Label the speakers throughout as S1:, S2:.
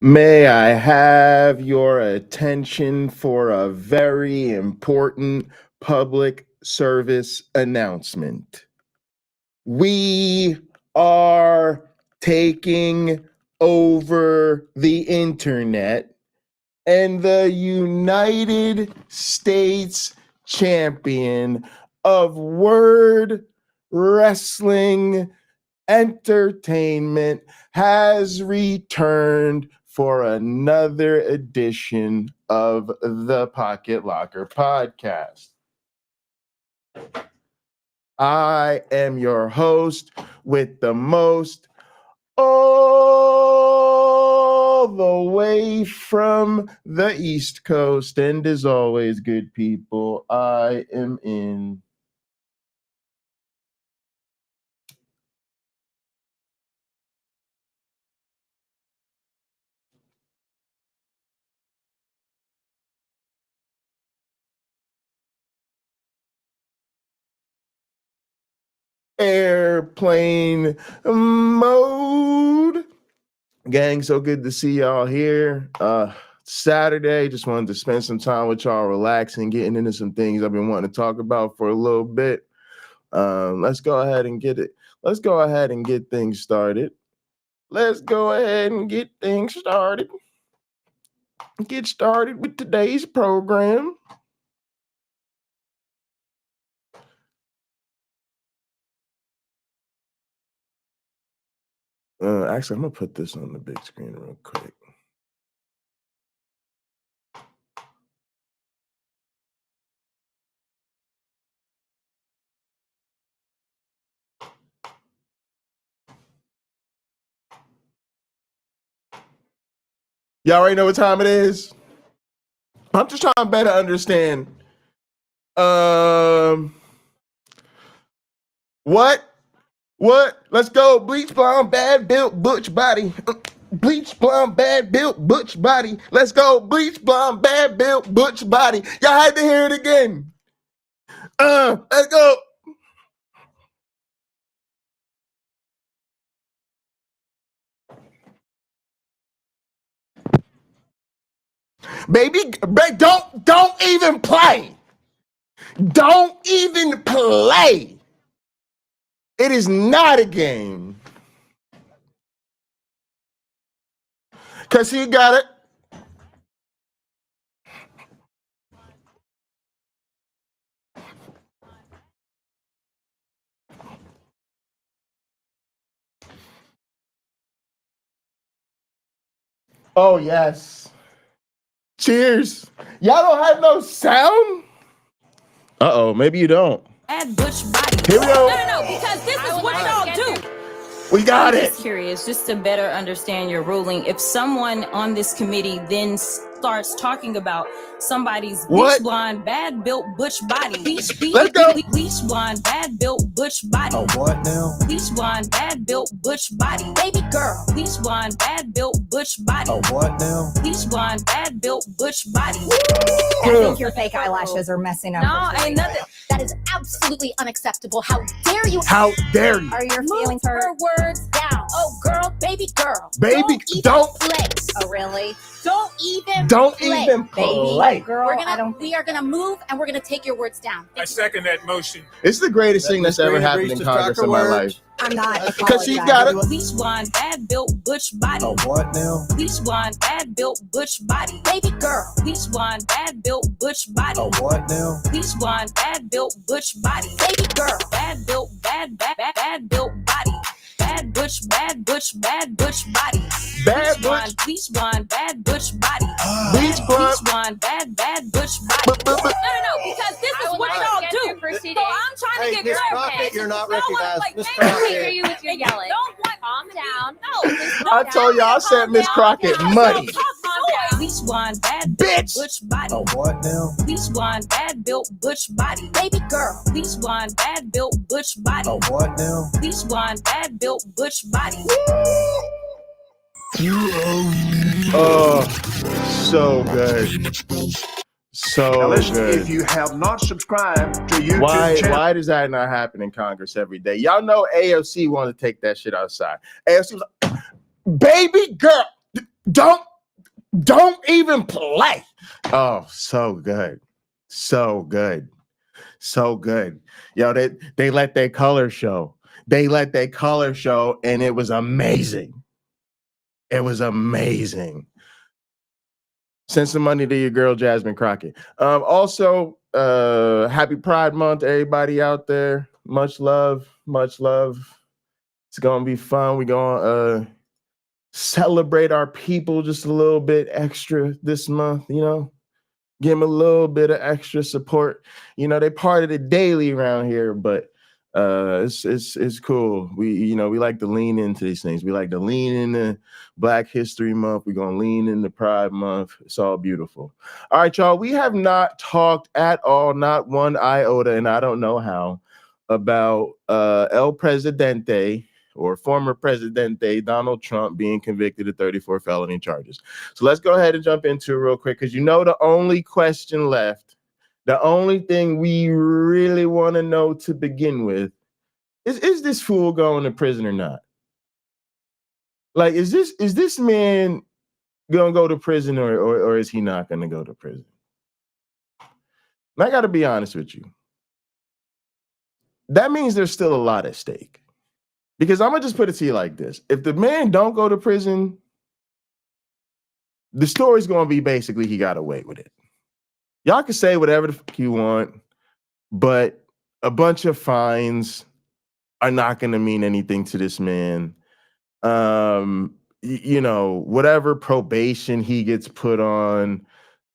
S1: May I have your attention for a very important public service announcement? We are taking over the internet, and the United States champion of word wrestling entertainment has returned for another edition of the Pocket Locker podcast. I am your host with the most, all the way from the East Coast, and as always, good people, I am in airplane mode. Gang, so good to see y'all here. Saturday, just wanted to spend some time with y'all, relaxing, getting into some things I've been wanting to talk about for a little bit. Let's go ahead and get it. Let's go ahead and get things started. Let's go ahead and get things started. Get started with today's program. Actually, I'm gonna put this on the big screen real quick. Y'all already know what time it is. I'm just trying to better understand. What? Let's go. Bleach blonde, bad built, butch body. Bleach blonde, bad built, butch body. Let's go. Bleach blonde, bad built, butch body. Y'all had to hear it again. Let's go. Baby, don't even play. Don't even play. It is not a game. Cause he got it. Oh yes. Cheers. Y'all don't have no sound? Uh-oh, maybe you don't.
S2: Add butch body.
S1: Here we go.
S2: No, because this is what y'all do.
S1: We got
S2: I'm
S1: it.
S2: just curious, just to better understand your ruling. If someone on this committee then starts talking about somebody's bleach blonde, bad built butch body, bleach blonde, bad built butch body.
S3: Oh, what now?
S2: Bleach blonde, bad built butch body. Baby girl. Bleach blonde, bad built butch body.
S3: Oh, what now?
S2: Bleach blonde, bad built butch body.
S4: I think your fake eyelashes are messing up.
S2: No, ain't nothing.
S5: That is absolutely unacceptable. How dare you?
S1: How dare you?
S4: Are your
S5: Move
S4: feelings
S5: her
S4: hurt?
S5: words down. Oh, girl, baby girl.
S1: Baby,
S5: don't play.
S4: Oh, really?
S5: Don't even
S1: play.
S4: Girl,
S5: we are gonna move and we're gonna take your words down.
S6: I second that motion.
S1: It's the greatest thing that's ever happened in Congress in my life.
S4: I'm not.
S1: Because she got it.
S2: Bleach blonde, bad built butch body.
S3: Oh, what now?
S2: Bleach blonde, bad built butch body.
S5: Baby girl.
S2: Bleach blonde, bad built butch body.
S3: Oh, what now?
S2: Bleach blonde, bad built butch body.
S5: Baby girl.
S2: Bad built, bad built body. Bad butch body.
S1: Bad butch.
S2: Bleach blonde, bad butch body.
S1: Bleach blonde.
S2: Bleach blonde, bad butch body. No, because this is what y'all do. So I'm trying to get
S3: Miss
S2: clarification.
S3: Crockett, you're not
S2: No one,
S3: recognized.
S2: like,
S3: Miss
S2: man,
S3: Crockett.
S5: I hear you with your yelling. Calm down.
S2: No,
S1: I told y'all I said Miss Crockett muddy.
S2: Bleach blonde, bad
S1: Bitch.
S2: built butch body.
S3: Oh, what now?
S2: Bleach blonde, bad built butch body.
S5: Baby girl.
S2: Bleach blonde, bad built butch body.
S3: Oh, what now?
S2: Bleach blonde, bad built butch body.
S1: Oh, so good. So
S7: Now listen,
S1: good.
S7: if you have not subscribed to YouTube channel,
S1: Why does that not happen in Congress every day? Y'all know AOC wanted to take that shit outside. AOC was like, baby girl, don't Don't even play. Oh, so good. So good. So good. Yo, they let their color show. They let their color show, and it was amazing. It was amazing. Send some money to your girl, Jasmine Crockett. Also, happy Pride Month, everybody out there. Much love, much love. It's gonna be fun. We're gonna celebrate our people just a little bit extra this month, you know. Give them a little bit of extra support. You know, they part of the daily around here, but it's cool. We like to lean into these things. We like to lean into Black History Month. We're gonna lean into Pride Month. It's all beautiful. All right, y'all. We have not talked at all, not one iota, and I don't know how, about El Presidente, or former Presidente Donald Trump, being convicted of 34 felony charges. So let's go ahead and jump into it real quick, because the only question left, the only thing we really want to know to begin with is this fool going to prison or not? Like, is this man gonna go to prison, or is he not gonna go to prison? And I gotta be honest with you. That means there's still a lot at stake. Because I'm gonna just put it to you like this: if the man don't go to prison, the story's gonna be basically he got away with it. Y'all can say whatever the fuck you want, but a bunch of fines are not gonna mean anything to this man. Whatever probation he gets put on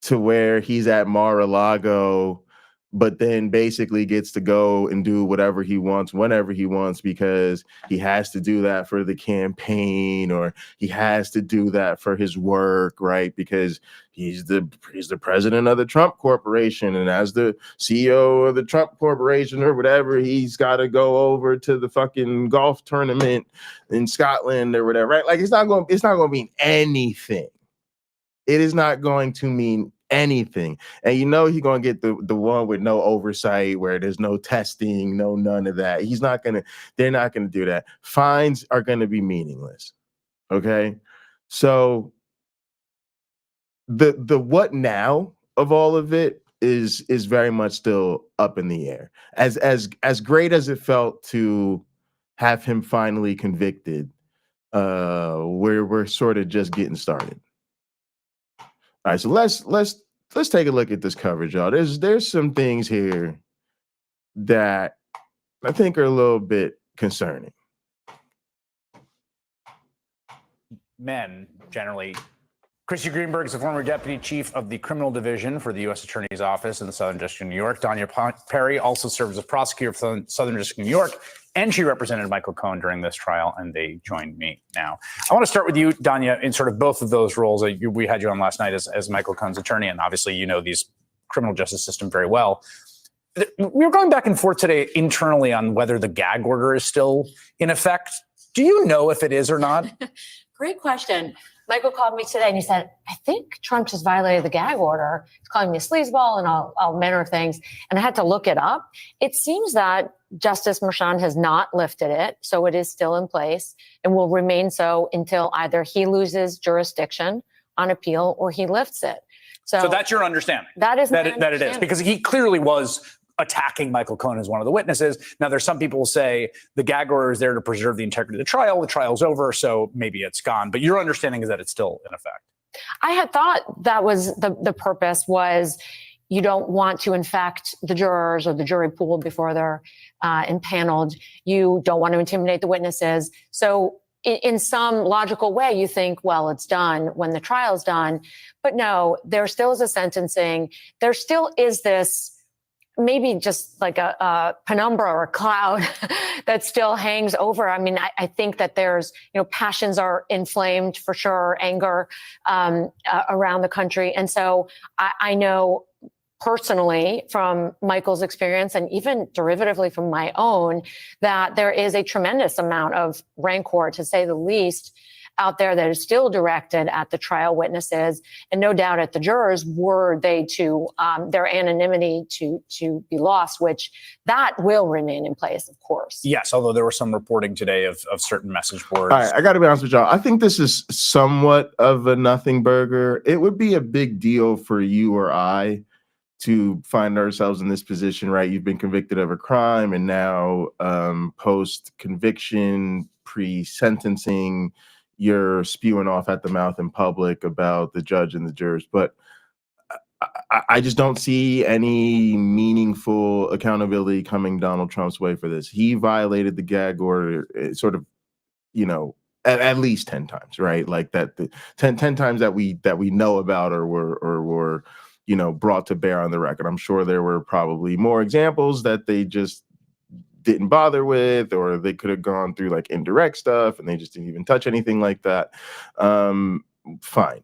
S1: to where he's at Mar-a-Lago, but then basically gets to go and do whatever he wants, whenever he wants, because he has to do that for the campaign, or he has to do that for his work, right? Because he's the president of the Trump Corporation, and as the CEO of the Trump Corporation or whatever, he's got to go over to the fucking golf tournament in Scotland or whatever, right? Like, it's not going to mean anything. It is not going to mean anything. And he's going to get the one with no oversight, where there's no testing, none of that. They're not going to do that. Fines are going to be meaningless. Okay. So the what now of all of it is very much still up in the air. As great as it felt to have him finally convicted, we're sort of just getting started. All right, so let's take a look at this coverage, y'all. There's some things here that I think are a little bit concerning.
S6: Men, generally. Christy Greenberg is the former deputy chief of the criminal division for the U.S. Attorney's Office in the Southern District of New York. Danya Perry also serves as prosecutor for the Southern District of New York, and she represented Michael Cohen during this trial, and they joined me now. I want to start with you, Danya, in sort of both of those roles. We had you on last night as Michael Cohen's attorney, and obviously you know these criminal justice system very well. We were going back and forth today internally on whether the gag order is still in effect. Do you know if it is or not?
S8: Great question. Michael called me today and he said, I think Trump just violated the gag order. He's calling me a sleazeball and all manner of things. And I had to look it up. It seems that Justice Merchan has not lifted it, so it is still in place and will remain so until either he loses jurisdiction on appeal or he lifts it. So
S6: that's your understanding?
S8: That is
S6: that it is, because he clearly was attacking Michael Cohen as one of the witnesses. Now, there's some people who say the gag order is there to preserve the integrity of the trial. The trial's over, so maybe it's gone. But your understanding is that it's still in effect.
S8: I had thought that was the purpose was you don't want to infect the jurors or the jury pool before they're impaneled. You don't want to intimidate the witnesses. So in some logical way, you think, well, it's done when the trial's done. But no, there still is a sentencing. There still is this maybe just like a penumbra or a cloud that still hangs over. I mean, I think that there's, passions are inflamed for sure, anger around the country. And so I know personally from Michael's experience and even derivatively from my own, that there is a tremendous amount of rancor, to say the least, out there that is still directed at the trial witnesses, and no doubt at the jurors, were they to their anonymity to be lost, which that will remain in place, of course.
S6: Yes, although there was some reporting today of certain message boards.
S1: All right, I got to be honest with y'all. I think this is somewhat of a nothing burger. It would be a big deal for you or I to find ourselves in this position, right? You've been convicted of a crime, and now post-conviction, pre-sentencing, you're spewing off at the mouth in public about the judge and the jurors. But I just don't see any meaningful accountability coming Donald Trump's way for this. He violated the gag order sort of, at least 10 times, right? Like that, 10 times that we know about or were brought to bear on the record. I'm sure there were probably more examples that they just didn't bother with, or they could have gone through like indirect stuff and they just didn't even touch anything like that. Fine.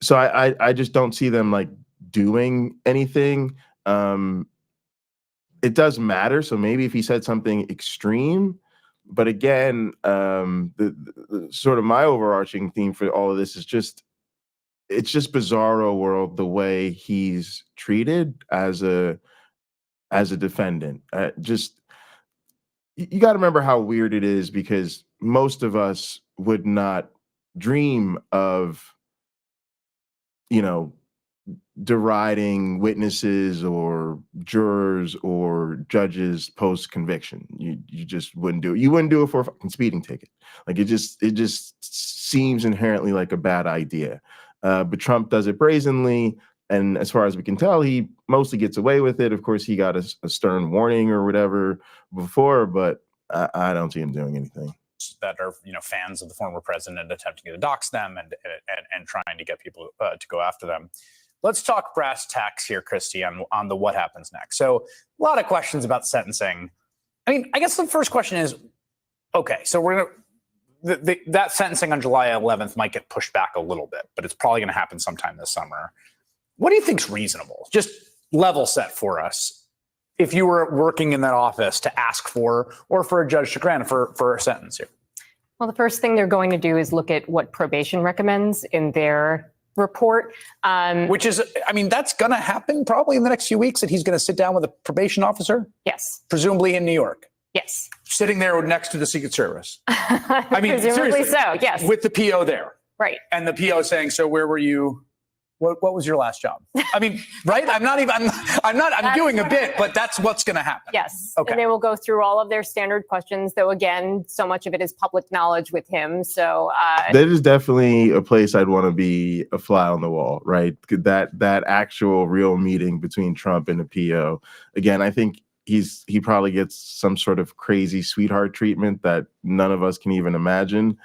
S1: So I just don't see them like doing anything. It does matter. So maybe if he said something extreme, but again, the sort of my overarching theme for all of this is it's just bizarro world the way he's treated as a defendant. You got to remember how weird it is, because most of us would not dream of deriding witnesses or jurors or judges post conviction. You just wouldn't do it. You wouldn't do it for a fucking speeding ticket. Like it just seems inherently like a bad idea. But Trump does it brazenly, and as far as we can tell, he mostly gets away with it. Of course, he got a stern warning or whatever before, but I don't see him doing anything.
S6: That are fans of the former president attempting to dox them and trying to get people to go after them. Let's talk brass tacks here, Christy, on the what happens next. So a lot of questions about sentencing. I mean, I guess the first question is, okay, so we're gonna that sentencing on July 11th might get pushed back a little bit, but it's probably going to happen sometime this summer. What do you think's reasonable? Just level set for us. If you were working in that office to ask for, or for a judge to grant for a sentence here?
S9: Well, the first thing they're going to do is look at what probation recommends in their report.
S6: Which is, I mean, that's going to happen probably in the next few weeks, that he's going to sit down with a probation officer?
S9: Yes.
S6: Presumably in New York?
S9: Yes.
S6: Sitting there next to the Secret Service? I mean,
S9: presumably
S6: seriously,
S9: so, yes.
S6: With the PO there?
S9: Right.
S6: And the PO saying, so where were you? What was your last job? I mean, right? I'm doing a bit, but that's what's going to happen.
S9: Yes.
S6: Okay.
S9: And they will go through all of their standard questions, though, again, so much of it is public knowledge with him. So
S1: that is definitely a place I'd want to be a fly on the wall, right? That actual real meeting between Trump and the PO. Again, I think he probably gets some sort of crazy sweetheart treatment that none of us can even imagine.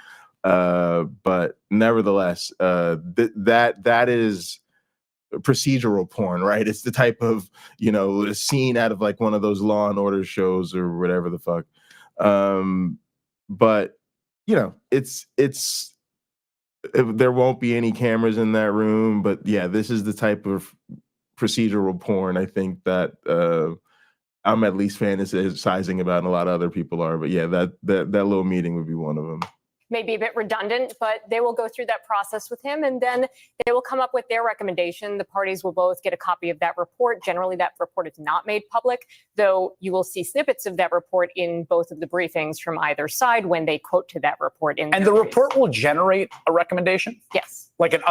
S1: But nevertheless, that is procedural porn, right? It's the type of, scene out of like one of those Law and Order shows or whatever the fuck. But there won't be any cameras in that room. But yeah, this is the type of procedural porn I think that I'm at least fantasizing about, and a lot of other people are. But yeah, that little meeting would be one of them.
S9: maybe a bit redundant, but they will go through that process with him, and then they will come up with their recommendation. The parties will both get a copy of that report. Generally, that report is not made public, though you will see snippets of that report in both of the briefings from either side when they quote to that report.
S6: And the report will generate a recommendation?
S9: Yes.
S6: Like a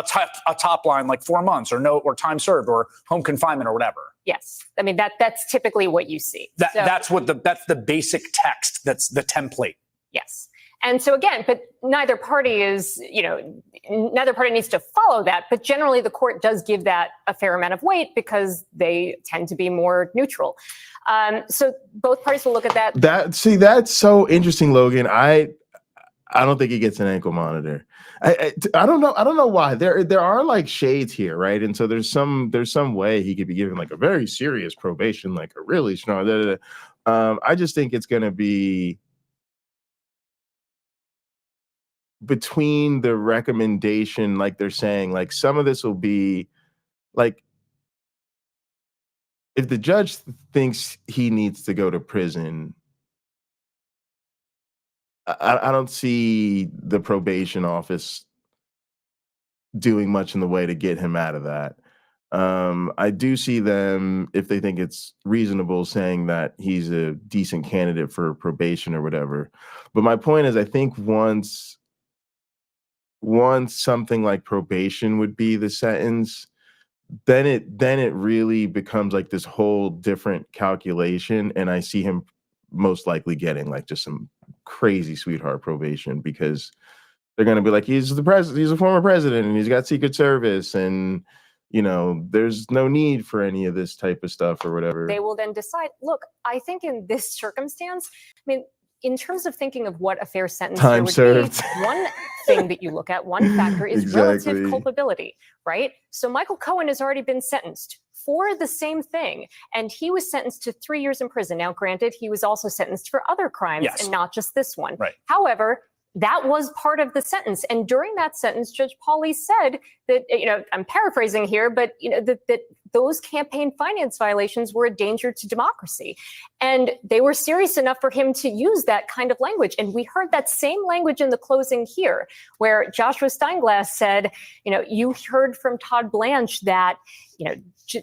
S6: top line, like 4 months or no, or time served or home confinement or whatever.
S9: Yes. I mean, that's typically what you see.
S6: That's the basic text. That's the template.
S9: Yes. And so again, but neither party needs to follow that. But generally, the court does give that a fair amount of weight because they tend to be more neutral. So both parties will look at that.
S1: That's so interesting, Logan. I don't think he gets an ankle monitor. I don't know why. There are like shades here, right? And so there's some way he could be given like a very serious probation, like a really strong. I just think it's going to be between the recommendation, like they're saying, like some of this will be like if the judge thinks he needs to go to prison, I don't see the probation office doing much in the way to get him out of that. I do see them, if they think it's reasonable, saying that he's a decent candidate for probation or whatever. But my point is, I think once something like probation would be the sentence, then it really becomes like this whole different calculation, and I see him most likely getting like just some crazy sweetheart probation, because they're going to be like, he's a former president, and he's got Secret Service, and there's no need for any of this type of stuff or whatever.
S9: They will then decide, look, I think in this circumstance, I mean, in terms of thinking of what a fair sentence
S1: Time
S9: here would
S1: served.
S9: be, one thing that you look at, one factor is
S1: Exactly.
S9: relative culpability, right? So Michael Cohen has already been sentenced for the same thing, and he was sentenced to 3 years in prison. Now, granted, he was also sentenced for other crimes and not just this one.
S6: Right.
S9: However, that was part of the sentence. And during that sentence, Judge Pauly said that, I'm paraphrasing here, but, that those campaign finance violations were a danger to democracy. And they were serious enough for him to use that kind of language. And we heard that same language in the closing here, where Joshua Steinglass said, you heard from Todd Blanche that,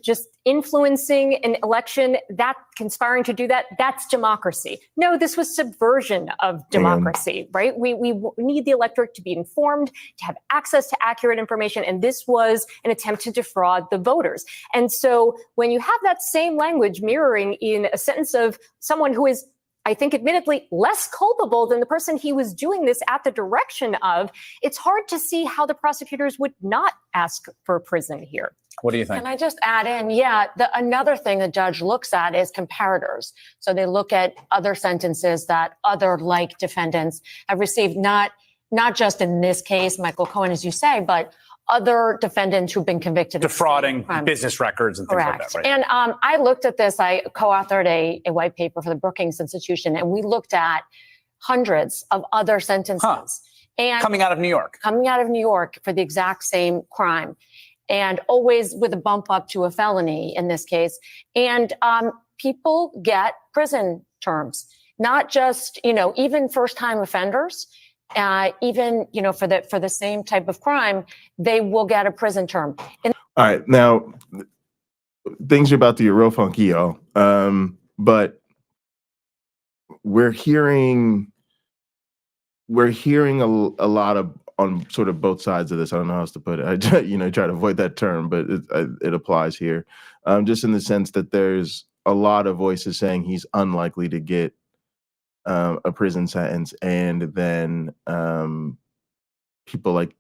S9: just influencing an election, that conspiring to do that, that's democracy. No, this was subversion of democracy, right? We need the electorate to be informed, to have access to accurate information, and this was an attempt to defraud the voters. And so when you have that same language mirroring in a sentence of someone who is, I think, admittedly less culpable than the person he was doing this at the direction of, it's hard to see how the prosecutors would not ask for prison here.
S6: What do you think?
S8: Can I just add in? Yeah, another thing the judge looks at is comparators. So they look at other sentences that other like defendants have received, not just in this case, Michael Cohen, as you say, but other defendants who've been convicted
S6: defrauding
S8: of
S6: business records and things like that, right?
S8: And I looked at this. I co-authored a white paper for the Brookings Institution, and we looked at hundreds of other sentences. And
S6: coming out of New York
S8: for the exact same crime, and always with a bump up to a felony in this case. And people get prison terms, not just, even first-time offenders. Even for the same type of crime, they will get a prison term.
S1: All right, now things are about to get real funky, y'all. But we're hearing a lot of on sort of both sides of this. I don't know how else to put it. I try to avoid that term, but it applies here. Just in the sense that there's a lot of voices saying he's unlikely to get a prison sentence, and then people like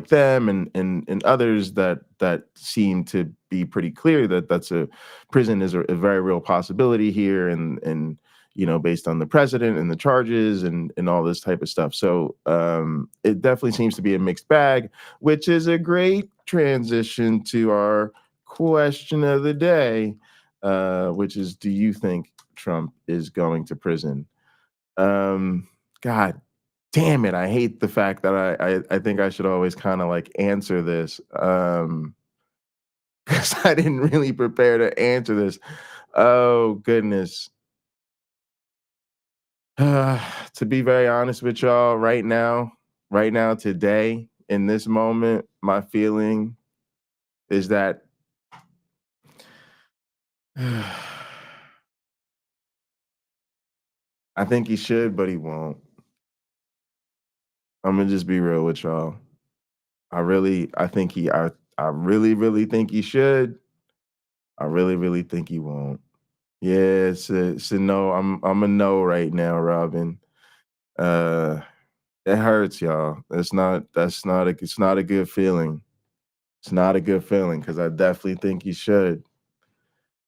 S1: them and others that seem to be pretty clear that prison is a very real possibility here, and based on the precedent and the charges and all this type of stuff. So it definitely seems to be a mixed bag, which is a great transition to our question of the day, which is, do you think Trump is going to prison? God damn it, I hate the fact that I think I should always kind of like answer this, because I didn't really prepare to answer this. Oh goodness. To be very honest with y'all, right now, today, in this moment, my feeling is that I think he should, but he won't. I'm gonna just be real with y'all. I really think he think he should. I really think he won't. Yeah, it's a no. I'm a no right now, Robin. It hurts, y'all. It's not a good feeling. It's not a good feeling, because I definitely think he should.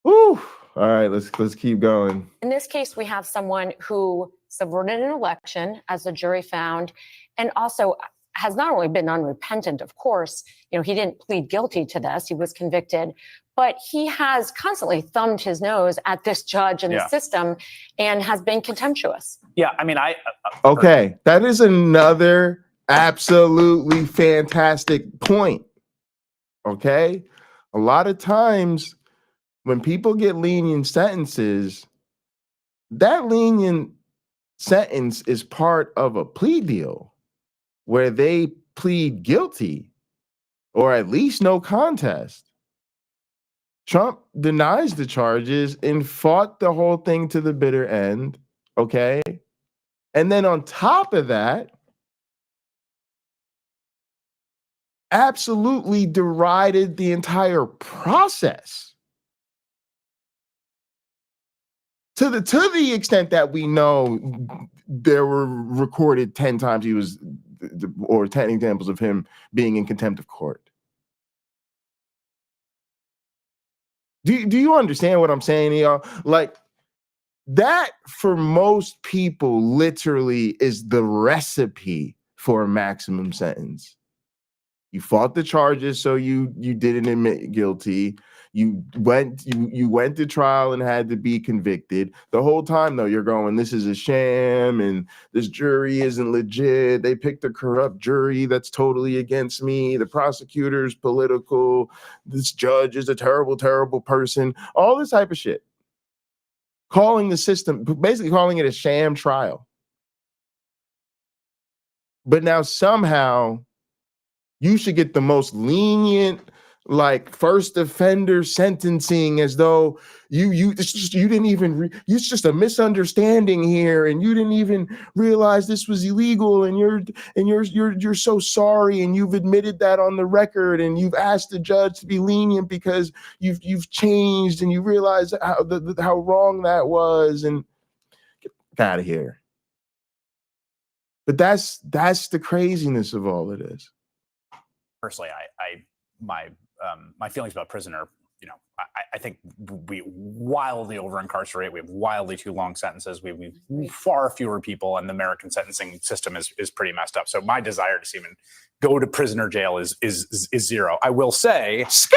S1: Woo! All right, let's keep going.
S8: In this case, we have someone who subverted an election, as the jury found, and also has not only been unrepentant, of course, he didn't plead guilty to this, he was convicted, but he has constantly thumbed his nose at this judge and the system, and has been contemptuous.
S6: Yeah, I mean,
S1: okay, that is another absolutely fantastic point. Okay, a lot of times when people get lenient sentences, that lenient sentence is part of a plea deal where they plead guilty or at least no contest. Trump denies the charges and fought the whole thing to the bitter end, okay? And then on top of that, absolutely derided the entire process. To the extent that we know there were recorded 10 times he was, or 10 examples of him being in contempt of court. Do you understand what I'm saying, y'all? Like, that for most people literally is the recipe for a maximum sentence. You fought the charges, so you didn't admit guilty. You went to trial and had to be convicted. The whole time, though, you're going, this is a sham, and this jury isn't legit. They picked a corrupt jury that's totally against me. The prosecutor's political. This judge is a terrible, terrible person. All this type of shit. Calling the system, basically calling it a sham trial. But now somehow you should get the most lenient, like, first offender sentencing, as though it's just a misunderstanding here, and you didn't even realize this was illegal, and you're so sorry, and you've admitted that on the record, and you've asked the judge to be lenient because you've changed and you realize how wrong that was, and get out of here. But that's the craziness of all it is.
S6: Personally, my feelings about prison are, I think we wildly over incarcerate. We have wildly too long sentences. We far fewer people, and the American sentencing system is pretty messed up. So my desire to see him go to prison or jail is zero. I will say,
S1: slam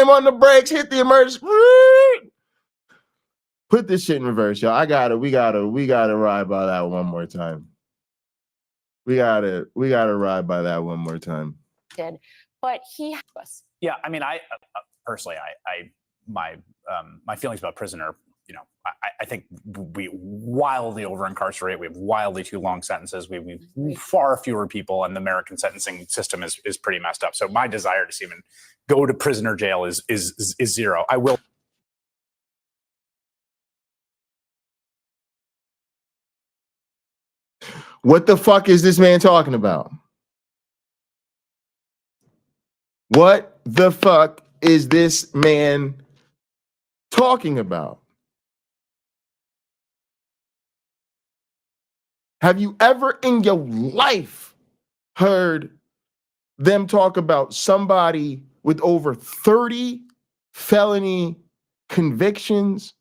S1: on the brakes, hit the emergency. Put this shit in reverse, y'all. We gotta ride by that one more time. We gotta ride by that one more time.
S8: But he was.
S6: Yeah, I mean, I personally, my feelings about prison are, I think we wildly over incarcerate. We have wildly too long sentences. We far fewer people, and the American sentencing system is pretty messed up. So my desire to see him go to prison or jail is zero. I will.
S1: What the fuck is this man talking about? What the fuck is this man talking about? Have you ever in your life heard them talk about somebody with over 30 felony convictions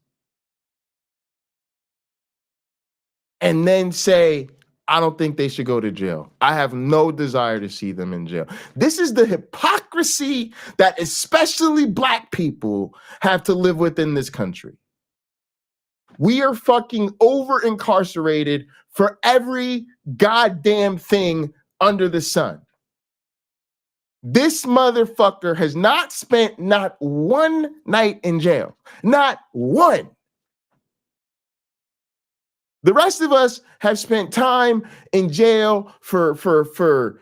S1: and then say, I don't think they should go to jail? I have no desire to see them in jail. This is the hypocrisy that especially Black people have to live with in this country. We are fucking over incarcerated for every goddamn thing under the sun. This motherfucker has not spent not one night in jail. Not one. The rest of us have spent time in jail for fucking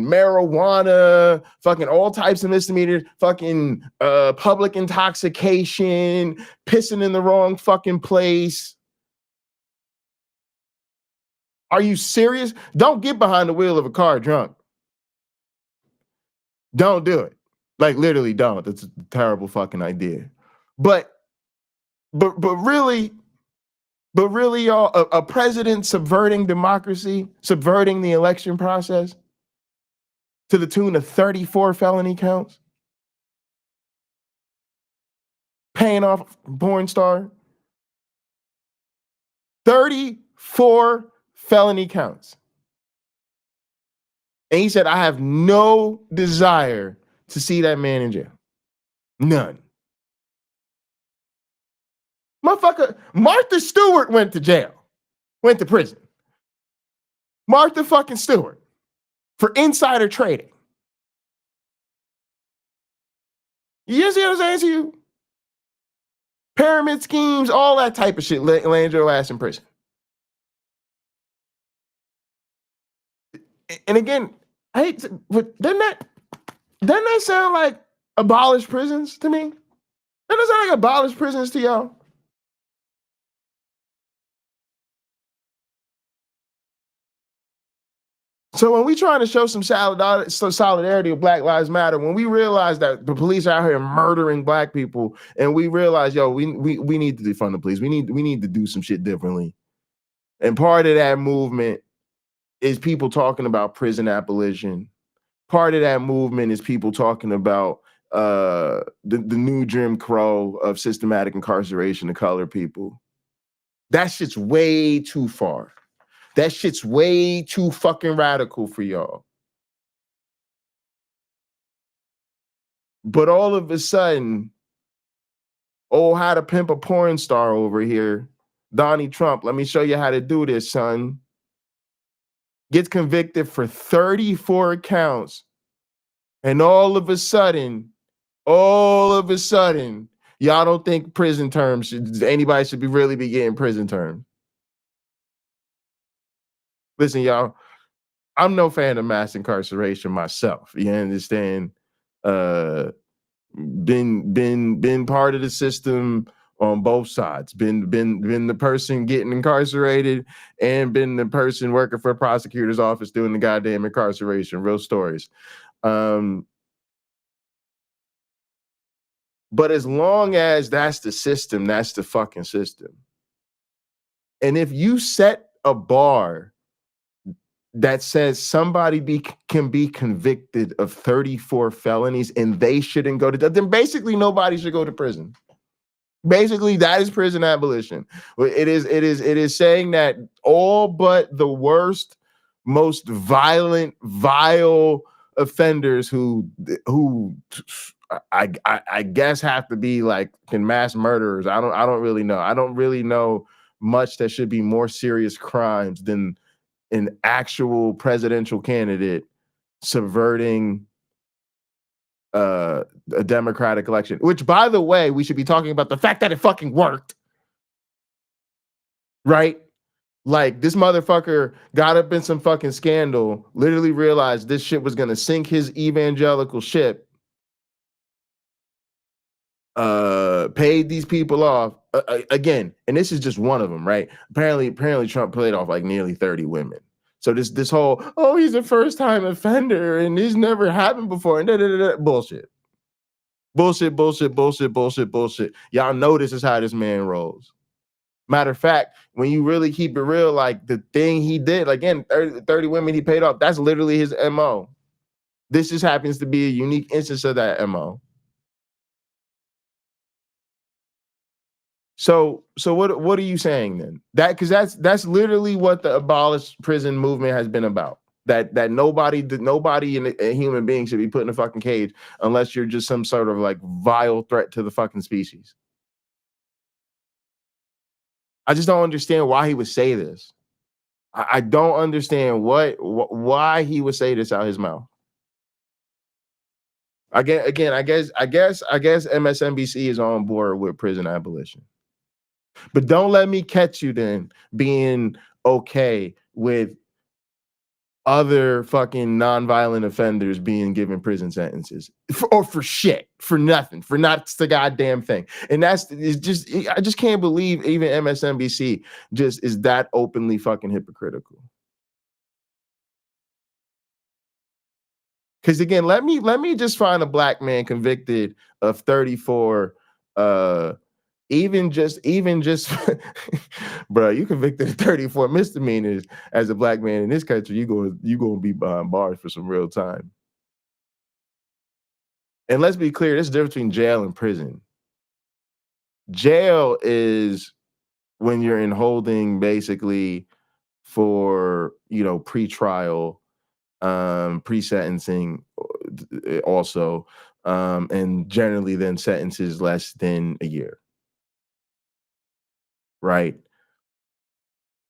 S1: marijuana, fucking all types of misdemeanors, fucking public intoxication, pissing in the wrong fucking place. Are you serious? Don't get behind the wheel of a car drunk. Don't do it. Like, literally don't. That's a terrible fucking idea. But really, y'all, a president subverting democracy, subverting the election process to the tune of 34 felony counts, paying off porn star, 34 felony counts. And he said, I have no desire to see that man in jail. None. Motherfucker, Martha Stewart went to jail, went to prison. Martha fucking Stewart for insider trading. You see what I'm saying to you? pyramid schemes, all that type of shit, land your ass in prison. And again, I hate to, but doesn't that sound like abolish prisons to me? Doesn't that sound like abolish prisons to y'all? So when we trying to show some solidarity with Black Lives Matter, when we realize that the police are out here murdering Black people, and we realize, yo, we need to defund the police. We need to do some shit differently. And part of that movement is people talking about prison abolition. Part of that movement is people talking about the new Jim Crow of systematic incarceration of colored people. That shit's way too far. That shit's way too fucking radical for y'all. But all of a sudden, oh, how to pimp a porn star over here, Donnie Trump, let me show you how to do this, son. Gets convicted for 34 counts. And all of a sudden, y'all don't think prison terms, anybody should really be getting prison terms. Listen, y'all, I'm no fan of mass incarceration myself. You understand? Been part of the system on both sides. Been the person getting incarcerated and been the person working for a prosecutor's office doing the goddamn incarceration. Real stories. But as long as that's the system, that's the fucking system. And if you set a bar that says somebody can be convicted of 34 felonies and they shouldn't go to jail, then basically nobody should go to prison. Basically, that is prison abolition. It is saying that all but the worst, most violent, vile offenders who I guess have to be like mass murderers. I don't really know. I don't really know much that should be more serious crimes than an actual presidential candidate subverting a democratic election, which, by the way, we should be talking about the fact that it fucking worked, right? Like, this motherfucker got up in some fucking scandal, literally realized this shit was gonna sink his evangelical ship, paid these people off again, and this is just one of them, right? Apparently Trump played off like nearly 30 women. So this whole, oh, he's a first-time offender and he's never happened before, and bullshit. Bullshit. Y'all know this is how this man rolls. Matter of fact, when you really keep it real, like the thing he did, like, again, 30 women he paid off, that's literally his MO. This just happens to be a unique instance of that MO. So what are you saying then? Because that's literally what the abolish prison movement has been about. That nobody in a human being should be put in a fucking cage unless you're just some sort of like vile threat to the fucking species. I just don't understand why he would say this. I don't understand why he would say this out his mouth. I guess MSNBC is on board with prison abolition. But don't let me catch you then being okay with other fucking nonviolent offenders being given prison sentences for shit, for nothing, for not the goddamn thing. And I just can't believe even MSNBC just is that openly fucking hypocritical. Because again, let me just find a black man convicted of 34 even just bro, you convicted of 34 misdemeanors as a black man in this country, you gonna be behind bars for some real time. And let's be clear, there's a difference between jail and prison. Jail is when you're in holding basically for, pre-trial, pre-sentencing also, and generally then sentences less than a year. Right?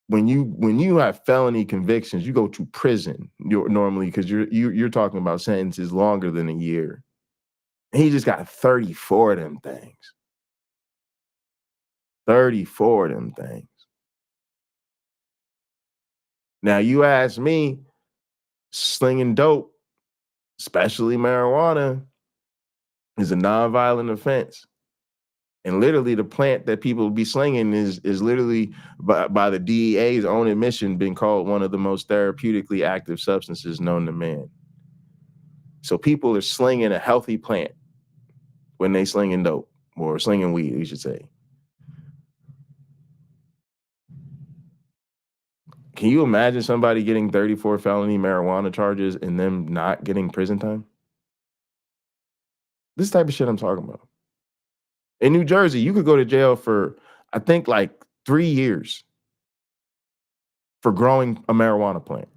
S1: When you have felony convictions, you go to prison normally because you're talking about sentences longer than a year. And he just got 34 of them things. 34 of them things. Now, you ask me, slinging dope, especially marijuana, is a nonviolent offense. And literally the plant that people be slinging is literally by the DEA's own admission been called one of the most therapeutically active substances known to man. So people are slinging a healthy plant when they slinging dope or slinging weed, we should say. Can you imagine somebody getting 34 felony marijuana charges and them not getting prison time? This type of shit I'm talking about. In New Jersey, you could go to jail for, I think, like 3 years for growing a marijuana plant.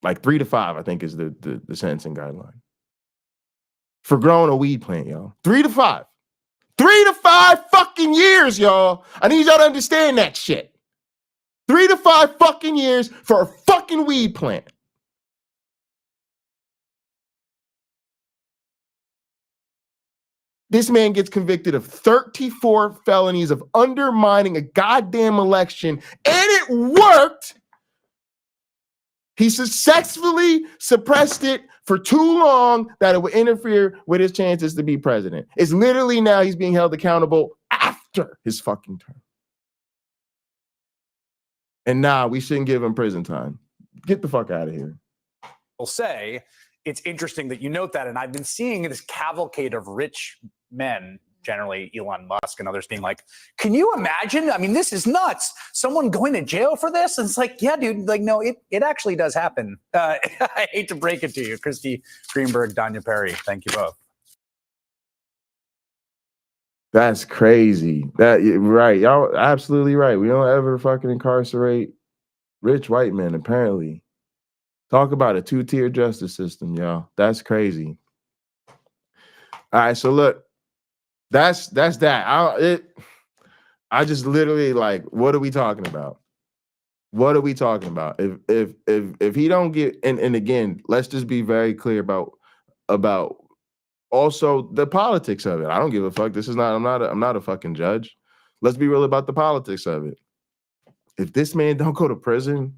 S1: Like 3 to 5, I think, is the sentencing guideline. For growing a weed plant, y'all. 3 to 5. 3 to 5 fucking years, y'all. I need y'all to understand that shit. 3 to 5 fucking years for a fucking weed plant. This man gets convicted of 34 felonies of undermining a goddamn election, and it worked. He successfully suppressed it for too long that it would interfere with his chances to be president. It's literally now he's being held accountable after his fucking term. And nah, we shouldn't give him prison time. Get the fuck out of here.
S6: Will say it's interesting that you note that, and I've been seeing this cavalcade of rich men, generally Elon Musk and others, being like, can you imagine? I mean, this is nuts. Someone going to jail for this? And it's like, yeah, dude, like, no, it actually does happen. I hate to break it to you. Christy Greenberg, Danya Perry, thank you both.
S1: That's crazy. Right. Y'all absolutely right. We don't ever fucking incarcerate rich white men, apparently. Talk about a two-tier justice system, y'all. That's crazy. All right, so look, that's that. I just literally, like, what are we talking about? What are we talking about? If he don't get, and again, let's just be very clear about also the politics of it. I don't give a fuck. This is not, I'm not a fucking judge. Let's be real about the politics of it. If this man don't go to prison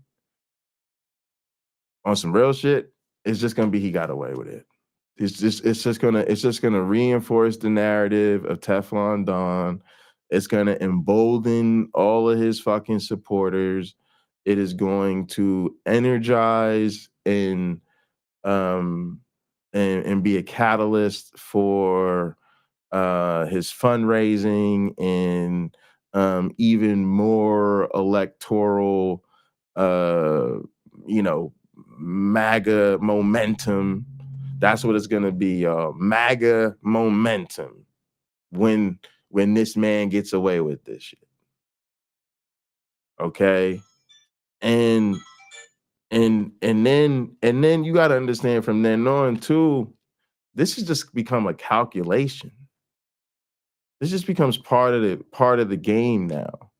S1: on some real shit, it's just gonna be he got away with it. It's just gonna reinforce the narrative of Teflon Don. It's gonna embolden all of his fucking supporters. It is going to energize and be a catalyst for his fundraising and even more electoral, MAGA momentum. That's what it's gonna be, MAGA momentum when this man gets away with this shit. Okay, and then you got to understand from then on too, this has just become a calculation. This just becomes part of the game now.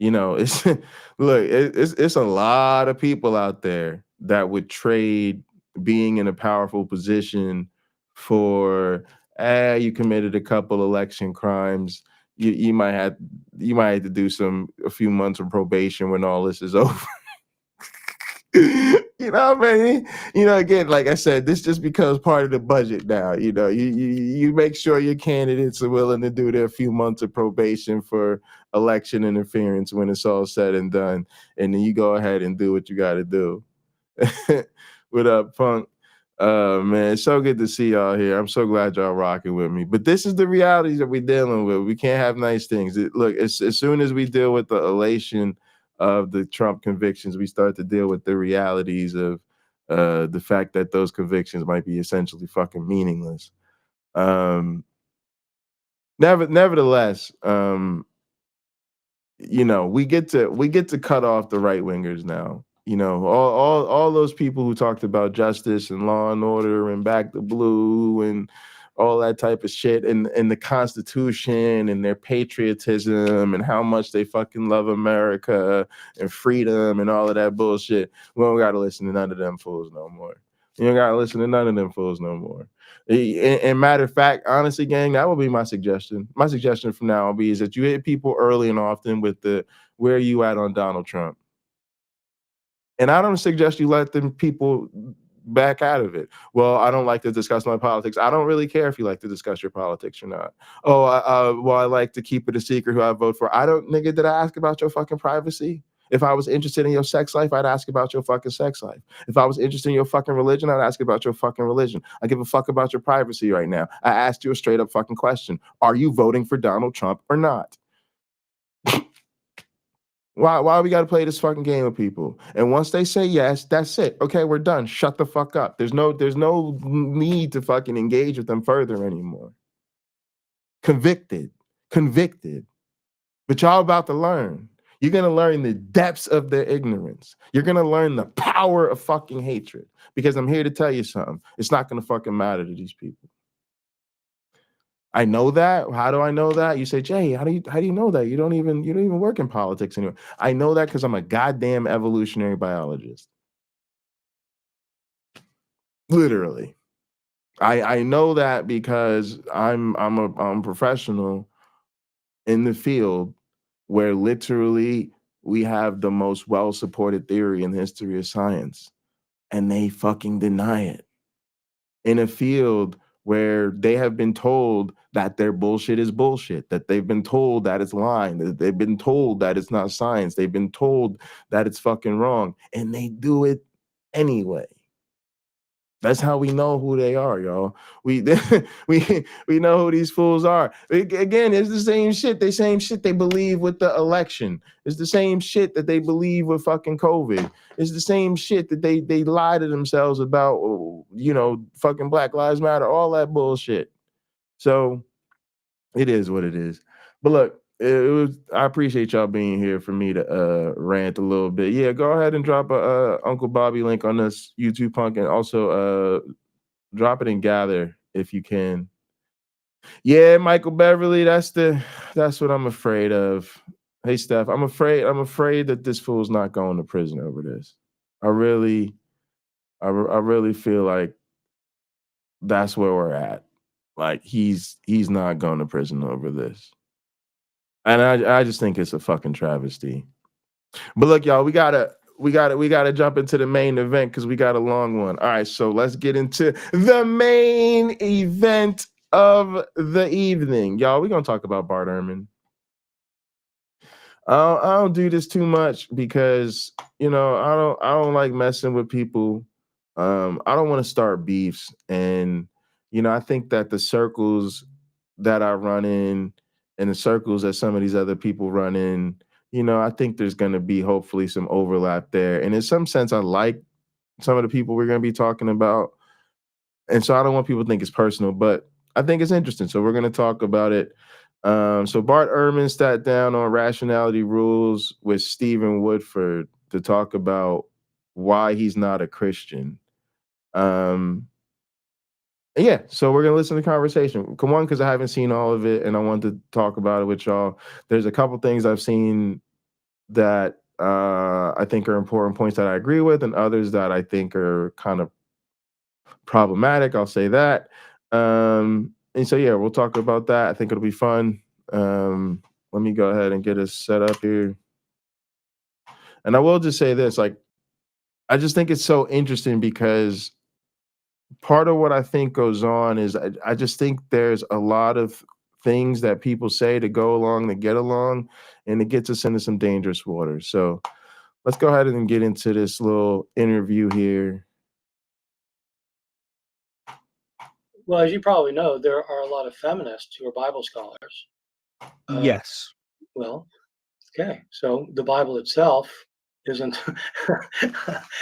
S1: It's it's a lot of people out there that would trade being in a powerful position for you committed a couple election crimes. You might have to do a few months of probation when all this is over. You know what I mean? Again, like I said, this just becomes part of the budget now. You make sure your candidates are willing to do their few months of probation for election interference when it's all said and done, and then you go ahead and do what you got to do. What up, Punk? Man, it's so good to see y'all here. I'm so glad y'all rocking with me. But this is the realities that we're dealing with. We can't have nice things. Look, as soon as we deal with the elation of the Trump convictions, we start to deal with the realities of the fact that those convictions might be essentially fucking meaningless. Nevertheless, we get to cut off the right wingers now. All those people who talked about justice and law and order and back the blue and all that type of shit and the Constitution and their patriotism and how much they fucking love America and freedom and all of that bullshit. We don't got to listen to none of them fools no more. You don't gotta listen to none of them fools no more. And matter of fact, honestly, gang, that would be my suggestion. My suggestion from now on is that you hit people early and often with the where you at on Donald Trump. And I don't suggest you let them people back out of it. Well, I don't like to discuss my politics. I don't really care if you like to discuss your politics or not. Oh, I like to keep it a secret who I vote for. I don't, nigga, did I ask about your fucking privacy? If I was interested in your sex life, I'd ask about your fucking sex life. If I was interested in your fucking religion, I'd ask about your fucking religion. I give a fuck about your privacy right now. I asked you a straight up fucking question. Are you voting for Donald Trump or not? Why we got to play this fucking game with people? And once they say yes, that's it. Okay, we're done. Shut the fuck up. There's no need to fucking engage with them further anymore. Convicted. But y'all about to learn. You're going to learn the depths of their ignorance. You're going to learn the power of fucking hatred. Because I'm here to tell you something. It's not going to fucking matter to these people. I know that. How do I know that? You say, Jay, how do you know that? You don't even work in politics anymore. I know that because I'm a goddamn evolutionary biologist. Literally. I know that because I'm a professional in the field where literally we have the most well-supported theory in the history of science, and they fucking deny it. In a field where they have been told that their bullshit is bullshit, that they've been told that it's lying, that they've been told that it's not science, they've been told that it's fucking wrong, and they do it anyway. That's how we know who they are, y'all. We know who these fools are. Again, it's the same shit. The same shit they believe with the election. It's the same shit that they believe with fucking COVID. It's the same shit that they lie to themselves about, fucking Black Lives Matter, all that bullshit. So it is what it is. But look, I appreciate y'all being here for me to rant a little bit. Yeah, go ahead and drop a Uncle Bobby link on this YouTube punk, and also drop it in Gather if you can. Yeah, Michael Beverly, that's what I'm afraid of. Hey Steph, I'm afraid that this fool's not going to prison over this. I really feel like that's where we're at. Like he's not going to prison over this. And I just think it's a fucking travesty. But look, y'all, we gotta jump into the main event because we got a long one. All right, so let's get into the main event of the evening. Y'all, we're gonna talk about Bart Erhman. I don't do this too much because I don't like messing with people. I don't want to start beefs. And I think that the circles that I run in and the circles that some of these other people run in, I think there's going to be hopefully some overlap there. And in some sense, I like some of the people we're going to be talking about. And so I don't want people to think it's personal, but I think it's interesting. So we're going to talk about it. So Bart Erhman sat down on Rationality Rules with Stephen Woodford to talk about why he's not a Christian. Yeah, so we're gonna listen to the conversation. Come on, because I haven't seen all of it, and I want to talk about it with y'all. There's a couple things I've seen that I think are important points that I agree with, and others that I think are kind of problematic. I'll say that. And so yeah, we'll talk about that. I think it'll be fun. Let me go ahead and get us set up here. And I will just say this: I just think it's so interesting because part of what I think goes on is I just think there's a lot of things that people say to go along, to get along, and it gets us into some dangerous waters. So let's go ahead and get into this little interview here.
S10: Well, as you probably know, there are a lot of feminists who are Bible scholars.
S11: Yes.
S10: Well, okay. So the Bible itself isn't.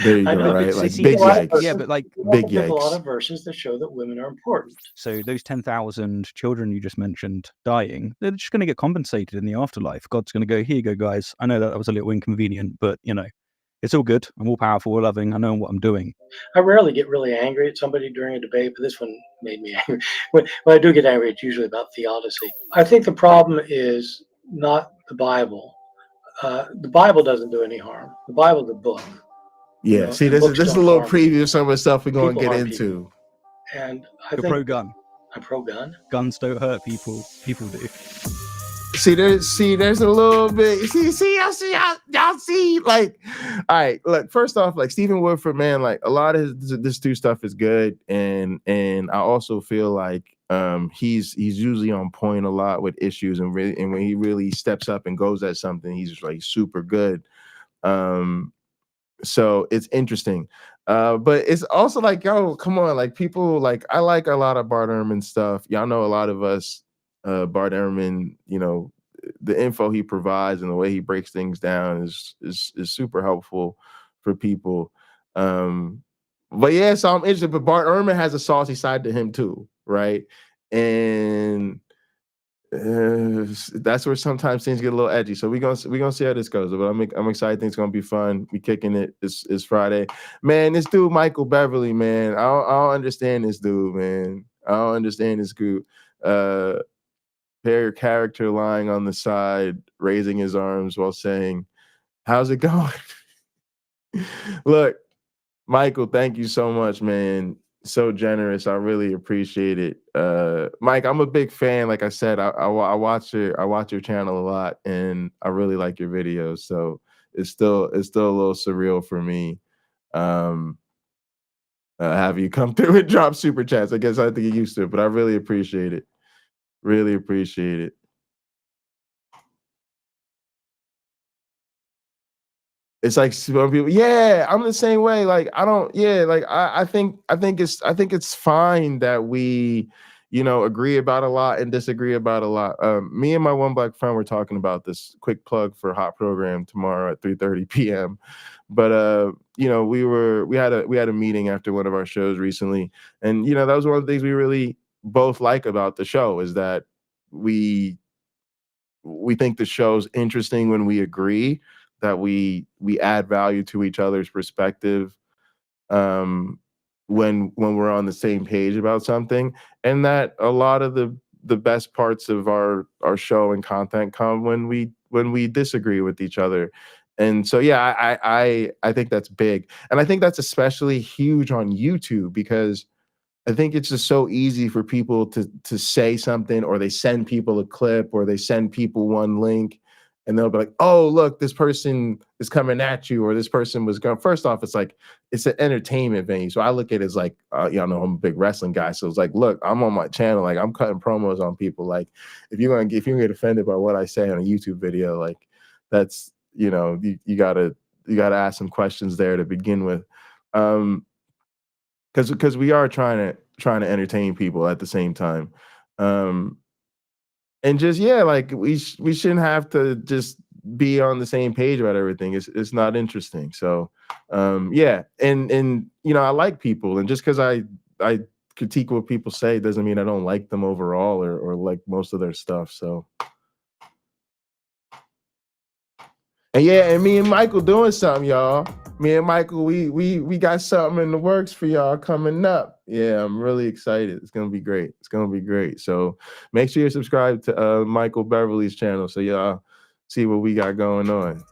S1: There you go, right? Like big yikes.
S11: Yeah, but like
S1: big
S10: There's
S1: yikes.
S10: a lot of verses that show that women are important.
S11: So those 10,000 children you just mentioned dying, they're just going to get compensated in the afterlife. God's going to go, here you go, guys. I know that was a little inconvenient, but it's all good. I'm all powerful, all loving. I know what I'm doing.
S10: I rarely get really angry at somebody during a debate, but this one made me angry. When I do get angry, it's usually about theodicy. I think the problem is not the Bible. The Bible doesn't do any harm. The Bible's a book.
S1: Yeah, see, this is a little preview of some of the stuff we're going to get into.
S10: People. And I
S11: You're
S10: think
S11: pro-gun.
S10: I'm pro-gun.
S11: Guns don't hurt people. People do.
S1: See, there's a little bit. Y'all see, like, all right. Look, first off, like Stephen Woodford, man, like a lot of this dude stuff is good, and I also feel like he's usually on point a lot with issues, and when he really steps up and goes at something, he's like super good. So it's interesting. But it's also like, yo, come on, like people, like I like a lot of Bart Erhman stuff. Y'all know a lot of us, Bart Erhman, you know, the info he provides and the way he breaks things down is super helpful for people. But yeah, so I'm interested. But Bart Erhman has a saucy side to him too, right? And that's where sometimes things get a little edgy. So we're gonna see how this goes. But I'm excited. Things gonna be fun. We kicking it. It's Friday, man. This dude Michael Beverly, man. I don't understand this dude, man. I don't understand this dude. Pair character lying on the side, raising his arms while saying, "How's it going?" Look, Michael, thank you so much, man. So generous. I really appreciate it. Mike, I'm a big fan. Like I said, I watch your channel a lot, and I really like your videos. So it's still a little surreal for me. Have you come through and drop super chats? I guess I have to get used to it, but I really appreciate it. Really appreciate it. It's like some people, yeah, I'm the same way. Like I don't, yeah, like I think it's fine that we, you know, agree about a lot and disagree about a lot. Me and my one black friend were talking about this. Quick plug for Hot Program tomorrow at 3:30 p.m. But you know, we had a meeting after one of our shows recently, and you know, that was one of the things we really both like about the show is that we think the show's interesting when we agree, that we add value to each other's perspective when we're on the same page about something, and that a lot of the best parts of our show and content come when we disagree with each other. And so yeah, I think that's big, and I think that's especially huge on YouTube, because I think it's just so easy for people to say something, or they send people a clip, or they send people one link, and they'll be like, "Oh, look, this person is coming at you," or "This person was going." First off, it's like it's an entertainment venue, so I look at it as like, y'all know I'm a big wrestling guy, so it's like, look, I'm on my channel, like I'm cutting promos on people. Like if you're gonna get offended by what I say on a YouTube video, like that's, you know, you gotta ask some questions there to begin with. Because we are trying to entertain people at the same time, and just yeah, like we shouldn't have to just be on the same page about everything. It's not interesting. So yeah, and you know, I like people, and just because I critique what people say doesn't mean I don't like them overall, or like most of their stuff. So. And yeah, and me and Michael doing something, y'all. Me and Michael, we got something in the works for y'all coming up. Yeah, I'm really excited. It's gonna be great. It's gonna be great. So make sure you're subscribed to Michael Beverly's channel so y'all see what we got going on.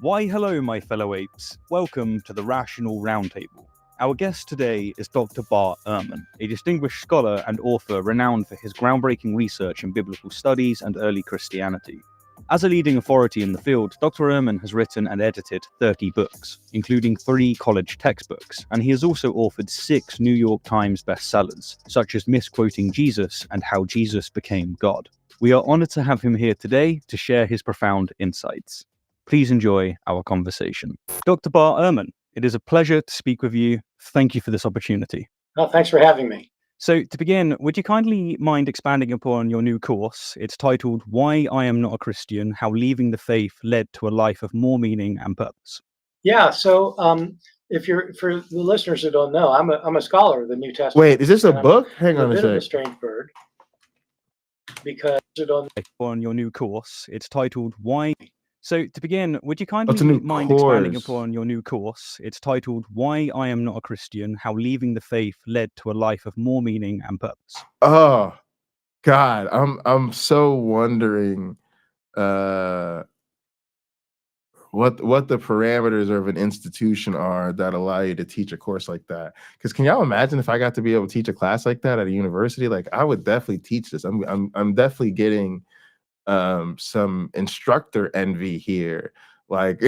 S11: Why, hello, my fellow apes. Welcome to the Rational Roundtable. Our guest today is Dr. Bart Erhman, a distinguished scholar and author renowned for his groundbreaking research in biblical studies and early Christianity. As a leading authority in the field, Dr. Erhman has written and edited 30 books, including 3 college textbooks, and he has also authored 6 New York Times bestsellers, such as Misquoting Jesus and How Jesus Became God. We are honored to have him here today to share his profound insights. Please enjoy our conversation. Dr. Bart Erhman, it is a pleasure to speak with you. Thank you for this opportunity.
S10: Well, thanks for having me.
S11: So to begin, would you kindly mind expanding upon your new course? It's titled Why I Am Not a Christian, How Leaving the Faith Led to a Life of More Meaning and Purpose.
S10: Yeah, so for the listeners who don't know, I'm a scholar of the New Testament.
S1: Wait, is this a book? Hang on a
S10: bit of a
S1: sec.
S10: strange bird, because
S11: on your new course, it's titled Why. So to begin, would you kindly mind
S1: course.
S11: expanding upon your new course? It's titled Why I Am Not a Christian, How Leaving the Faith Led to a Life of More Meaning and Purpose.
S1: Oh God, I'm so wondering what the parameters of an institution are that allow you to teach a course like that. Because can y'all imagine if I got to be able to teach a class like that at a university? Like, I would definitely teach this. I'm definitely getting some instructor envy here. Like,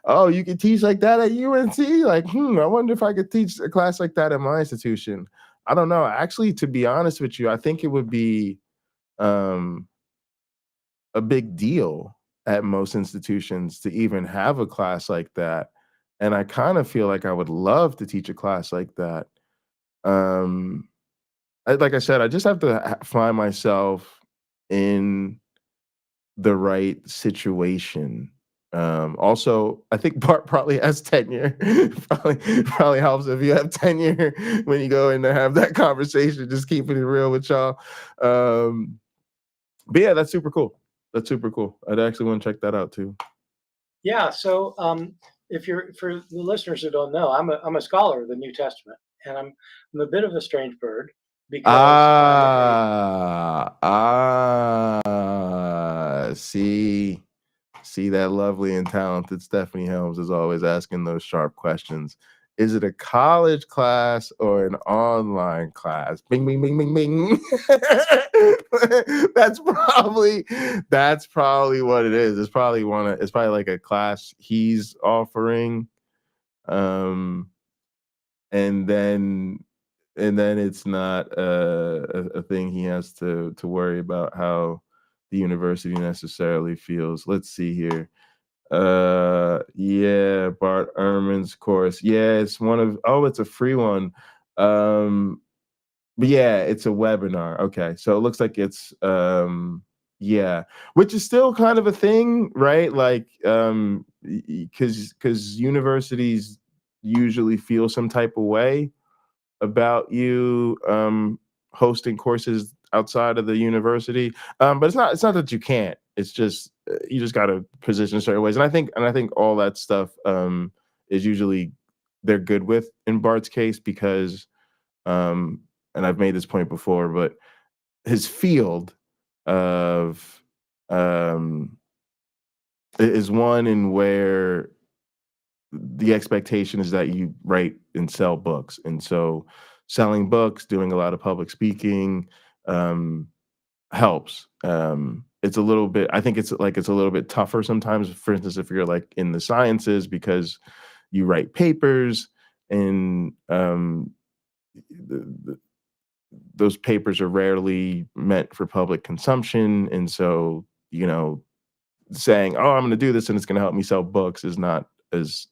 S1: oh, you can teach like that at UNC? Like, I wonder if I could teach a class like that at my institution. I don't know. Actually, to be honest with you, I think it would be a big deal at most institutions to even have a class like that. And I kind of feel like I would love to teach a class like that. Like I said, I just have to find myself in the right situation. Also, I think Bart probably has tenure. probably helps if you have tenure when you go in to have that conversation, just keeping it real with y'all. But yeah, that's super cool. That's super cool. I'd actually want to check that out too.
S10: Yeah. So if you're, for the listeners who don't know, I'm a scholar of the New Testament, and I'm a bit of a strange bird because
S1: see that lovely and talented Stephanie Helms is always asking those sharp questions. Is it a college class or an online class? Bing, bing, bing, bing, bing. That's probably what it is. It's probably like a class he's offering. And then it's not a thing he has to worry about how the university necessarily feels. Let's see here. Yeah, Bart Erhman's course. Yeah, it's it's a free one. But yeah, it's a webinar. Okay, so it looks like it's yeah, which is still kind of a thing, right? Like because universities usually feel some type of way about you hosting courses outside of the university. But it's not that you can't. It's just you just got to position certain ways. And I think all that stuff is usually they're good with in Bart's case because and I've made this point before, but his field of is one in where the expectation is that you write and sell books. And so selling books, doing a lot of public speaking helps. It's a little bit, I think it's a little bit tougher sometimes, for instance, if you're like in the sciences, because you write papers and those papers are rarely meant for public consumption. And so, saying, oh, I'm going to do this and it's going to help me sell books is not as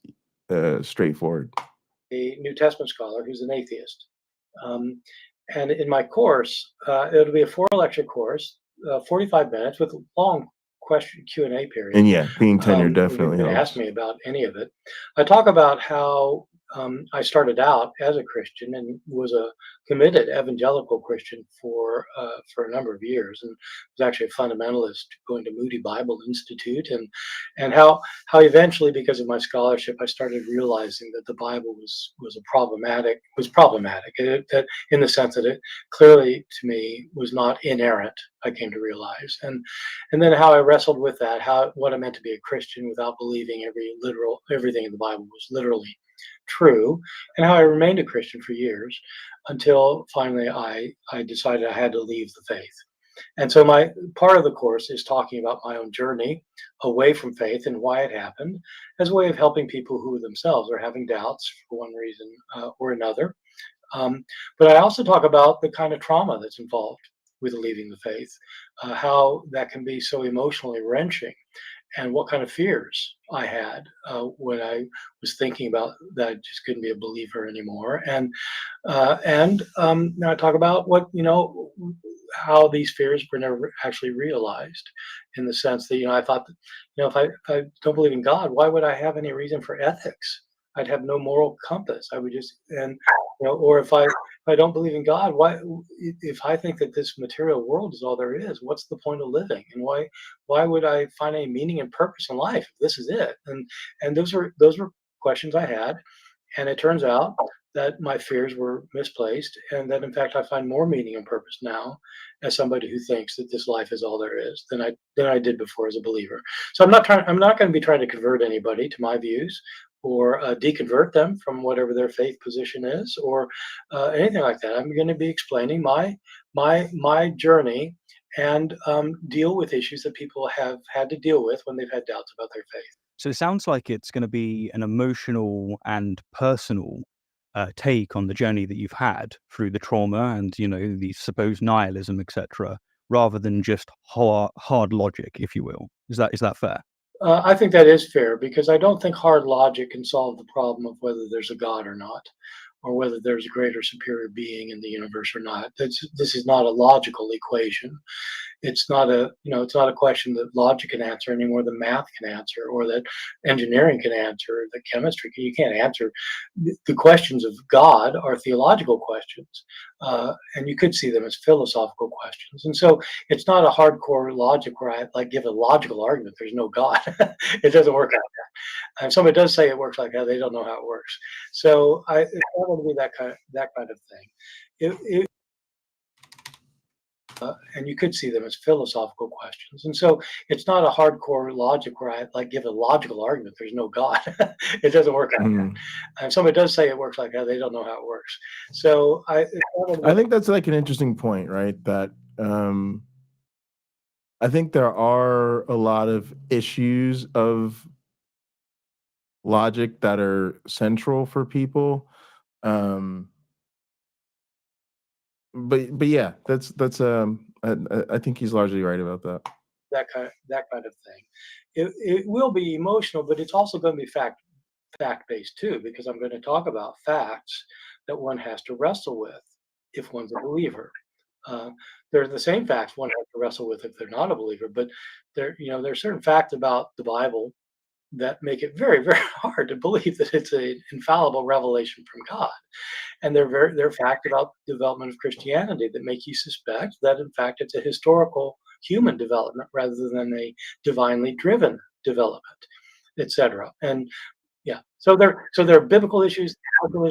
S1: straightforward.
S10: A New Testament scholar who's an atheist. And in my course, it'll be a 4-lecture course, 45 minutes with a long question Q&A period.
S1: And yeah, being tenured definitely
S10: helps. Ask me about any of it. I talk about how I started out as a Christian and was a committed evangelical Christian for a number of years, and was actually a fundamentalist going to Moody Bible Institute, and how eventually, because of my scholarship, I started realizing that the Bible was problematic. That in the sense that it clearly to me was not inerrant. I came to realize, and then how I wrestled with that, what it meant to be a Christian without believing everything in the Bible was literally true, and how I remained a Christian for years until finally I decided I had to leave the faith. And so my part of the course is talking about my own journey away from faith and why it happened, as a way of helping people who themselves are having doubts for one reason or another. But I also talk about the kind of trauma that's involved with leaving the faith, how that can be so emotionally wrenching, and what kind of fears I had when I was thinking about that I just couldn't be a believer anymore. And now I talk about how these fears were never actually realized, in the sense that I thought that if I don't believe in God, why would I have any reason for ethics? I'd have no moral compass. I would just or if I don't believe in God, why? If I think that this material world is all there is, what's the point of living? And why would I find any meaning and purpose in life if this is it? And those were questions I had, and it turns out that my fears were misplaced, and that in fact I find more meaning and purpose now as somebody who thinks that this life is all there is than I did before as a believer. So I'm not going to be trying to convert anybody to my views or deconvert them from whatever their faith position is or anything like that. I'm going to be explaining my journey and deal with issues that people have had to deal with when they've had doubts about their faith.
S11: So it sounds like it's going to be an emotional and personal take on the journey that you've had through the trauma and, you know, the supposed nihilism, etc., rather than just hard logic, if you will. Is that fair?
S10: I think that is fair because I don't think hard logic can solve the problem of whether there's a God or not, or whether there's a greater superior being in the universe or not. This is not a logical equation. It's not a question that logic can answer any more than math can answer, or that engineering can answer, or that chemistry can. You can't answer. The questions of God are theological questions, and you could see them as philosophical questions. And so it's not a hardcore logic where I like give a logical argument. There's no God. It doesn't work like that. And somebody does say it works like that. They don't know how it works. So it's not going to be that kind of thing. And you could see them as philosophical questions. And so it's not a hardcore logic where I like give a logical argument. There's no God. It doesn't work like that. And somebody does say it works like that. They don't know how it works. So I
S1: think that's like an interesting point, right? That I think there are a lot of issues of logic that are central for people. But yeah, that's I think he's largely right about that.
S10: That kind of thing. It will be emotional, but it's also going to be fact-based too, because I'm going to talk about facts that one has to wrestle with if one's a believer. They're the same facts one has to wrestle with if they're not a believer, but there are certain facts about the Bible that make it very, very hard to believe that it's an infallible revelation from God. And they're facts about the development of Christianity that make you suspect that, in fact, it's a historical human development rather than a divinely driven development, etc. And yeah, so there are biblical issues,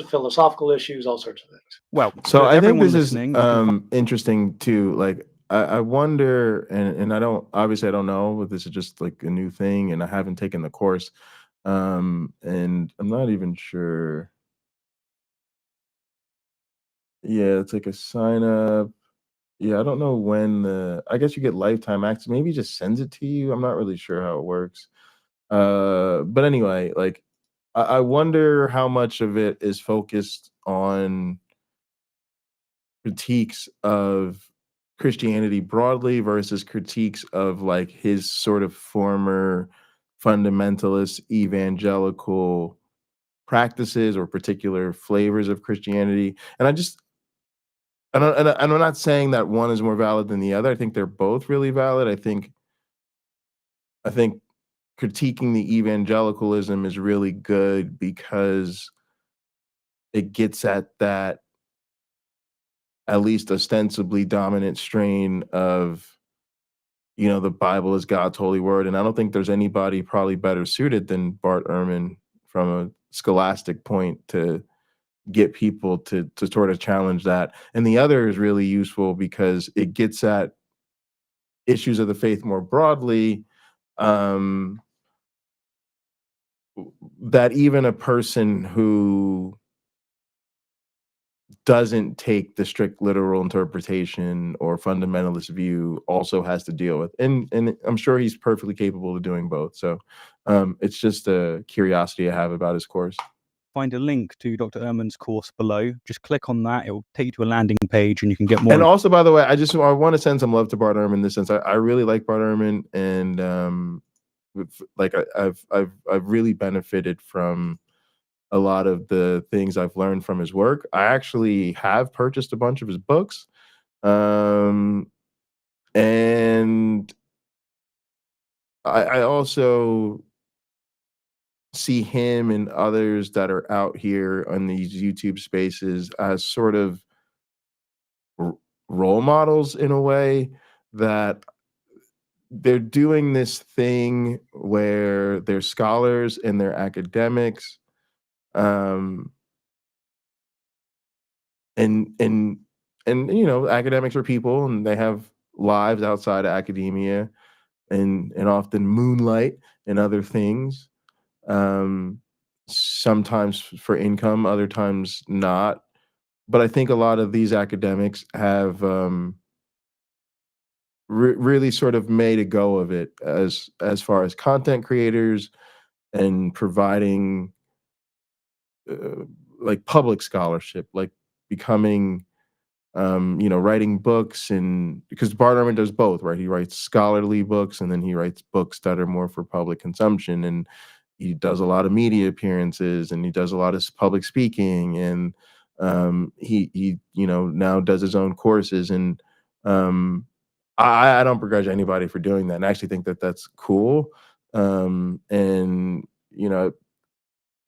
S10: philosophical issues, all sorts of things.
S11: Well,
S1: so I think this is interesting too. Like I wonder, and I don't know, but this is just like a new thing, and I haven't taken the course, and I'm not even sure. Yeah, it's like a sign up. Yeah, I don't know when I guess you get lifetime access. Maybe it just sends it to you. I'm not really sure how it works. But anyway, like I wonder how much of it is focused on critiques of Christianity broadly versus critiques of like his sort of former fundamentalist evangelical practices or particular flavors of Christianity. And I'm not saying that one is more valid than the other. I think they're both really valid. I think critiquing the evangelicalism is really good because it gets at that at least ostensibly dominant strain of, you know, the Bible is God's holy word. And I don't think there's anybody probably better suited than Bart Erhman from a scholastic point to get people to sort of challenge that. And the other is really useful because it gets at issues of the faith more broadly, that even a person who doesn't take the strict literal interpretation or fundamentalist view also has to deal with. And I'm sure he's perfectly capable of doing both. So it's just a curiosity I have about his course.
S11: Find a link to Dr. Erhman's course below. Just click on that. It will take you to a landing page and you can get more.
S1: And also, by the way, I want to send some love to Bart Erhman in this sense. I really like Bart Erhman, and like I've really benefited from a lot of the things I've learned from his work. I actually have purchased a bunch of his books. And I also see him and others that are out here on these YouTube spaces as sort of role models in a way, that they're doing this thing where they're scholars and they're academics, and you know, academics are people and they have lives outside of academia and often moonlight and other things. Sometimes for income, other times not. But I think a lot of these academics have really sort of made a go of it as far as content creators and providing like public scholarship, like becoming you know, writing books. And because Bart Erhman does both, right? He writes scholarly books and then he writes books that are more for public consumption. And he does a lot of media appearances and he does a lot of public speaking. And he you know, now does his own courses. And I don't begrudge anybody for doing that. And I actually think that that's cool. And you know,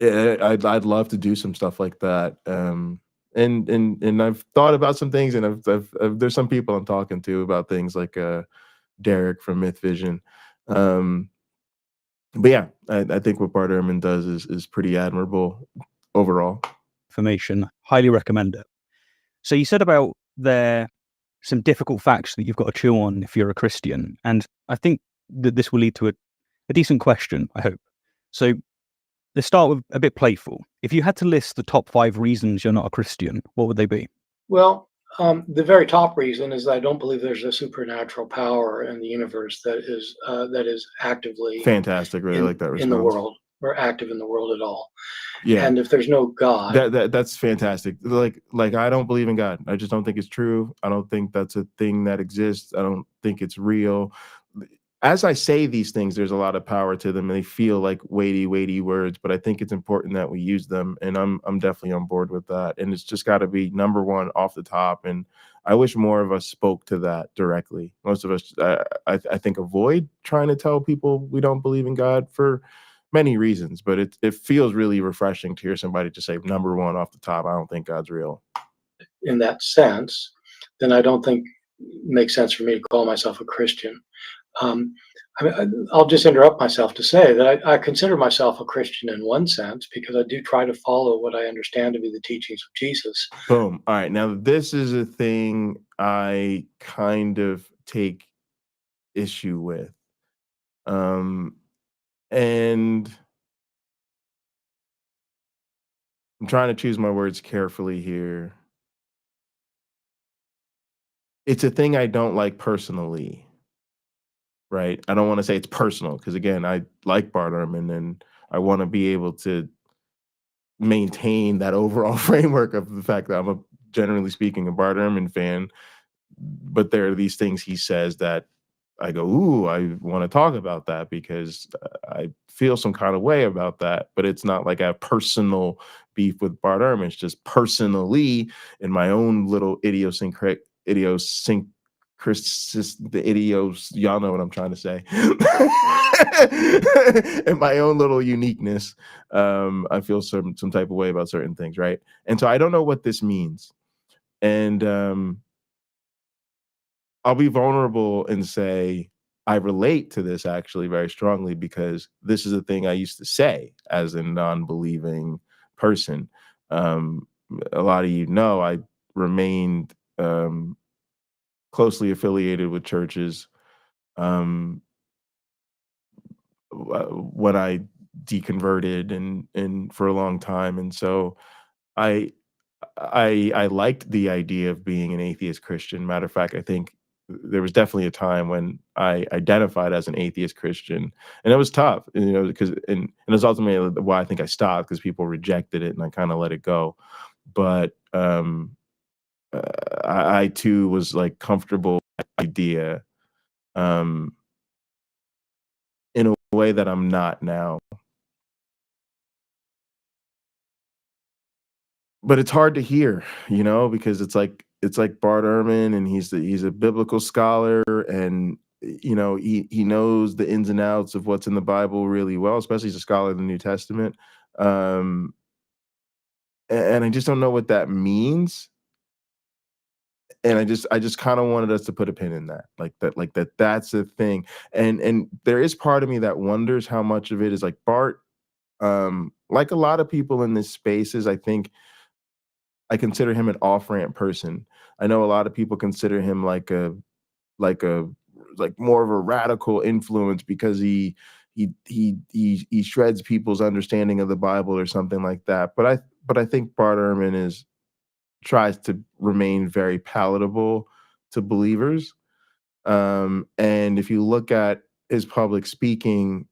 S1: I'd love to do some stuff like that. And I've thought about some things, and I've there's some people I'm talking to about things like Derek from Mythvision. But yeah, I think what Bart Erhman does is pretty admirable overall.
S11: Information, highly recommend it. So you said about there some difficult facts that you've got to chew on if you're a Christian, and I think that this will lead to a decent question, I hope. So let's start with a bit playful. If you had to list the top 5 reasons you're not a Christian, what would they be?
S10: Well, the very top reason is that I don't believe there's a supernatural power in the universe that is actively
S1: Fantastic. Really like that response.
S10: in the world, or active in the world at all.
S1: Yeah.
S10: And if there's no God,
S1: that's fantastic. Like I don't believe in God. I just don't think it's true. I don't think that's a thing that exists. I don't think it's real. As I say these things, there's a lot of power to them and they feel like weighty words, but I think it's important that we use them. And I'm definitely on board with that. And it's just got to be number one off the top. And I wish more of us spoke to that directly. Most of us, I think, avoid trying to tell people we don't believe in God for many reasons, but it feels really refreshing to hear somebody just say number one off the top, I don't think God's real.
S10: In that sense, then I don't think it makes sense for me to call myself a Christian. I'll just interrupt myself to say that I consider myself a Christian in one sense because I do try to follow what I understand to be the teachings of Jesus.
S1: Boom. All right. Now, this is a thing I kind of take issue with. And I'm trying to choose my words carefully here. It's a thing I don't like personally. Right. I don't want to say it's personal because, again, I like Bart Erhman and I want to be able to maintain that overall framework of the fact that I'm a, generally speaking, a Bart Erhman fan. But there are these things he says that I go, ooh, I want to talk about that because I feel some kind of way about that. But it's not like I have personal beef with Bart Erhman. It's just personally in my own little idiosyncratic, the idios, y'all know what I'm trying to say. In my own little uniqueness, I feel some type of way about certain things, right? And so I don't know what this means. And I'll be vulnerable and say I relate to this actually very strongly because this is a thing I used to say as a non-believing person. A lot of you know I remained closely affiliated with churches when I deconverted and for a long time. And so I liked the idea of being an atheist Christian. Matter of fact, I think there was definitely a time when I identified as an atheist Christian, and it was tough, you know, because and it was ultimately why I think I stopped because people rejected it, and I kind of let it go. But I too was like comfortable with the idea, in a way that I'm not now. But it's hard to hear, you know, because it's like Bart Erhman, and he's a biblical scholar, and you know he knows the ins and outs of what's in the Bible really well, especially he's a scholar of the New Testament. And I just don't know what that means. And I just kind of wanted us to put a pin in that, that's a thing. And there is part of me that wonders how much of it is like Bart, like a lot of people in this spaces, I think I consider him an off-ramp person. I know a lot of people consider him like more of a radical influence because he shreds people's understanding of the Bible or something like that. But I think Bart Erhman tries to remain very palatable to believers. And if you look at his public speaking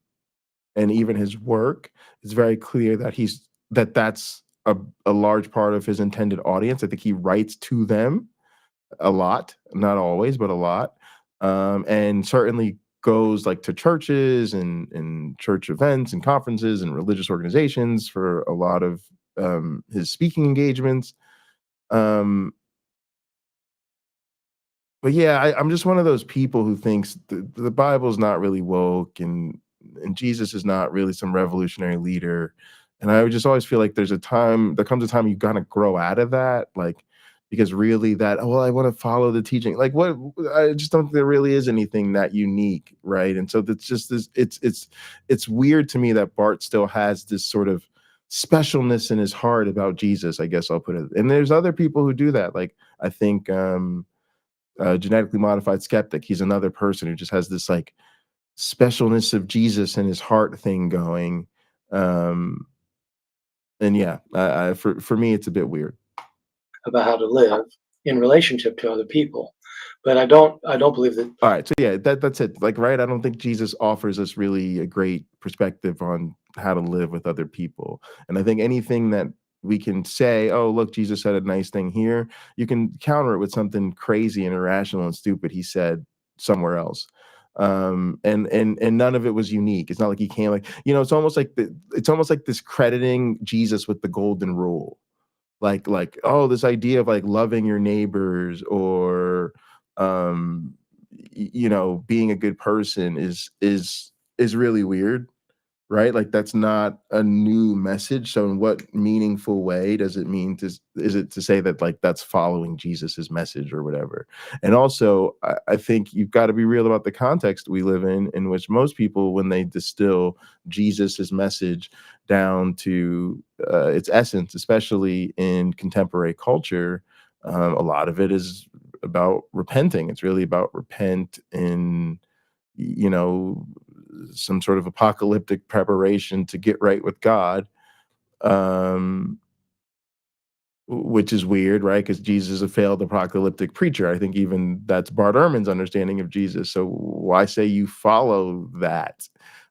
S1: and even his work, it's very clear that that's a large part of his intended audience. I think he writes to them a lot, not always, but a lot. And certainly goes like to churches and church events and conferences and religious organizations for a lot of his speaking engagements. But yeah, I'm just one of those people who thinks the Bible's not really woke and Jesus is not really some revolutionary leader. And I would just always feel like there comes a time you gotta grow out of that, like, because really I want to follow the teaching. Like, what? I just don't think there really is anything that unique, right? And so that's just this. It's weird to me that Bart still has this sort of specialness in his heart about Jesus. I guess I'll put it. And there's other people who do that. Like, I think Genetically Modified Skeptic. He's another person who just has this like specialness of Jesus in his heart thing going. And yeah, for me, it's a bit weird
S10: about how to live in relationship to other people. But I don't believe that.
S1: All right, so yeah, that's it. Like, right, I don't think Jesus offers us really a great perspective on how to live with other people. And I think anything that we can say, oh, look, Jesus said a nice thing here, you can counter it with something crazy and irrational and stupid he said somewhere else. And none of it was unique. It's not like he came like, it's almost like this crediting Jesus with the golden rule. Like, oh, this idea of like loving your neighbors or being a good person is really weird, right? Like, that's not a new message. So in what meaningful way does it mean is it to say that like that's following Jesus's message or whatever? And also I think you've got to be real about the context we live in which most people, when they distill Jesus's message down to its essence, especially in contemporary culture, a lot of it is about repenting. It's really about repent in some sort of apocalyptic preparation to get right with God, which is weird, right? Because Jesus is a failed apocalyptic preacher. I think even that's Bart Ehrman's understanding of Jesus. So why say you follow that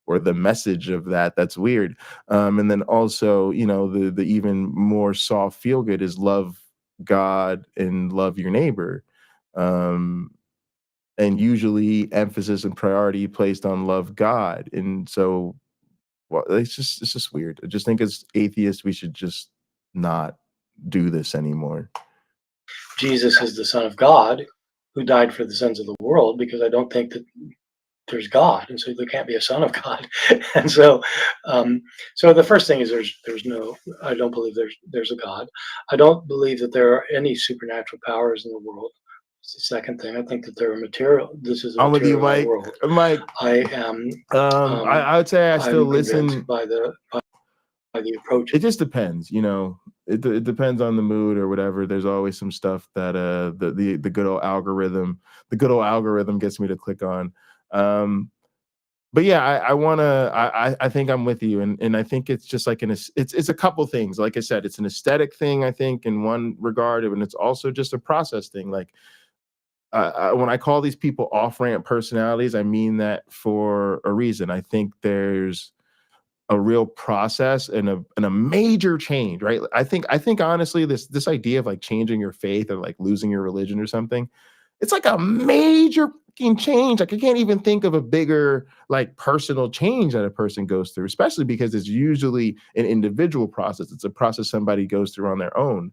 S1: or the message of that? That's weird. And then also, the even more soft feel good is love God and love your neighbor. And usually emphasis and priority placed on love God. And so, well, it's just weird. I just think as atheists, we should just not do this anymore.
S10: Jesus is the Son of God who died for the sins of the world, because I don't think that there's God, and so there can't be a son of God. And so the first thing is there's no, I don't believe there's a God. I don't believe that there are any supernatural powers in the world. It's the second thing. I think that there are material. This is a
S1: I'm with you,
S10: material
S1: Mike.
S10: world.
S1: Mike,
S10: I am.
S1: I would say I still listen
S10: by the approach.
S1: It just depends, It depends on the mood or whatever. There's always some stuff that the good old algorithm gets me to click on. But yeah, I think I'm with you, and I think it's just like it's a couple things. Like I said, it's an aesthetic thing, I think, in one regard, and it's also just a process thing. Like, when I call these people off-ramp personalities, I mean that for a reason. I think there's a real process and a major change, right? I think honestly, this idea of like changing your faith or like losing your religion or something, it's like a major fucking change. Like, I can't even think of a bigger like personal change that a person goes through, especially because it's usually an individual process. It's a process somebody goes through on their own.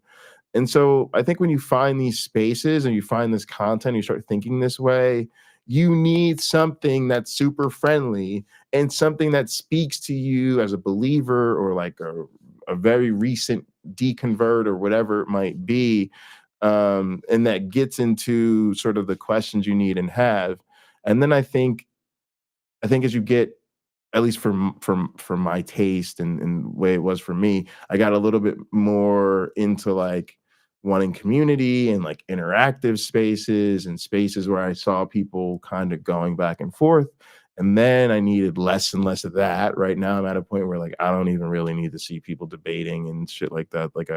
S1: And so I think when you find these spaces and you find this content, you start thinking this way, you need something that's super friendly and something that speaks to you as a believer or like a very recent deconvert or whatever it might be, and that gets into sort of the questions you need and have. And then I think as you get, at least from my taste and the way it was for me, I got a little bit more into like wanting community and like interactive spaces and spaces where I saw people kind of going back and forth. And then I needed less and less of that. Right now I'm at a point where like I don't even really need to see people debating and shit like that. Like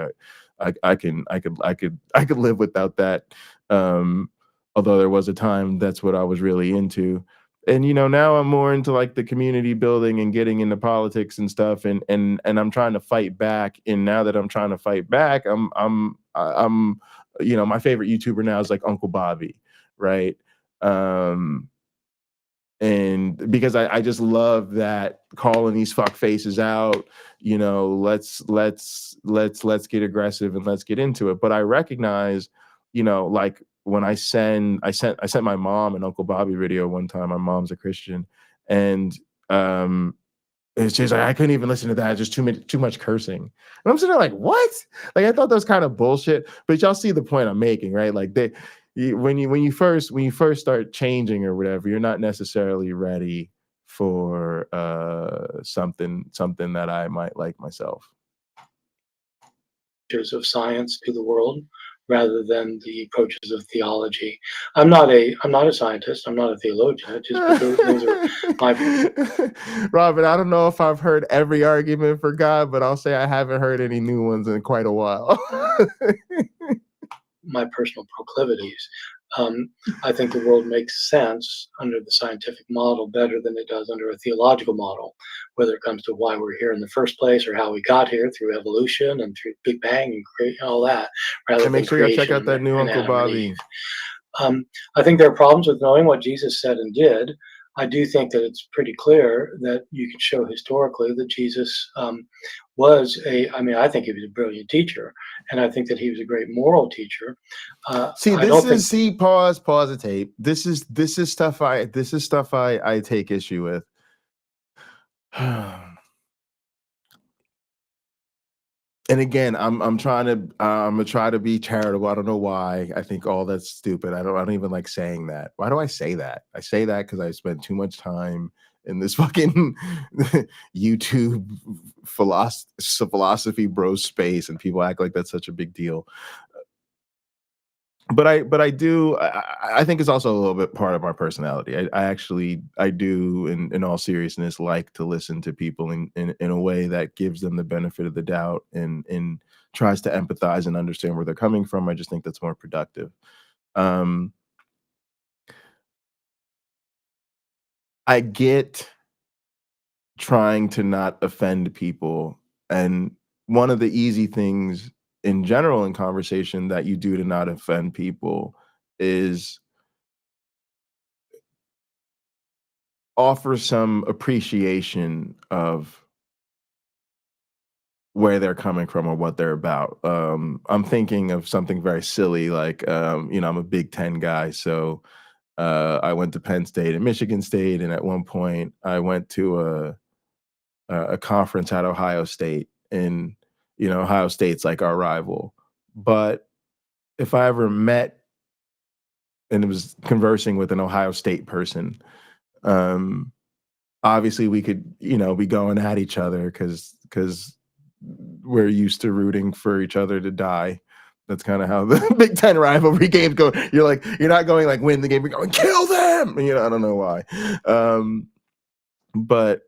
S1: I could live without that. Although there was a time that's what I was really into. And now I'm more into like the community building and getting into politics and stuff, and I'm trying to fight back. And now that I'm trying to fight back, I'm my favorite YouTuber now is like Uncle Bobby, right? And because I just love that calling these fuck faces out, let's get aggressive and let's get into it. But I recognize, like when I sent my mom an Uncle Bobby video one time. My mom's a Christian, and it's just like I couldn't even listen to that. Just too much cursing. And I'm sitting there like, what? Like I thought that was kind of bullshit. But y'all see the point I'm making, right? Like when you first start changing or whatever, you're not necessarily ready for something that I might like myself.
S10: Of science to the world rather than the approaches of theology. I'm not a scientist. I'm not a theologian. Those are my
S1: Robert, I don't know if I've heard every argument for God, but I'll say I haven't heard any new ones in quite a while.
S10: My personal proclivities. I think the world makes sense under the scientific model better than it does under a theological model, whether it comes to why we're here in the first place or how we got here through evolution and through Big Bang and all that. Rather
S1: and make
S10: than
S1: sure you check out that new Uncle Bobby.
S10: I think there are problems with knowing what Jesus said and did. I do think that it's pretty clear that you can show historically that Jesus was I think he was a brilliant teacher, and I think that he was a great moral teacher.
S1: Pause the tape. This is stuff I take issue with. And again, I'm gonna try to be charitable. I don't know why. I think all that's stupid. I don't even like saying that. Why do I say that? I say that because I spend too much time in this fucking YouTube philosophy bro space, and people act like that's such a big deal. But I think it's also a little bit part of our personality. I do in all seriousness like to listen to people in a way that gives them the benefit of the doubt and tries to empathize and understand where they're coming from. I just think that's more productive. I get trying to not offend people, and one of the easy things in general in conversation that you do to not offend people is offer some appreciation of where they're coming from or what they're about. I'm thinking of something very silly, like I'm a Big Ten guy, so I went to Penn State and Michigan State, and at one point I went to a conference at Ohio State, and Ohio State's like our rival. But if I ever met and was conversing with an Ohio State person, obviously we could, be going at each other because we're used to rooting for each other to die. That's kind of how the Big Ten rivalry games go. You're not going like win the game, you're going kill them. I don't know why. But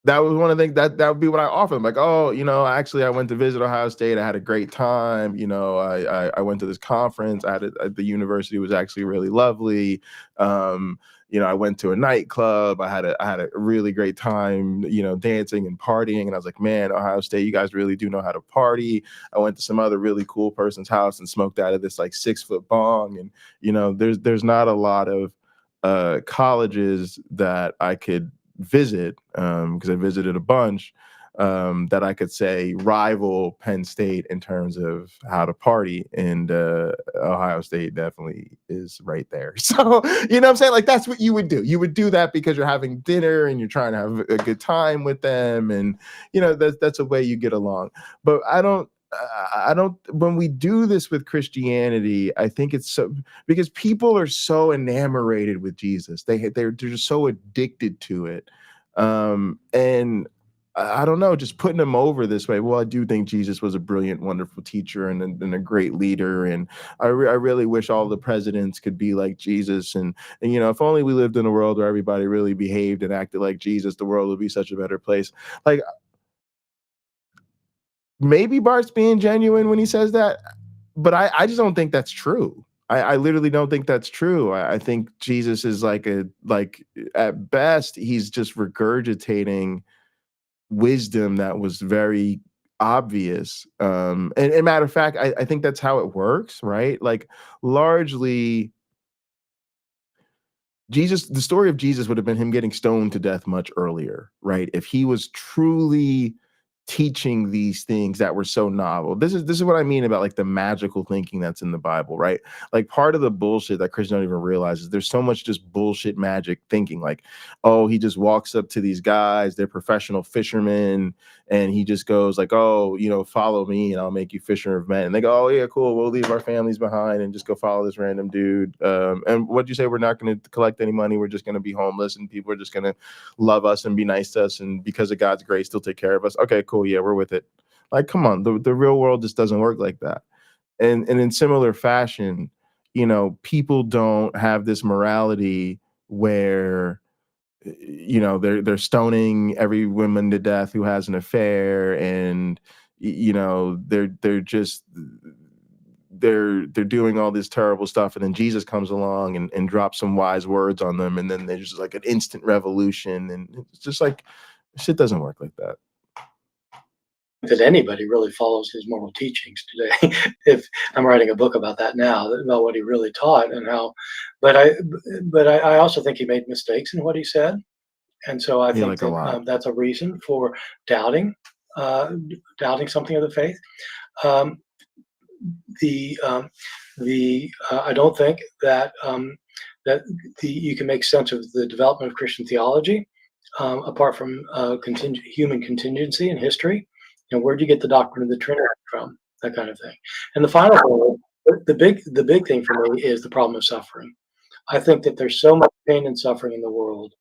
S1: that was one of the things that would be what I offer them. Like, actually I went to visit Ohio State. I had a great time. I went to this conference. The university was actually really lovely. I went to a nightclub. I had a really great time, dancing and partying. And I was like, man, Ohio State, you guys really do know how to party. I went to some other really cool person's house and smoked out of this like 6-foot bong. And, there's not a lot of colleges that I could visit, because I visited a bunch, that I could say rival Penn State in terms of how to party, and Ohio State definitely is right there. So what I'm saying, like that's what you would do. You would do that because you're having dinner and you're trying to have a good time with them, and that's a way you get along. But I don't when we do this with Christianity, I think it's so because people are so enamored with Jesus. They're just so addicted to it. And I don't know, just putting him over this way. Well, I do think Jesus was a brilliant, wonderful teacher and a great leader. And I really wish all the presidents could be like Jesus. And, you know, if only we lived in a world where everybody really behaved and acted like Jesus, the world would be such a better place. Like, maybe Bart's being genuine when he says that, but I just don't think that's true. I literally don't think that's true. I think Jesus is like at best, he's just regurgitating wisdom that was very obvious. And matter of fact, I think that's how it works, right? Like, largely, Jesus, the story of Jesus would have been him getting stoned to death much earlier, right? If he was truly teaching these things that were so novel. This is what I mean about like the magical thinking that's in the Bible, right? Like, part of the bullshit that Christians don't even realize is there's so much just bullshit magic thinking. Like, oh, he just walks up to these guys, they're professional fishermen, and he just goes like, oh, you know, follow me and I'll make you fisher of men. And they go, oh yeah, cool, we'll leave our families behind and just go follow this random dude. And what'd you say? We're not going to collect any money. We're just going to be homeless and people are just going to love us and be nice to us. And because of God's grace, they'll take care of us. Okay, cool. Yeah, we're with it. Like, come on, the real world just doesn't work like that. And in similar fashion, you know, people don't have this morality where, you know, they're stoning every woman to death who has an affair, and you know, they're doing all this terrible stuff, and then Jesus comes along and drops some wise words on them, and then there's just like an instant revolution, and it's just like, shit doesn't work like that.
S10: That anybody really follows his moral teachings today. If I'm writing a book about that now, about what he really taught and how, but I also think he made mistakes in what he said, and so I think that, that's a reason for doubting something of the faith. I don't think that you can make sense of the development of Christian theology apart from human contingency and history. You know, where do you get the doctrine of the Trinity from? That kind of thing. And the final thing, the big thing for me is the problem of suffering. I think that there's so much pain and suffering in the world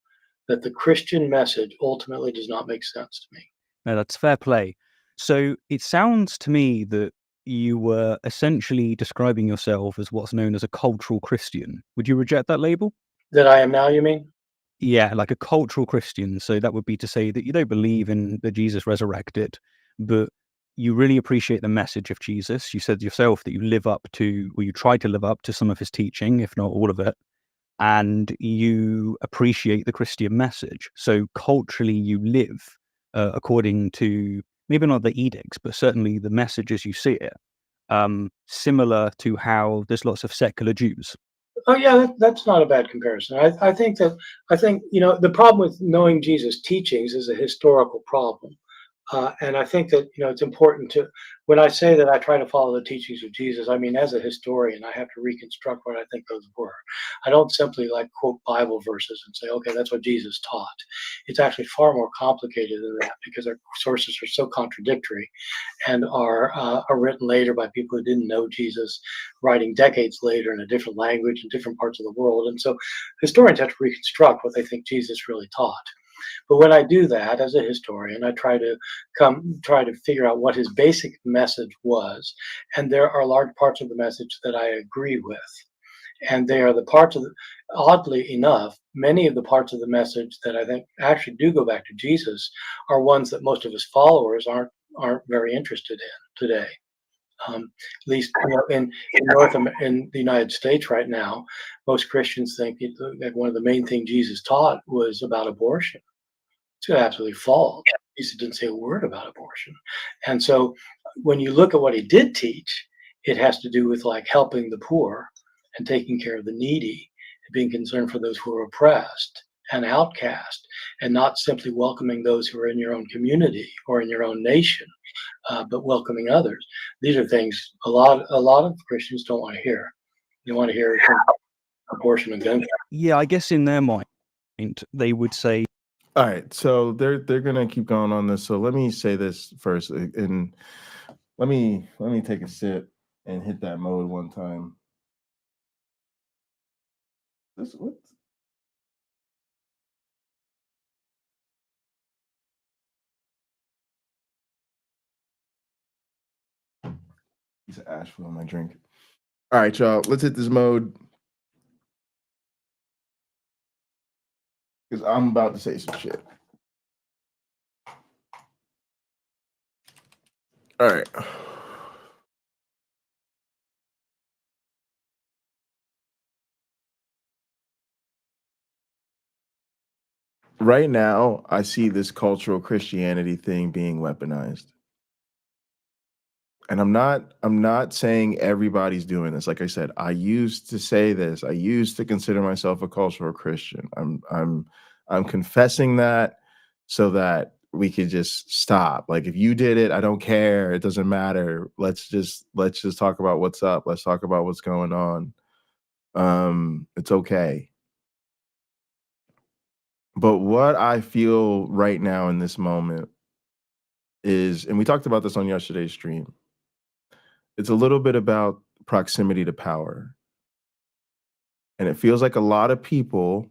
S10: that the Christian message ultimately does not make sense to me.
S11: No, that's fair play. So it sounds to me that you were essentially describing yourself as what's known as a cultural Christian. Would you reject that label?
S10: That I am now, you mean?
S11: Yeah, like a cultural Christian. So that would be to say that you don't believe in that Jesus resurrected, but you really appreciate the message of Jesus. You said yourself that you live up to, or you try to live up to some of his teaching, if not all of it, and you appreciate the Christian message. So culturally, you live according to maybe not the edicts, but certainly the message as you see it, similar to how there's lots of secular Jews.
S10: Oh yeah, that's not a bad comparison. I think you know, the problem with knowing Jesus' teachings is a historical problem. And I think that, you know, it's important to, when I say that I try to follow the teachings of Jesus, I mean, as a historian, I have to reconstruct what I think those were. I don't simply like quote Bible verses and say, okay, that's what Jesus taught. It's actually far more complicated than that, because our sources are so contradictory and are written later by people who didn't know Jesus, writing decades later in a different language in different parts of the world. And so historians have to reconstruct what they think Jesus really taught. But when I do that as a historian, I try to figure out what his basic message was. And there are large parts of the message that I agree with. And they are the parts of oddly enough, many of the parts of the message that I think actually do go back to Jesus are ones that most of his followers aren't very interested in today. At least, you know, in the United States right now, most Christians think that one of the main things Jesus taught was about abortion. It's absolutely false. Jesus didn't say a word about abortion. And so when you look at what he did teach, it has to do with like helping the poor and taking care of the needy, and being concerned for those who are oppressed and outcast, and not simply welcoming those who are in your own community or in your own nation, but welcoming others. These are things a lot of Christians don't want to hear. They want to hear abortion and gun control.
S11: Yeah, I guess in their mind, they would say.
S1: All right, so they're gonna keep going on this. So let me say this first, and let me take a sip and hit that mode one time. What? Piece of ash flew on my drink. All right, y'all. Let's hit this mode. Because I'm about to say some shit. All right. Right now, I see this cultural Christianity thing being weaponized. And I'm not saying everybody's doing this. Like I said, I used to say this. I used to consider myself a cultural Christian. I'm confessing that so that we could just stop. Like if you did it, I don't care. It doesn't matter. Let's just talk about what's up. Let's talk about what's going on. It's okay. But what I feel right now in this moment is, and we talked about this on yesterday's stream, it's a little bit about proximity to power. And it feels like a lot of people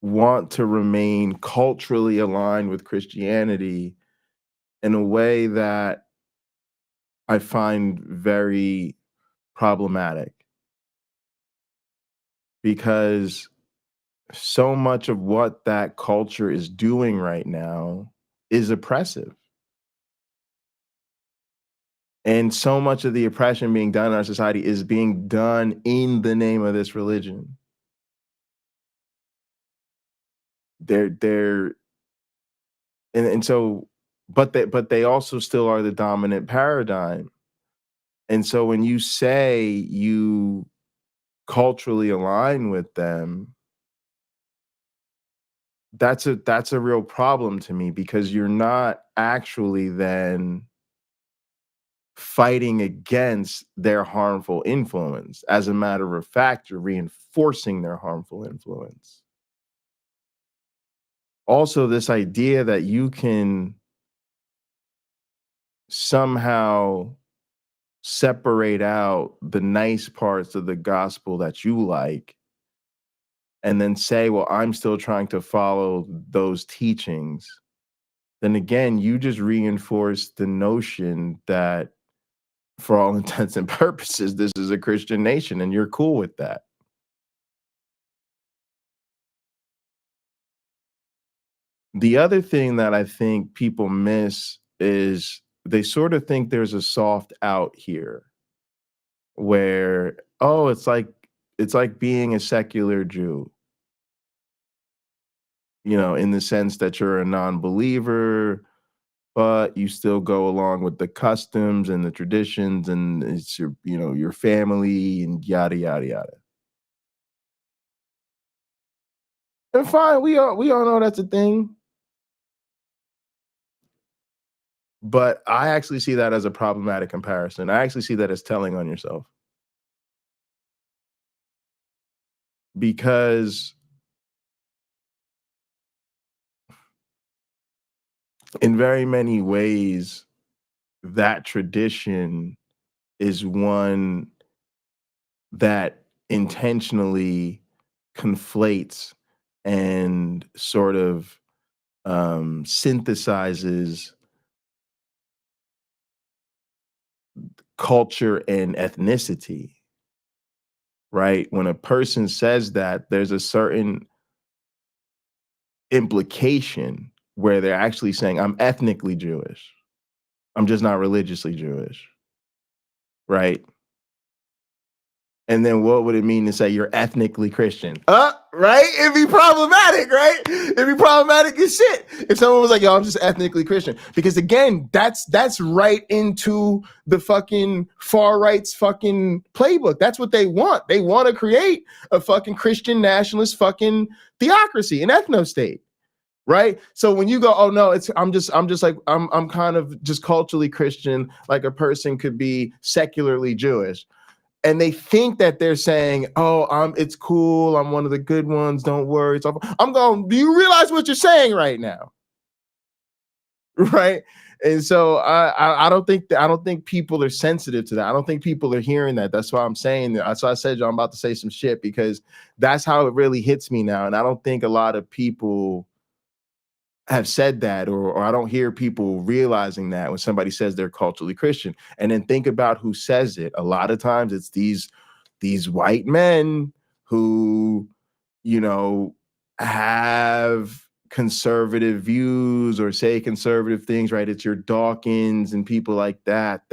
S1: want to remain culturally aligned with Christianity in a way that I find very problematic. Because so much of what that culture is doing right now is oppressive. And so much of the oppression being done in our society is being done in the name of this religion. So, but they also still are the dominant paradigm. And so when you say you culturally align with them, that's a real problem to me, because you're not actually then fighting against their harmful influence. As a matter of fact, you're reinforcing their harmful influence. Also, this idea that you can somehow separate out the nice parts of the gospel that you like and then say, well, I'm still trying to follow those teachings, then again, you just reinforce the notion that for all intents and purposes, this is a Christian nation and you're cool with that. The other thing that I think people miss is they sort of think there's a soft out here where, oh, it's like being a secular Jew, you know, in the sense that you're a non-believer, but you still go along with the customs and the traditions, and it's your, you know, your family and yada, yada, yada. And fine, we all know that's a thing. But I actually see that as a problematic comparison. I actually see that as telling on yourself. Because in very many ways, that tradition is one that intentionally conflates and sort of synthesizes culture and ethnicity, right? When a person says that, there's a certain implication where they're actually saying, I'm ethnically Jewish. I'm just not religiously Jewish, right? And then what would it mean to say you're ethnically Christian? Right? It'd be problematic, right? It'd be problematic as shit if someone was like, yo, I'm just ethnically Christian. Because again, that's right into the fucking far right's fucking playbook. That's what they want. They want to create a fucking Christian nationalist fucking theocracy, an ethno state. Right. So when you go, oh no, I'm kind of just culturally Christian, like a person could be secularly Jewish. And they think that they're saying, oh, it's cool. I'm one of the good ones. Don't worry. I'm going, do you realize what you're saying right now? Right. And so I don't think people are sensitive to that. I don't think people are hearing that. That's why I'm saying that. So I said, I'm about to say some shit, because that's how it really hits me now. And I don't think a lot of people have said that, or I don't hear people realizing that when somebody says they're culturally Christian. And then think about who says it. A lot of times it's these white men who, you know, have conservative views or say conservative things, right? It's your Dawkins and people like that,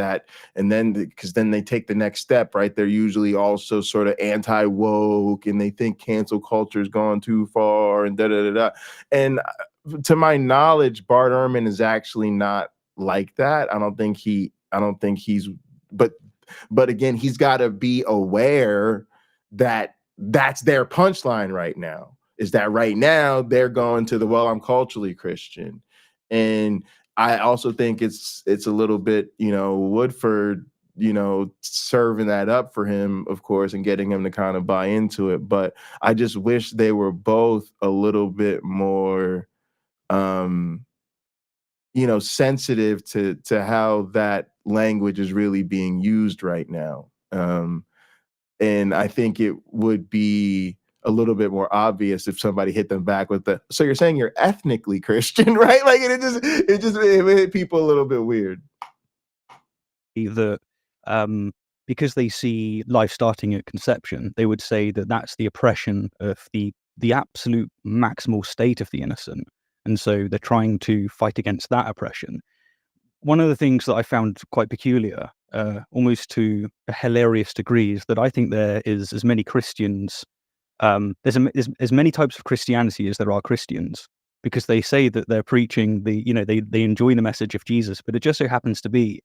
S1: and then because then they take the next step, right? They're usually also sort of anti-woke and they think cancel culture has gone too far and da-da-da-da. And to my knowledge, Bart Erhman is actually not like that. I don't think he's, but again, he's got to be aware that that's their punchline right now. Is that right now they're going to the, well, I'm culturally Christian. And I also think it's a little bit, you know, Woodford, you know, serving that up for him, of course, and getting him to kind of buy into it. But I just wish they were both a little bit more, you know, sensitive to how that language is really being used right now. And I think it would be a little bit more obvious if somebody hit them back with the, so you're saying you're ethnically Christian, right? Like it hit people a little bit weird.
S11: That because they see life starting at conception, they would say that that's the oppression of the absolute maximal state of the innocent. And so they're trying to fight against that oppression. One of the things that I found quite peculiar, almost to a hilarious degree, is that I think there is as many Christians, there's as many types of Christianity as there are Christians, because they say that they're preaching they enjoy the message of Jesus, but it just so happens to be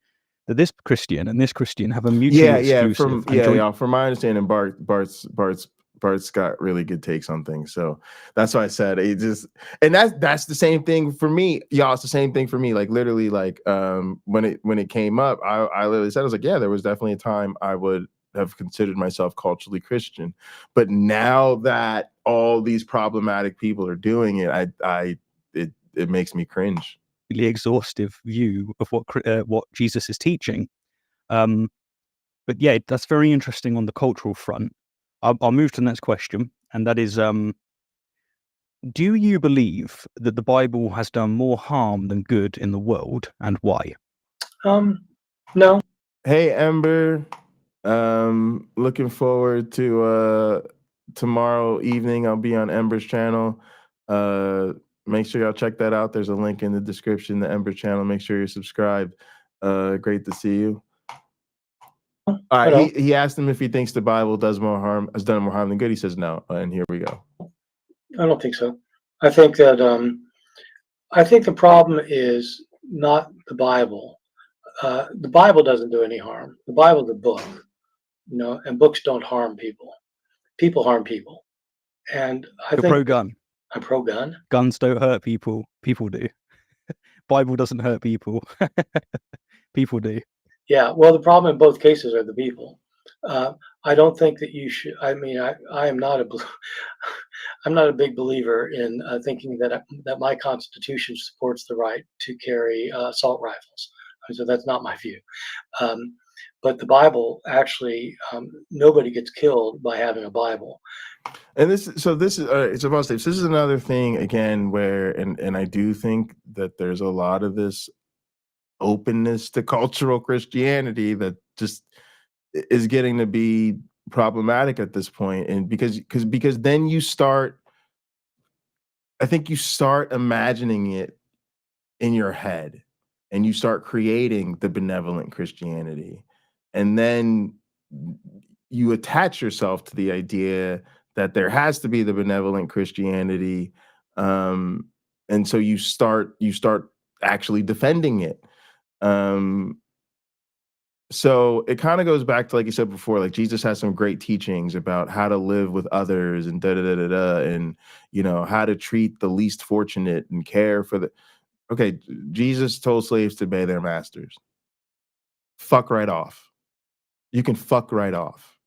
S11: that this Christian and this Christian have a mutually exclusive.
S1: From my understanding, Bart's got really good takes on things, so that's why I said it just, and that's the same thing for me, y'all. It's the same thing for me. Like literally, like when it came up, I literally said, I was like, yeah, there was definitely a time I would have considered myself culturally Christian, but now that all these problematic people are doing it, it makes me cringe.
S11: Really exhaustive view of what Jesus is teaching, but yeah, that's very interesting on the cultural front. I'll move to the next question, and that is, do you believe that the Bible has done more harm than good in the world, and why?
S10: No.
S1: Hey, Ember. Looking forward to tomorrow evening. I'll be on Ember's channel. Make sure y'all check that out. There's a link in the description, the Ember channel. Make sure you're subscribed. Great to see you. All right, he asked him if he thinks the Bible has done more harm than good. He says no, and here we go.
S10: I don't think so. I think that I think the problem is not the Bible. The Bible doesn't do any harm. The Bible is a book, you know, and books don't harm people. People harm people, and I think
S11: pro-gun.
S10: I'm pro-gun.
S11: Guns don't hurt people. People do. Bible doesn't hurt people. People do.
S10: Yeah, well, the problem in both cases are the people. I don't think that you should. I mean, I am not I'm not a big believer in thinking that my Constitution supports the right to carry assault rifles. So that's not my view. But the Bible actually, nobody gets killed by having a Bible.
S1: And this is this is another thing again where, and I do think that there's a lot of this openness to cultural Christianity that just is getting to be problematic at this point. And because then you start, I think you start imagining it in your head and you start creating the benevolent Christianity. And then you attach yourself to the idea that there has to be the benevolent Christianity. And so you start actually defending it. So it kind of goes back to, like you said before, like Jesus has some great teachings about how to live with others and and, you know, how to treat the least fortunate and care for the, okay, Jesus told slaves to obey their masters. Fuck right off. You can fuck right off.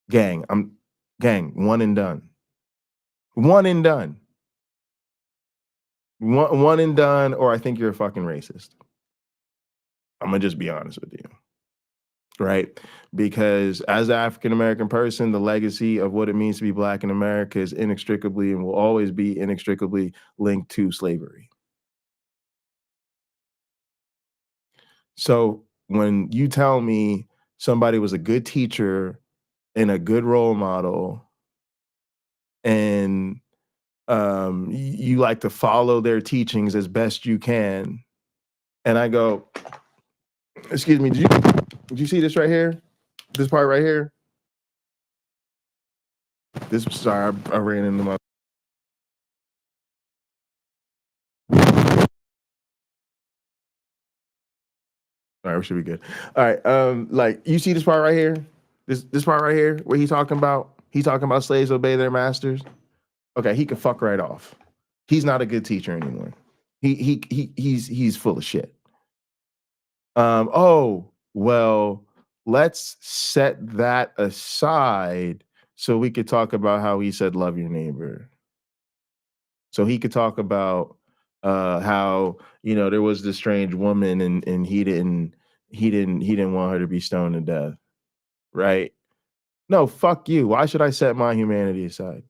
S1: Gang, one and done. One and done. One and done, or I think you're a fucking racist. I'm gonna just be honest with you, right? Because as an African-American person, the legacy of what it means to be Black in America is inextricably and will always be inextricably linked to slavery. So when you tell me somebody was a good teacher and a good role model, and you like to follow their teachings as best you can, and I go, excuse me, did you see this right here? This part right here? Sorry, I ran into my. All right, we should be good. All right, like you see this part right here, this part right here, where he's talking about slaves obey their masters. Okay, he can fuck right off. He's not a good teacher anymore. He's full of shit. Oh well, let's set that aside so we could talk about how he said love your neighbor. So he could talk about how, you know, there was this strange woman and he didn't want her to be stoned to death, right? No, fuck you. Why should I set my humanity aside?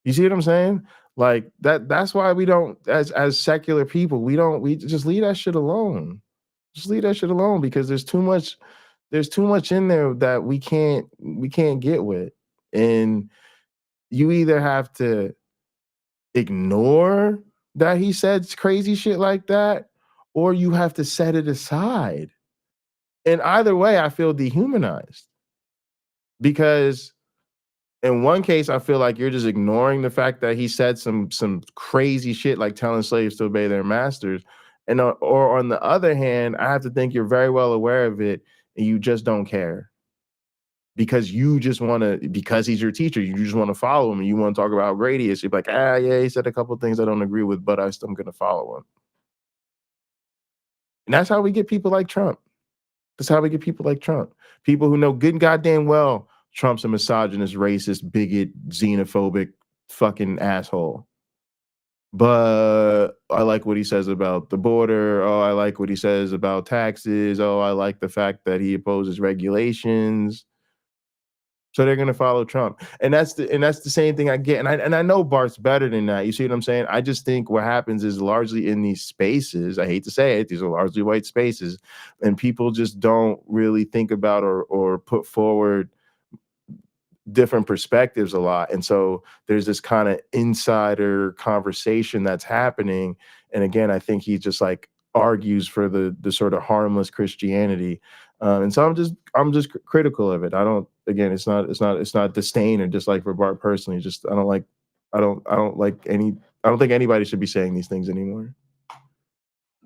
S1: You see what I'm saying? Like that's why we don't, as secular people, we just leave that shit alone. Just leave that shit alone, because there's too much in there that we can't get with. And you either have to ignore that he said crazy shit like that, or you have to set it aside. And either way, I feel dehumanized, because in one case, I feel like you're just ignoring the fact that he said some crazy shit like telling slaves to obey their masters. And or on the other hand, I have to think you're very well aware of it and you just don't care. Because you just want to, because he's your teacher, you just want to follow him and you want to talk about how great he is. You're like, yeah, he said a couple of things I don't agree with, but I'm going to follow him. And that's how we get people like Trump. That's how we get people like Trump. People who know good and goddamn well Trump's a misogynist, racist, bigot, xenophobic fucking asshole. But I like what he says about the border. Oh, I like what he says about taxes. Oh, I like the fact that he opposes regulations. So they're gonna follow Trump, and that's the same thing I get. And I know Bart's better than that. You see what I'm saying? I just think what happens is largely in these spaces. I hate to say it, these are largely white spaces, and people just don't really think about or put forward different perspectives a lot. And so there's this kind of insider conversation that's happening. And again, I think he just like argues for the sort of harmless Christianity. And so I'm just critical of it. I don't, again, it's not disdain or dislike for Bart personally. Just I don't think anybody should be saying these things anymore.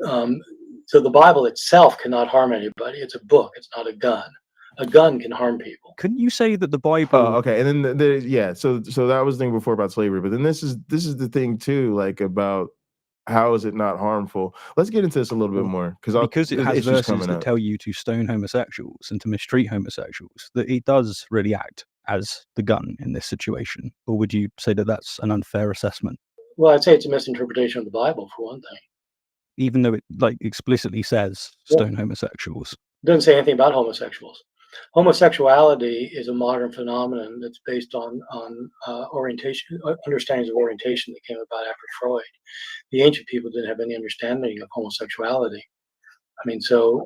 S10: So the Bible itself cannot harm anybody. It's a book. It's not a gun. A gun can harm people.
S11: Couldn't you say that the Bible?
S1: Oh, okay. And then yeah. So that was the thing before about slavery, but then this is the thing too, like about how is it not harmful? Let's get into this a little bit more
S11: because it has verses that tell you to stone homosexuals and to mistreat homosexuals. That it does really act as the gun in this situation, or would you say that that's an unfair assessment?
S10: Well, I'd say it's a misinterpretation of the Bible for one thing.
S11: Even though it like explicitly says stone homosexuals,
S10: it doesn't say anything about homosexuals. Homosexuality is a modern phenomenon that's based on orientation, understandings of orientation that came about after Freud. The ancient people didn't have any understanding of homosexuality. I mean, so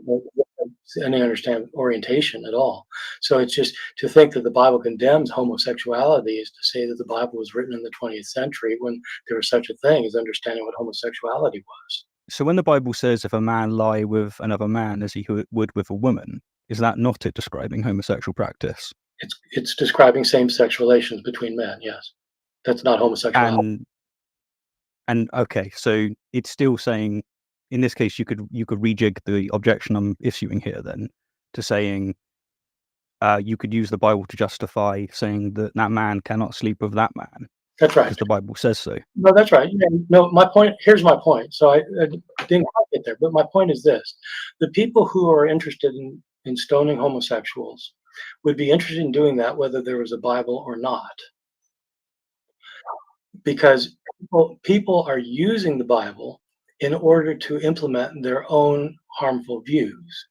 S10: any understand orientation at all. So it's just to think that the Bible condemns homosexuality is to say that the Bible was written in the 20th century when there was such a thing as understanding what homosexuality was.
S11: So when the Bible says if a man lie with another man as he would with a woman, is that not it describing homosexual practice?
S10: It's describing same-sex relations between men, yes. That's not homosexuality.
S11: And okay, so it's still saying, in this case, you could rejig the objection I'm issuing here then to saying you could use the Bible to justify saying that that man cannot sleep with that man.
S10: That's right.
S11: Because the Bible says so.
S10: No, that's right. Yeah, no, my point, here's my point. So I didn't quite get there, but my point is this. The people who are interested in stoning homosexuals would be interested in doing that whether there was a Bible or not. Because people are using the Bible in order to implement their own harmful views.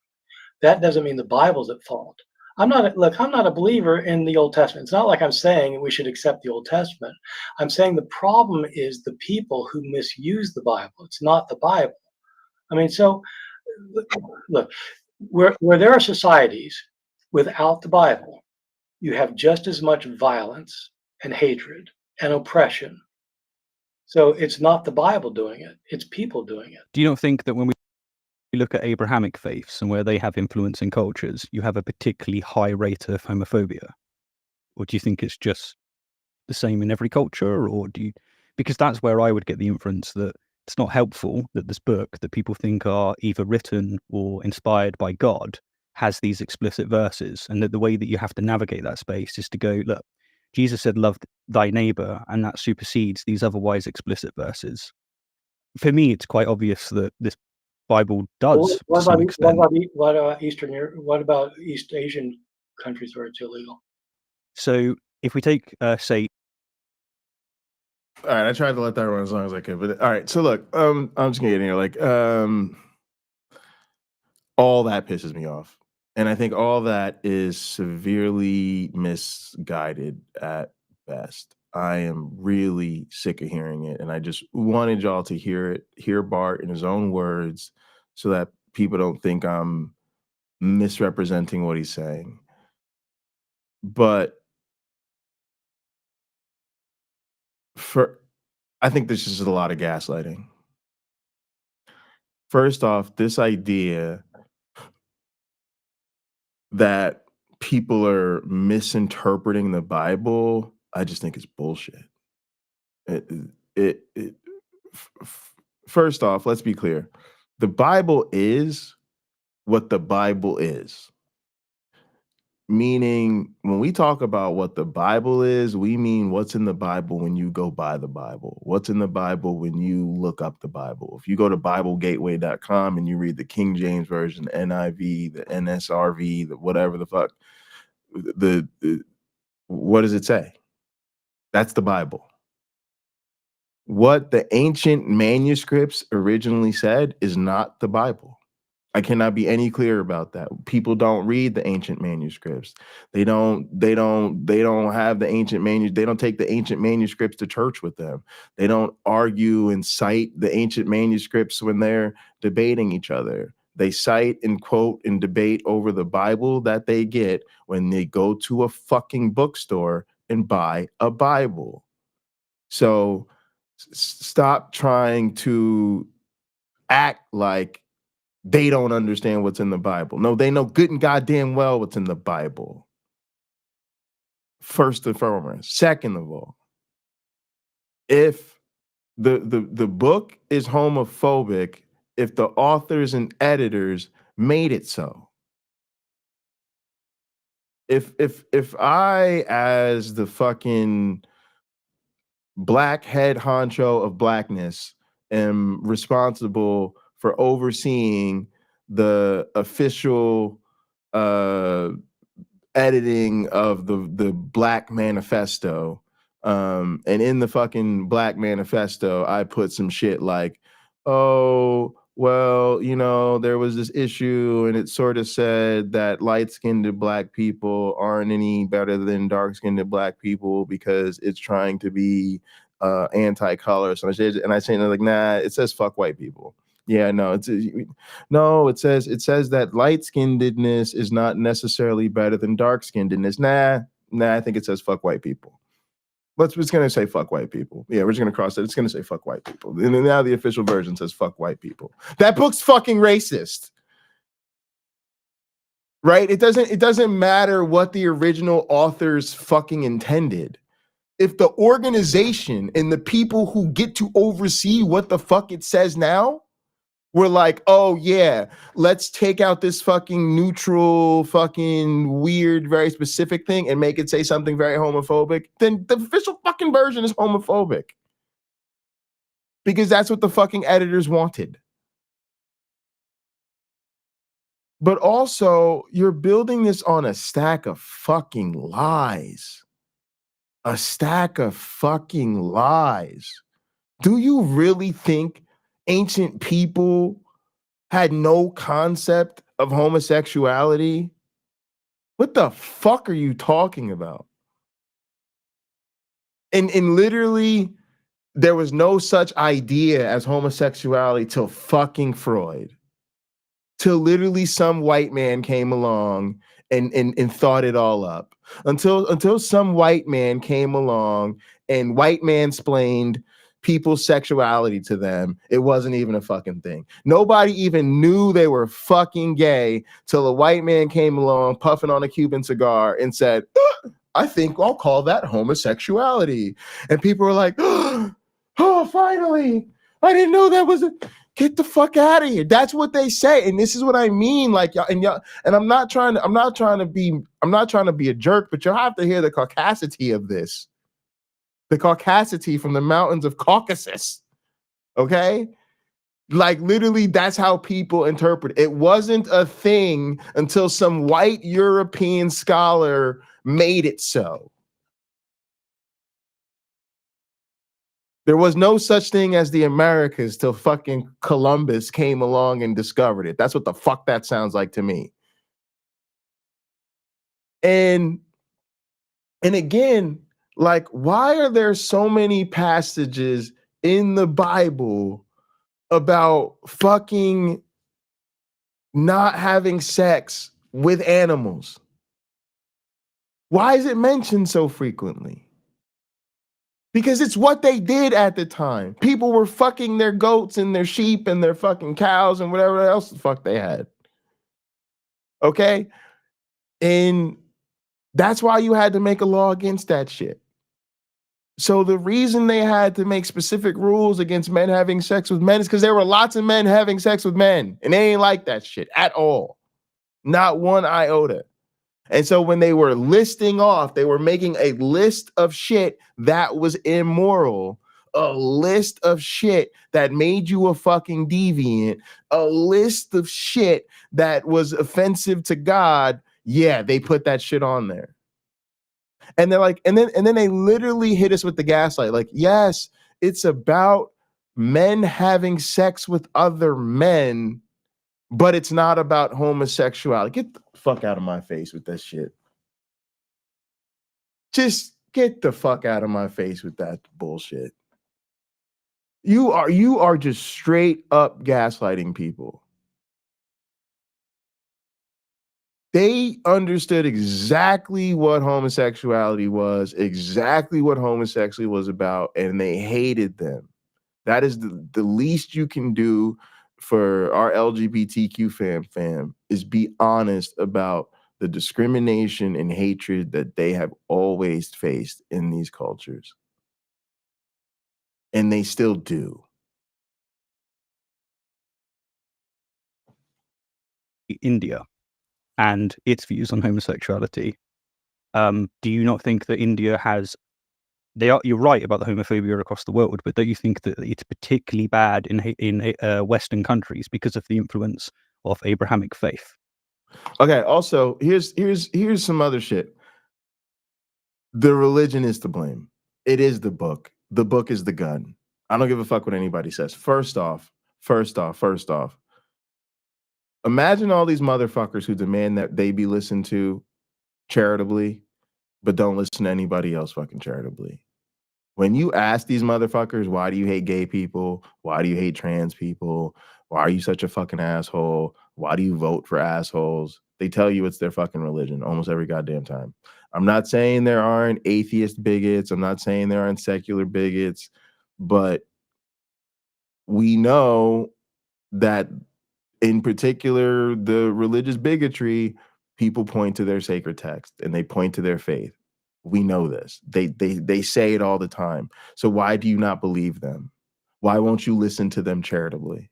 S10: That doesn't mean the Bible's at fault. I'm not a believer in the Old Testament. It's not like I'm saying we should accept the Old Testament. I'm saying the problem is the people who misuse the Bible. It's not the Bible. I mean, so look, where there are societies without the Bible, you have just as much violence and hatred and oppression. So it's not the Bible doing it, it's people doing it.
S11: Do you not think that when we look at Abrahamic faiths and where they have influence in cultures, you have a particularly high rate of homophobia? Or do you think it's just the same in every culture? Or do you, because that's where I would get the inference that it's not helpful that this book that people think are either written or inspired by God has these explicit verses, and that the way that you have to navigate that space is to go, look, Jesus said, love thy neighbor, and that supersedes these otherwise explicit verses. For me, it's quite obvious that this Bible does to some extent.
S10: What about Eastern Europe? What about East Asian countries where it's illegal?
S11: So if we take, say,
S1: all right, I tried to let that run as long as I could, but all right. So look, I'm just gonna get in here. Like, all that pisses me off, and I think all that is severely misguided at best. I am really sick of hearing it, and I just wanted y'all to hear Bart in his own words, so that people don't think I'm misrepresenting what he's saying. But I think this is a lot of gaslighting. First off, this idea that people are misinterpreting the Bible, I just think it's bullshit. First off, let's be clear. The Bible is what the Bible is. Meaning, when we talk about what the Bible is, we mean what's in the Bible when you go buy the Bible. What's in the Bible when you look up the Bible. If you go to BibleGateway.com and you read the King James Version, the NIV, the NSRV, the whatever the fuck, what does it say? That's the Bible. What the ancient manuscripts originally said is not the Bible. I cannot be any clearer about that. People don't read the ancient manuscripts. They don't have the ancient manuscripts. They don't take the ancient manuscripts to church with them. They don't argue and cite the ancient manuscripts when they're debating each other. They cite and quote and debate over the Bible that they get when they go to a fucking bookstore and buy a Bible. So stop trying to act like they don't understand what's in the Bible. No, they know good and goddamn well what's in the Bible. First and foremost. Second of all, if the book is homophobic, if the authors and editors made it so. If I, as the fucking black head honcho of blackness, am responsible for overseeing the official editing of the Black Manifesto, and in the fucking Black Manifesto, I put some shit like, oh, well, you know, there was this issue and it sort of said that light-skinned black people aren't any better than dark-skinned black people because it's trying to be anti-color. So I say like, nah, it says fuck white people. Yeah, no, it says that light-skinnedness is not necessarily better than dark-skinnedness. Nah, I think it says fuck white people. It's going to say fuck white people. Yeah, we're just going to cross it. It's going to say fuck white people. And then now the official version says fuck white people. That book's fucking racist. Right? It doesn't matter what the original authors fucking intended. If the organization and the people who get to oversee what the fuck it says now were like, oh yeah, let's take out this fucking neutral, fucking weird, very specific thing and make it say something very homophobic, then the official fucking version is homophobic. Because that's what the fucking editors wanted. But also, you're building this on a stack of fucking lies. A stack of fucking lies. Do you really think ancient people had no concept of homosexuality? What the fuck are you talking about? And literally, there was no such idea as homosexuality till fucking Freud. Till literally some white man came along and thought it all up. Until some white man came along and white mansplained people's sexuality to them, it wasn't even a fucking thing. Nobody even knew they were fucking gay till a white man came along puffing on a Cuban cigar and said, I think I'll call that homosexuality. And people were like, oh, finally, I didn't know that was a... Get the fuck out of here. That's what they say. And this is what I mean. Like, y'all, and I'm not trying to be a jerk, but you'll have to hear the caucasity of this. The caucasity from the mountains of Caucasus. Okay? Like, literally, that's how people interpret it. It wasn't a thing until some white European scholar made it so. There was no such thing as the Americas till fucking Columbus came along and discovered it. That's what the fuck that sounds like to me. And again, like, why are there so many passages in the Bible about fucking not having sex with animals? Why is it mentioned so frequently? Because it's what they did at the time. People were fucking their goats and their sheep and their fucking cows and whatever else the fuck they had. Okay? And that's why you had to make a law against that shit. So the reason they had to make specific rules against men having sex with men is because there were lots of men having sex with men. And they ain't like that shit at all. Not one iota. And so when they were listing off, they were making a list of shit that was immoral, a list of shit that made you a fucking deviant, a list of shit that was offensive to God. Yeah, they put that shit on there. And they're like, and then they literally hit us with the gaslight. Like, yes, it's about men having sex with other men, but it's not about homosexuality. Get the fuck out of my face with that shit. Just get the fuck out of my face with that bullshit. You are just straight up gaslighting people. They understood exactly what homosexuality was, exactly what homosexuality was about, and they hated them. That is the least you can do for our LGBTQ fam is be honest about the discrimination and hatred that they have always faced in these cultures. And they still do.
S11: India and its views on homosexuality. Do you not think that India has... You're right about the homophobia across the world, but don't you think that it's particularly bad in Western countries because of the influence of Abrahamic faith?
S1: Okay, also, here's some other shit. The religion is to blame. It is the book. The book is the gun. I don't give a fuck what anybody says. First off, imagine all these motherfuckers who demand that they be listened to charitably, but don't listen to anybody else fucking charitably. When you ask these motherfuckers, why do you hate gay people? Why do you hate trans people? Why are you such a fucking asshole? Why do you vote for assholes? They tell you it's their fucking religion almost every goddamn time. I'm not saying there aren't atheist bigots. I'm not saying there aren't secular bigots, but we know that in particular, the religious bigotry, people point to their sacred text and they point to their faith. We know this. They say it all the time. So why do you not believe them? Why won't you listen to them charitably?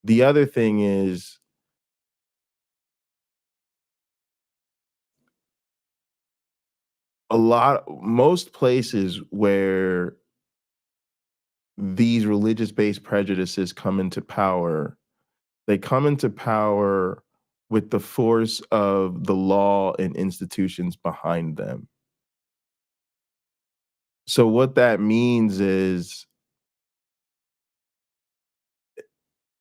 S1: The other thing is, most places where these religious-based prejudices come into power, they come into power with the force of the law and institutions behind them. So what that means is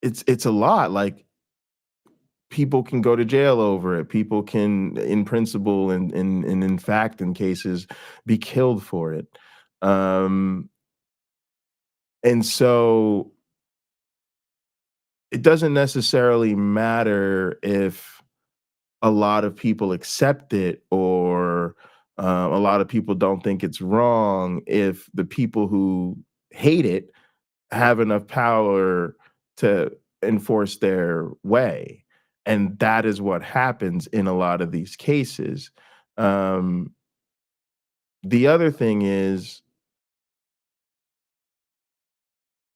S1: it's a lot. Like, people can go to jail over it. People can, in principle and in fact, in cases, be killed for it. And so it doesn't necessarily matter if a lot of people accept it or a lot of people don't think it's wrong if the people who hate it have enough power to enforce their way. And that is what happens in a lot of these cases. The other thing is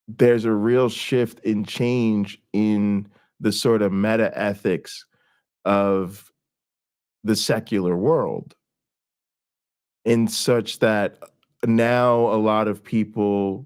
S1: there's a real shift in change in the sort of meta ethics of the secular world, in such that now a lot of people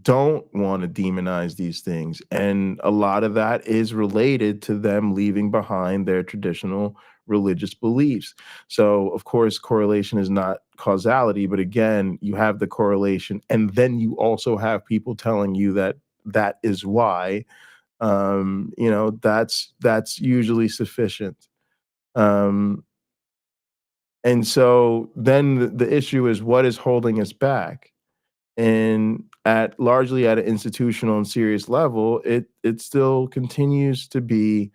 S1: don't want to demonize these things. And a lot of that is related to them leaving behind their traditional religious beliefs. So, of course, correlation is not causality, but again, you have the correlation, and then you also have people telling you that that is why. That's usually sufficient. And so then the issue is, what is holding us back? And largely at an institutional and serious level, it still continues to be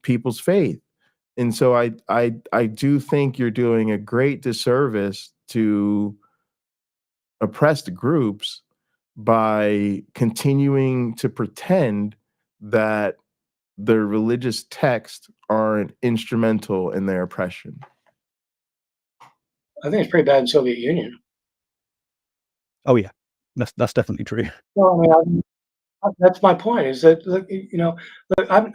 S1: people's faith. And so I do think you're doing a great disservice to oppressed groups by continuing to pretend that the religious texts aren't instrumental in their oppression.
S10: I think it's pretty bad in Soviet Union.
S11: Oh yeah, that's definitely true.
S10: Well, I mean, that's my point. Is that I'm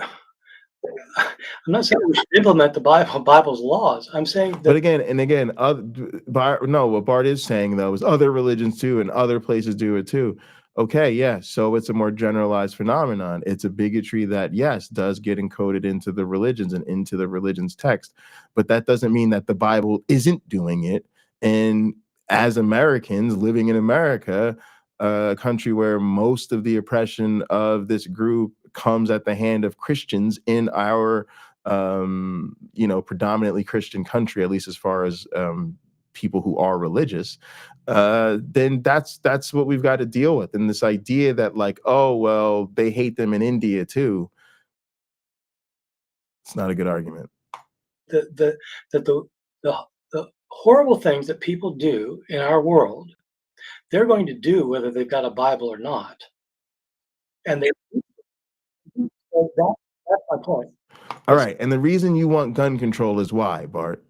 S10: not saying we should implement the Bible's laws. I'm saying that.
S1: But again, what Bart is saying though is other religions do, and other places do it too. Okay, yeah, so it's a more generalized phenomenon. It's a bigotry that, yes, does get encoded into the religions and into the religion's text, but that doesn't mean that the Bible isn't doing it. And as Americans living in America, a country where most of the oppression of this group comes at the hand of Christians in our, predominantly Christian country, at least as far as people who are religious, then that's what we've got to deal with. And this idea that, like, oh, well, they hate them in India too, it's not a good argument.
S10: The horrible things that people do in our world, they're going to do whether they've got a Bible or not. And that's my point.
S1: All right. And the reason you want gun control is why, Bart?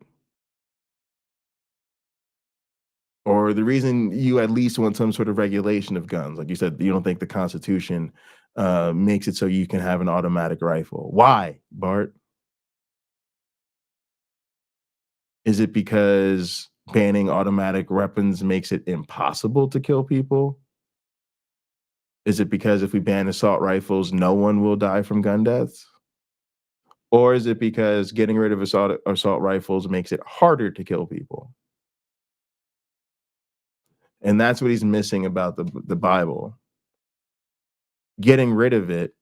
S1: Or the reason you at least want some sort of regulation of guns? Like you said, you don't think the Constitution makes it so you can have an automatic rifle. Why, Bart? Is it because banning automatic weapons makes it impossible to kill people? Is it because if we ban assault rifles, no one will die from gun deaths? Or is it because getting rid of assault rifles makes it harder to kill people? And that's what he's missing about the Bible. Getting rid of it,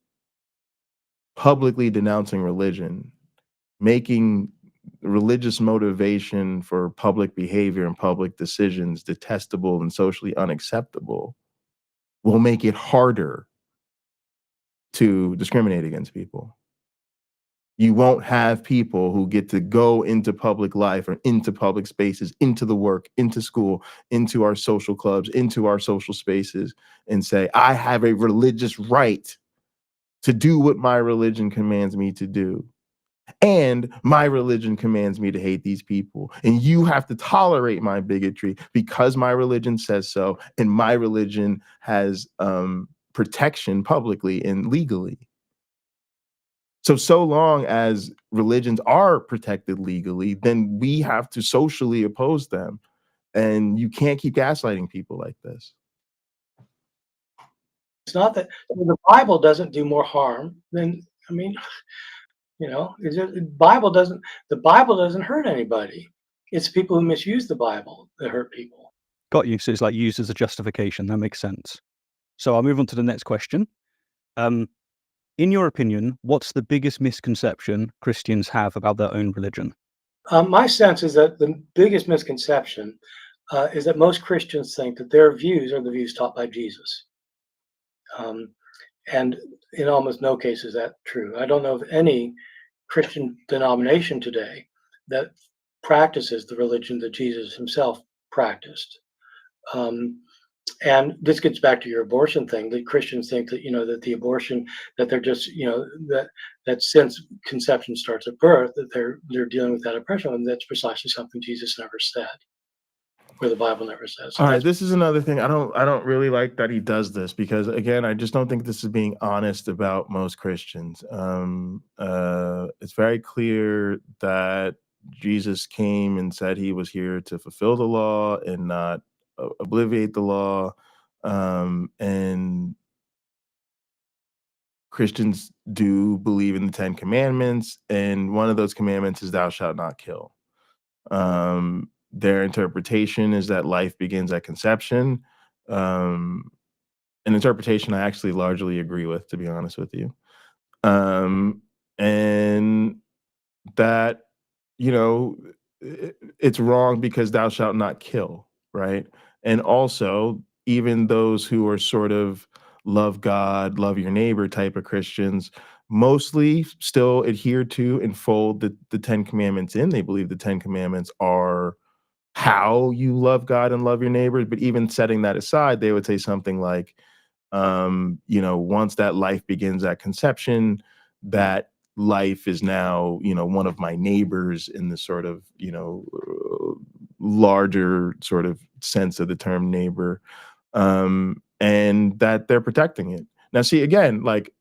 S1: publicly denouncing religion, making religious motivation for public behavior and public decisions detestable and socially unacceptable, will make it harder to discriminate against people. You won't have people who get to go into public life or into public spaces, into the work, into school, into our social clubs, into our social spaces, and say, I have a religious right to do what my religion commands me to do. And my religion commands me to hate these people. And you have to tolerate my bigotry because my religion says so. And my religion has protection publicly and legally. So long as religions are protected legally, then we have to socially oppose them. And you can't keep gaslighting people like this.
S10: It's not that the Bible doesn't do more harm than, I mean, the Bible doesn't hurt anybody. It's people who misuse the Bible that hurt people.
S11: Got you. So it's like used as a justification. That makes sense. So I'll move on to the next question. In your opinion, what's the biggest misconception Christians have about their own religion?
S10: My sense is that the biggest misconception is that most Christians think that their views are the views taught by Jesus. And in almost no case is that true. I don't know of any Christian denomination today that practices the religion that Jesus himself practiced. And this gets back to your abortion thing. The Christians think that, that the abortion, that they're just, that since conception starts at birth, that they're dealing with that oppression, and that's precisely something Jesus never said, or the Bible never says. So
S1: all right, this is another thing. I don't really like that he does this, because again, I just don't think this is being honest about most Christians. It's very clear that Jesus came and said he was here to fulfill the law and not obliviate the law. And Christians do believe in the 10 commandments, and one of those commandments is thou shalt not kill. Their interpretation is that life begins at conception. An interpretation I actually largely agree with, to be honest with you. And that, it's wrong because thou shalt not kill, right? And also, even those who are sort of love God, love your neighbor type of Christians mostly still adhere to and fold the 10 commandments in. They believe the 10 commandments are how you love God and love your neighbors. But even setting that aside, they would say something like, once that life begins at conception, that life is now, one of my neighbors in the sort of, larger sort of sense of the term neighbor, and that they're protecting it. Now, see, again, like,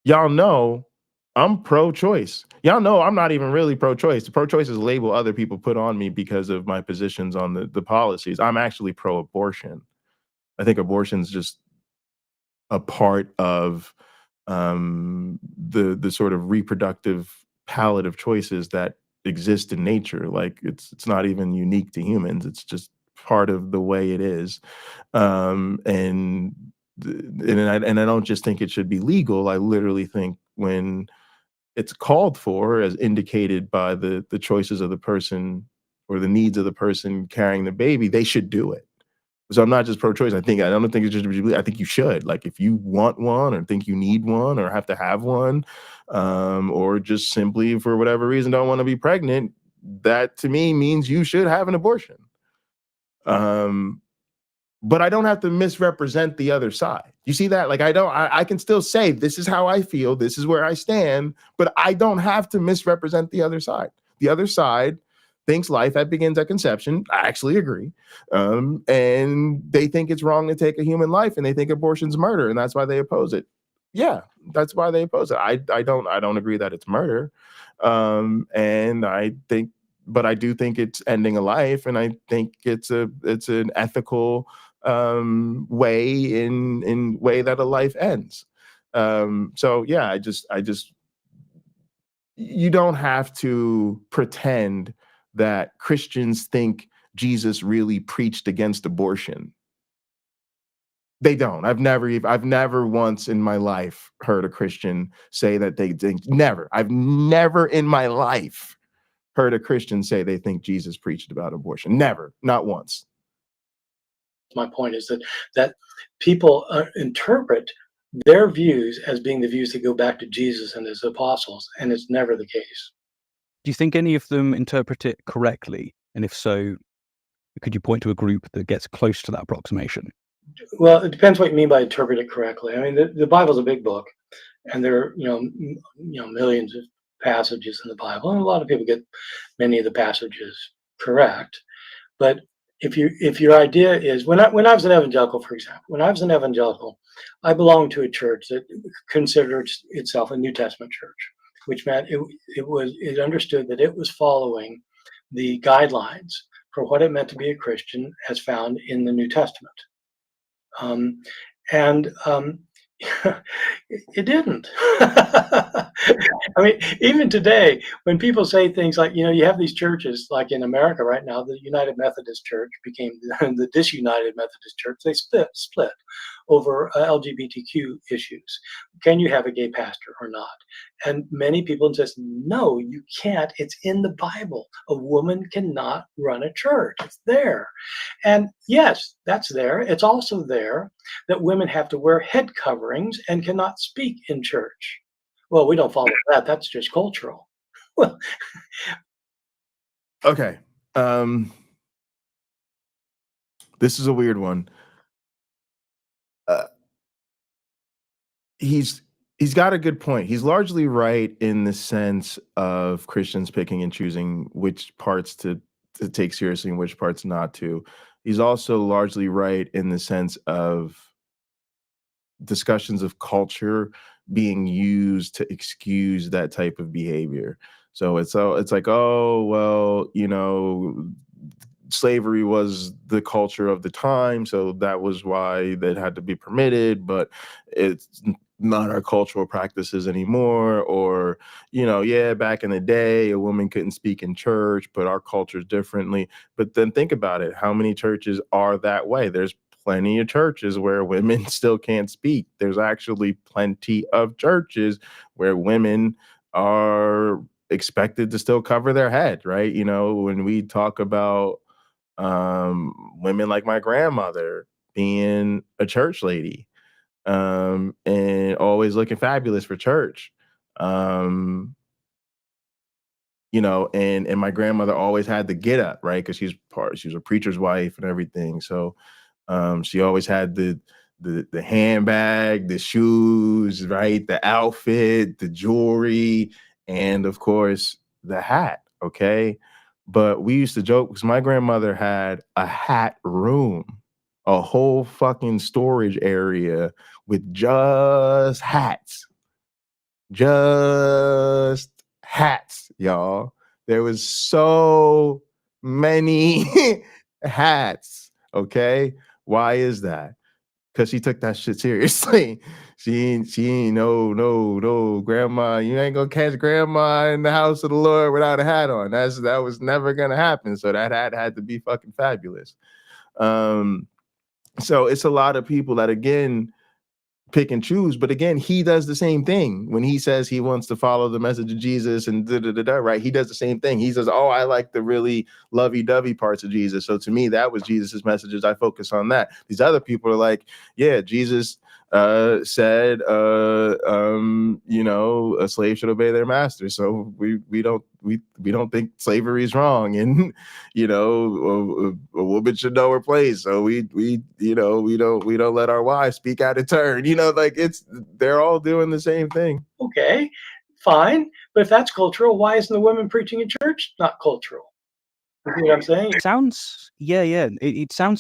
S1: y'all know I'm pro-choice. Y'all know I'm not even really pro-choice. The pro-choice is a label other people put on me because of my positions on the policies. I'm actually pro-abortion. I think abortion's just a part of the sort of reproductive palette of choices that exist in nature. Like, it's not even unique to humans. It's just part of the way it is. And I don't just think it should be legal. I literally think when it's called for, as indicated by the choices of the person or the needs of the person carrying the baby, they should do it. So I'm not just pro-choice. I don't think it's just, I think you should. Like, if you want one or think you need one or have to have one, or just simply for whatever reason don't want to be pregnant, that to me means you should have an abortion. But I don't have to misrepresent the other side. You see that? Like, I can still say, this is how I feel, this is where I stand, but I don't have to misrepresent the other side. The other side thinks life begins at conception. I actually agree. And they think it's wrong to take a human life, and they think abortion's murder, and that's why they oppose it. Yeah, that's why they oppose it. I don't agree that it's murder. And I do think it's ending a life, and I think it's an ethical way in way that a life ends. So yeah, I just you don't have to pretend that Christians think Jesus really preached against abortion. They don't. I've never once in my life heard a Christian say that they think. Never. I've never in my life heard a Christian say they think Jesus preached about abortion. Never. Not once.
S10: My point is that people interpret their views as being the views that go back to Jesus and his apostles, and it's never the case.
S11: Do you think any of them interpret it correctly? And if so, could you point to a group that gets close to that approximation?
S10: Well, it depends what you mean by interpret it correctly. I mean, the Bible's a big book, and there are millions of passages in the Bible, and a lot of people get many of the passages correct. But if your idea is, when I was an evangelical, for example, I belonged to a church that considered itself a New Testament church, which meant it understood that it was following the guidelines for what it meant to be a Christian as found in the New Testament. It didn't. I mean, even today, when people say things like, you have these churches, like in America right now, the United Methodist Church became the Disunited Methodist Church. They split. over LGBTQ issues. Can you have a gay pastor or not? And many people says, no, you can't. It's in the Bible. A woman cannot run a church. It's there. And yes, that's there. It's also there that women have to wear head coverings and cannot speak in church. Well, we don't follow that. That's just cultural. Well,
S1: okay. This is a weird one. He's got a good point. He's largely right in the sense of Christians picking and choosing which parts to take seriously and which parts not to. He's also largely right in the sense of discussions of culture being used to excuse that type of behavior. So it's like, oh, well, you know, slavery was the culture of the time, so that was why that had to be permitted, but it's not our cultural practices anymore. Or, you know, yeah, back in the day, a woman couldn't speak in church, but our culture's differently. But then think about it. How many churches are that way? There's plenty of churches where women still can't speak. There's actually plenty of churches where women are expected to still cover their head, right? You know, when we talk about women like my grandmother being a church lady, and always looking fabulous for church. You know, and my grandmother always had the get up, right? Because she was a preacher's wife and everything. So she always had the handbag, the shoes, right? The outfit, the jewelry, and of course the hat. Okay. But we used to joke because my grandmother had a hat room, a whole fucking storage area with just hats. Just hats, y'all. There was so many hats, okay? Why is that? Because she took that shit seriously. She ain't no grandma. You ain't gonna catch grandma in the house of the Lord without a hat on. That was never gonna happen. So that hat had to be fucking fabulous. So it's a lot of people that again pick and choose, but again, he does the same thing when he says he wants to follow the message of Jesus and right? He does the same thing. He says, oh, I like the really lovey-dovey parts of Jesus. So to me, that was Jesus's messages. I focus on that. These other people are like, yeah, Jesus said, you know, a slave should obey their master. So we don't think slavery is wrong, and you know, a woman should know her place. So we don't let our wives speak out of turn. You know, like they're all doing the same thing.
S10: Okay, fine, but if that's cultural, why isn't the women preaching in church not cultural? You know what I'm saying?
S11: It sounds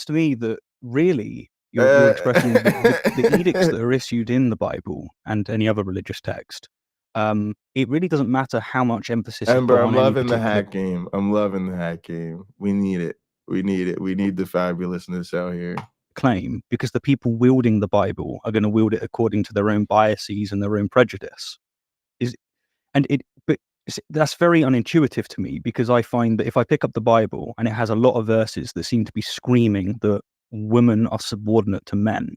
S11: to me that really you're expressing the edicts that are issued in the Bible and any other religious text. It really doesn't matter how much emphasis is
S1: Ember,
S11: put on
S1: I'm loving the
S11: particular
S1: hat game. I'm loving the hat game. We need it. We need it. We need the fabulousness out here.
S11: claim, because the people wielding the Bible are going to wield it according to their own biases and their own prejudice. But that's very unintuitive to me, because I find that if I pick up the Bible and it has a lot of verses that seem to be screaming that women are subordinate to men,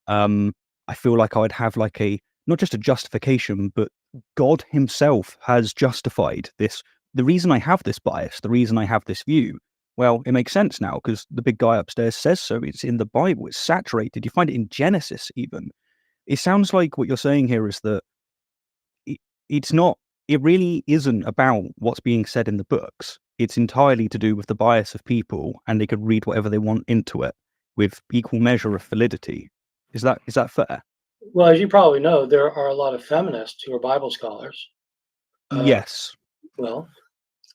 S11: I feel like I would have like not just a justification, but God himself has justified this. The reason I have this bias, the reason I have this view, well, it makes sense now because the big guy upstairs says so. It's in the Bible. It's saturated. You find it in Genesis even. It sounds like what you're saying here is that it really isn't about what's being said in the books. It's entirely to do with the bias of people, and they could read whatever they want into it with equal measure of validity. Is that fair?
S10: Well, as you probably know, there are a lot of feminists who are Bible scholars.
S11: Yes.
S10: Well,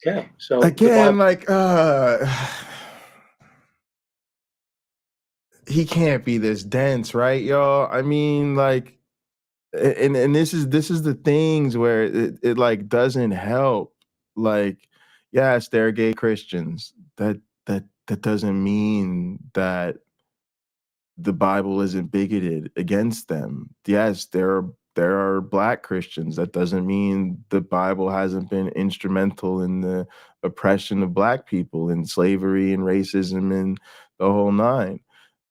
S10: okay. So
S1: again, he can't be this dense, right, y'all? I mean, like, and this is the things where it like doesn't help. Like, yes, there are gay Christians. That doesn't mean that the Bible isn't bigoted against them. Yes, there are Black Christians. That doesn't mean the Bible hasn't been instrumental in the oppression of Black people and slavery and racism and the whole nine.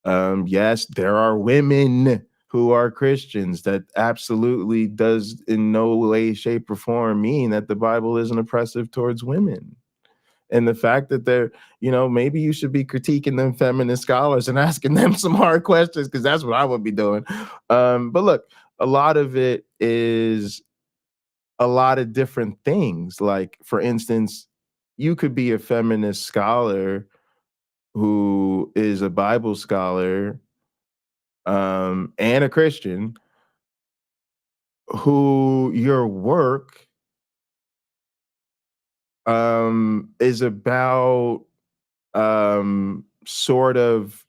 S1: Yes, there are women who are Christians. That absolutely does in no way, shape, or form mean that the Bible isn't oppressive towards women. And the fact that they're, maybe you should be critiquing them feminist scholars and asking them some hard questions, because that's what I would be doing. But look, a lot of it is a lot of different things. Like, for instance, you could be a feminist scholar who is a Bible scholar and a Christian, who your work is about sort of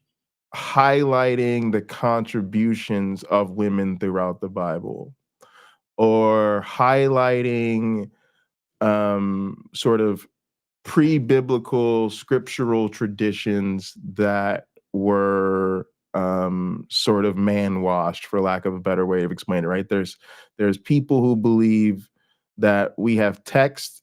S1: highlighting the contributions of women throughout the Bible, or highlighting sort of pre-biblical scriptural traditions that were sort of man-washed, for lack of a better way of explaining it, right? There's people who believe that we have text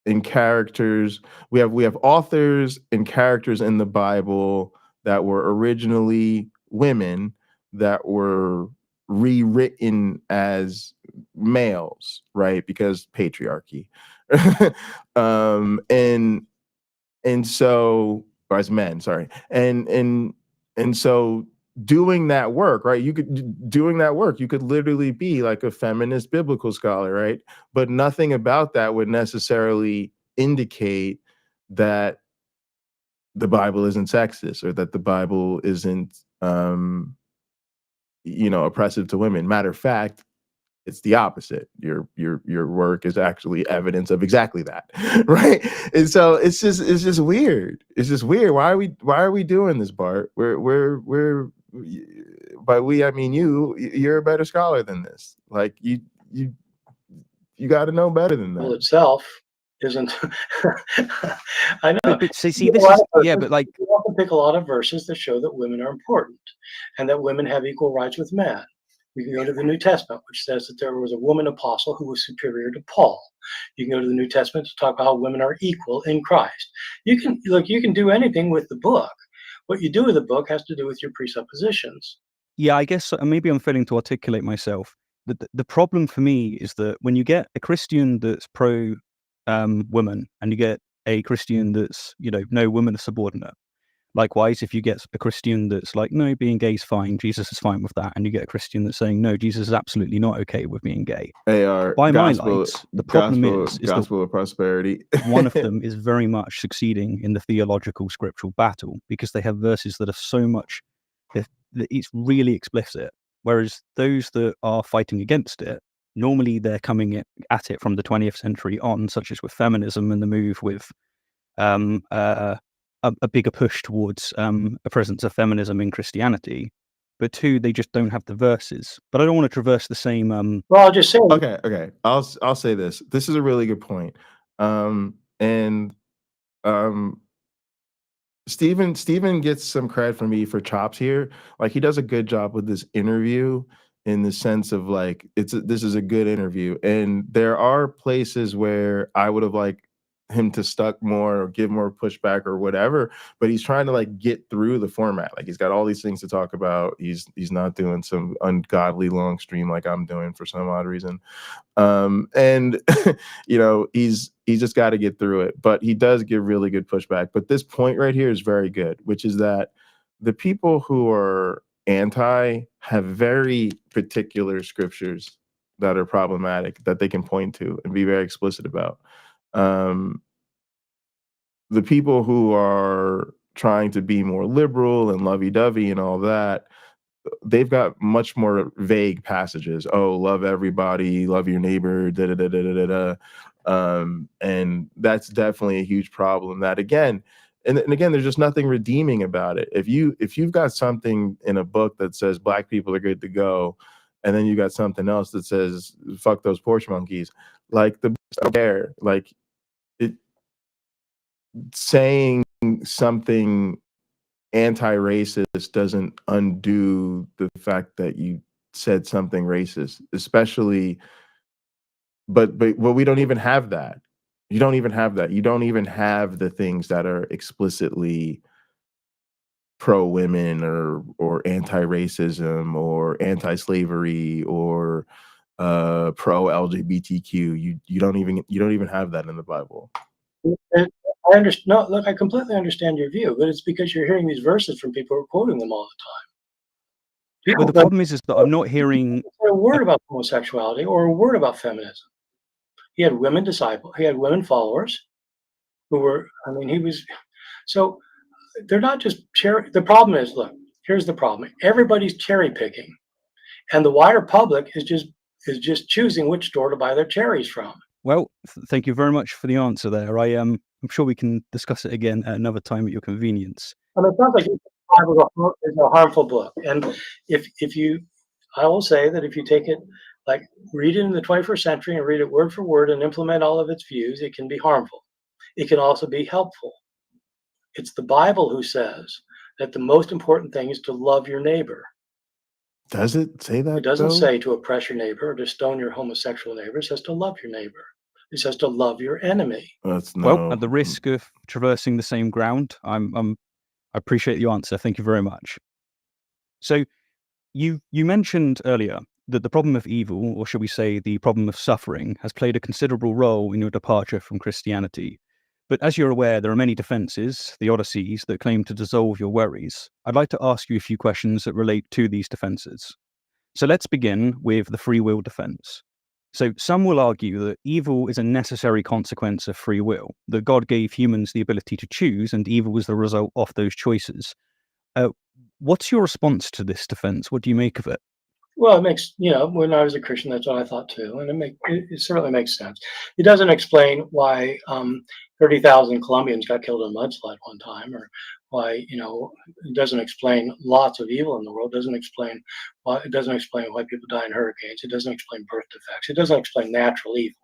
S1: and characters, we have authors and characters in the Bible that were originally women that were rewritten as males, right? Because patriarchy. And so, or as men, sorry. And so doing that work, right? You could literally be like a feminist biblical scholar, right? But nothing about that would necessarily indicate that the Bible isn't sexist, or that the Bible isn't oppressive to women. Matter of fact, it's the opposite. Your work is actually evidence of exactly that, right? And so it's just weird. It's just weird. Why are we doing this, Bart? We're by we, I mean you're a better scholar than this. Like you got to know better than that.
S10: Well, itself isn't. I know.
S11: But see, this is but like
S10: you often pick a lot of verses that show that women are important and that women have equal rights with men. We can go to the New Testament, which says that there was a woman apostle who was superior to Paul. You can go to the New Testament to talk about how women are equal in Christ. You can do anything with the book. What you do with the book has to do with your presuppositions.
S11: Yeah, I guess maybe I'm failing to articulate myself. The problem for me is that when you get a Christian that's pro woman, and you get a Christian that's, no, women are subordinate. Likewise, if you get a Christian that's like, no, being gay is fine, Jesus is fine with that, and you get a Christian that's saying, no, Jesus is absolutely not okay with being gay.
S1: By
S11: my lights, the problem is
S1: gospel of prosperity.
S11: One of them is very much succeeding in the theological scriptural battle, because they have verses that are so much, that it's really explicit. Whereas those that are fighting against it, normally they're coming at it from the 20th century on, such as with feminism and the move with a bigger push towards a presence of feminism in Christianity. But two, they just don't have the verses. But I don't want to traverse the same.
S10: Well, I'll just say.
S1: Okay. I'll say this. This is a really good point. Stephen gets some credit from me for chops here. Like, he does a good job with this interview, in the sense of like, this is a good interview. And there are places where I would have liked him to stuck more or give more pushback or whatever, but he's trying to like get through the format. Like, he's got all these things to talk about. He's not doing some ungodly long stream like I'm doing for some odd reason. And he's just got to get through it, but he does give really good pushback. But this point right here is very good, which is that the people who are anti have very particular scriptures that are problematic that they can point to and be very explicit about. The people who are trying to be more liberal and lovey-dovey and all that, they've got much more vague passages. Oh, love everybody, love your neighbor, and that's definitely a huge problem. That again, and again, there's just nothing redeeming about it. If you've got something in a book that says black people are good to go, and then you got something else that says fuck those porch monkeys, like the there, like it saying something anti-racist doesn't undo the fact that you said something racist, especially but we don't even have that. You don't even have that. You don't even have the things that are explicitly pro women or anti racism or anti slavery or pro LGBTQ. You don't even have that in the Bible.
S10: And I understand. No, look, I completely understand your view, but it's because you're hearing these verses from people who are quoting them all the time.
S11: Well, the problem is that I'm not hearing
S10: a word about homosexuality or a word about feminism. He had women disciples. He had women followers who were. I mean, he was. So they're not just cherry. The problem is, look, here's the problem. Everybody's cherry picking, and the wider public is just choosing which store to buy their cherries from.
S11: Well, thank you very much for the answer there. I'm sure we can discuss it again at another time at your convenience.
S10: I mean, it sounds like the Bible is a harmful book, and if you, I will say that if you take it, like read it in the 21st century and read it word for word and implement all of its views, it can be harmful. It can also be helpful. It's the Bible who says that the most important thing is to love your neighbor.
S1: Does it say that?
S10: It doesn't
S1: though?
S10: say to oppress your neighbor or to stone your homosexual neighbor. It says to love your neighbor. It says to love your enemy.
S11: Well, at the risk of traversing the same ground, I appreciate the answer. Thank you very much. So you mentioned earlier that the problem of evil, or should we say the problem of suffering, has played a considerable role in your departure from Christianity. But as you're aware, there are many defenses, the Odysseys, that claim to dissolve your worries. I'd like to ask you a few questions that relate to these defenses. So let's begin with the free will defense. So some will argue that evil is a necessary consequence of free will, that God gave humans the ability to choose and evil was the result of those choices. What's your response to this defense? What do you make of it?
S10: Well, it makes, when I was a Christian, that's what I thought too. And it certainly makes sense. It doesn't explain why 30,000 Colombians got killed in a mudslide one time, or why, it doesn't explain lots of evil in the world. It doesn't explain why people die in hurricanes. It doesn't explain birth defects. It doesn't explain natural evil.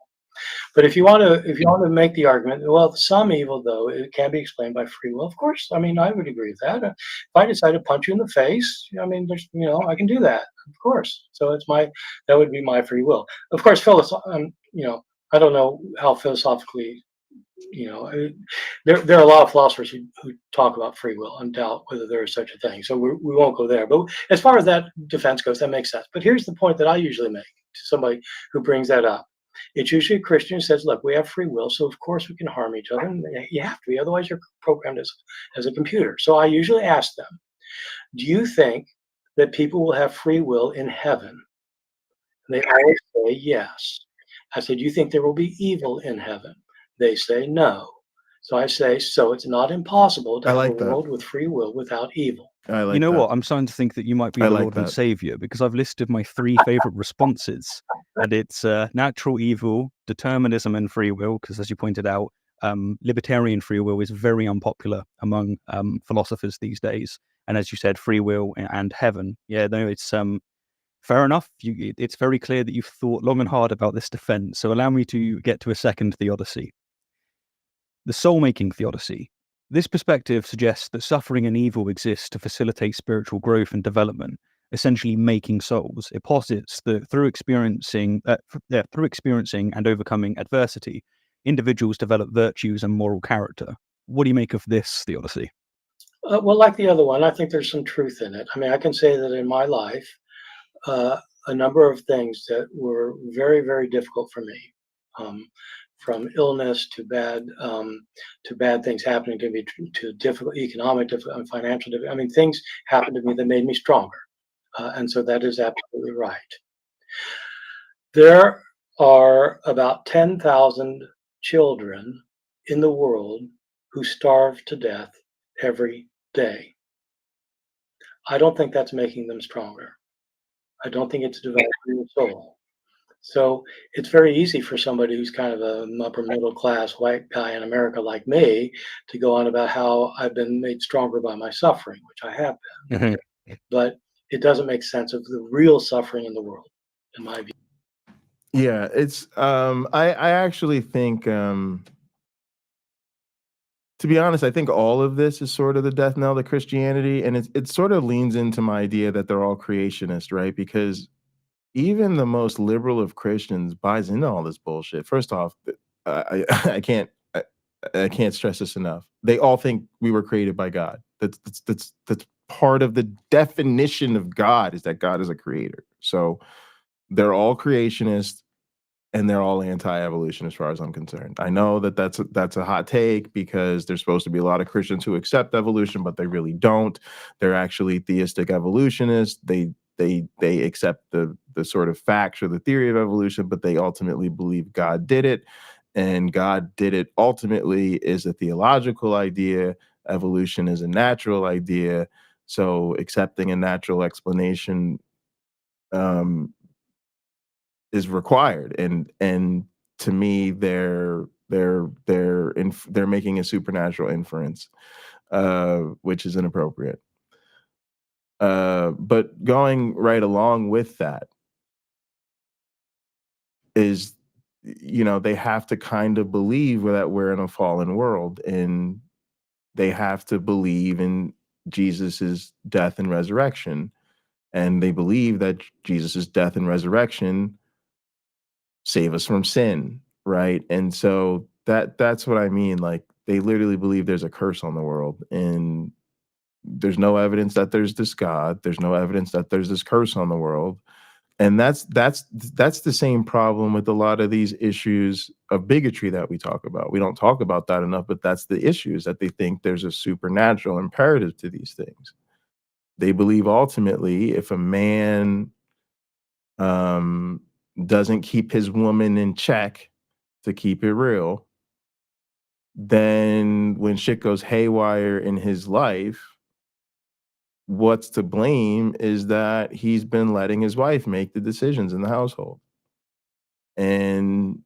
S10: But if you want to make the argument, well, some evil though, it can be explained by free will. Of course, I mean, I would agree with that. If I decide to punch you in the face, I mean, there's, I can do that, of course. So that would be my free will. Of course, I don't know how philosophically, there are a lot of philosophers who talk about free will and doubt whether there is such a thing. So we won't go there. But as far as that defense goes, that makes sense. But here's the point that I usually make to somebody who brings that up. It's usually a Christian who says, look, we have free will, so of course we can harm each other. And you have to be, otherwise you're programmed as a computer. So I usually ask them, do you think that people will have free will in heaven? And they always say yes. I say, do you think there will be evil in heaven? They say no. So I say, so it's not impossible to have a world with free will without evil.
S11: You know what? I'm starting to think that you might be the Lord and Savior, because I've listed my 3 favorite responses, and it's natural evil, determinism, and free will. Because as you pointed out, libertarian free will is very unpopular among philosophers these days. And as you said, free will and heaven. Yeah, no, it's fair enough. It's very clear that you've thought long and hard about this defense. So allow me to get to a second theodicy. The soul-making theodicy. This perspective suggests that suffering and evil exist to facilitate spiritual growth and development, essentially making souls. It posits that through experiencing and overcoming adversity, individuals develop virtues and moral character. What do you make of this theodicy?
S10: Well, like the other one, I think there's some truth in it. I mean, I can say that in my life, a number of things that were very, very difficult for me, from illness to bad things happening to me, to difficult economic and financial difficulty. I mean, things happened to me that made me stronger. And so that is absolutely right. There are about 10,000 children in the world who starve to death every day. I don't think that's making them stronger. I don't think it's developing their soul. So it's very easy for somebody who's kind of an upper middle class white guy in America like me to go on about how I've been made stronger by my suffering, which I have been. Mm-hmm. But it doesn't make sense of the real suffering in the world, in my view.
S1: Yeah, it's I actually think to be honest, I think all of this is sort of the death knell to Christianity, and it sort of leans into my idea that they're all creationist, right? Because even the most liberal of Christians buys into all this bullshit. First off, I can't stress this enough. They all think we were created by God. That's part of the definition of God, is that God is a creator. So they're all creationists and they're all anti-evolution as far as I'm concerned. I know that that's a hot take, because there's supposed to be a lot of Christians who accept evolution, but they really don't. They're actually theistic evolutionists. They accept the sort of facts or the theory of evolution, but they ultimately believe God did it. And God did it ultimately is a theological idea. Evolution is a natural idea. So accepting a natural explanation is required. And to me, they're making a supernatural inference, which is inappropriate. But going right along with that is, they have to kind of believe that we're in a fallen world, and they have to believe in Jesus's death and resurrection. And they believe that Jesus's death and resurrection save us from sin, right? And so that's what I mean. Like, they literally believe there's a curse on the world, and there's no evidence that there's this God. There's no evidence that there's this curse on the world. And that's the same problem with a lot of these issues of bigotry that we talk about. We don't talk about that enough, but that's the issue, is that they think there's a supernatural imperative to these things. They believe ultimately, if a man doesn't keep his woman in check, to keep it real, then when shit goes haywire in his life, what's to blame is that he's been letting his wife make the decisions in the household. And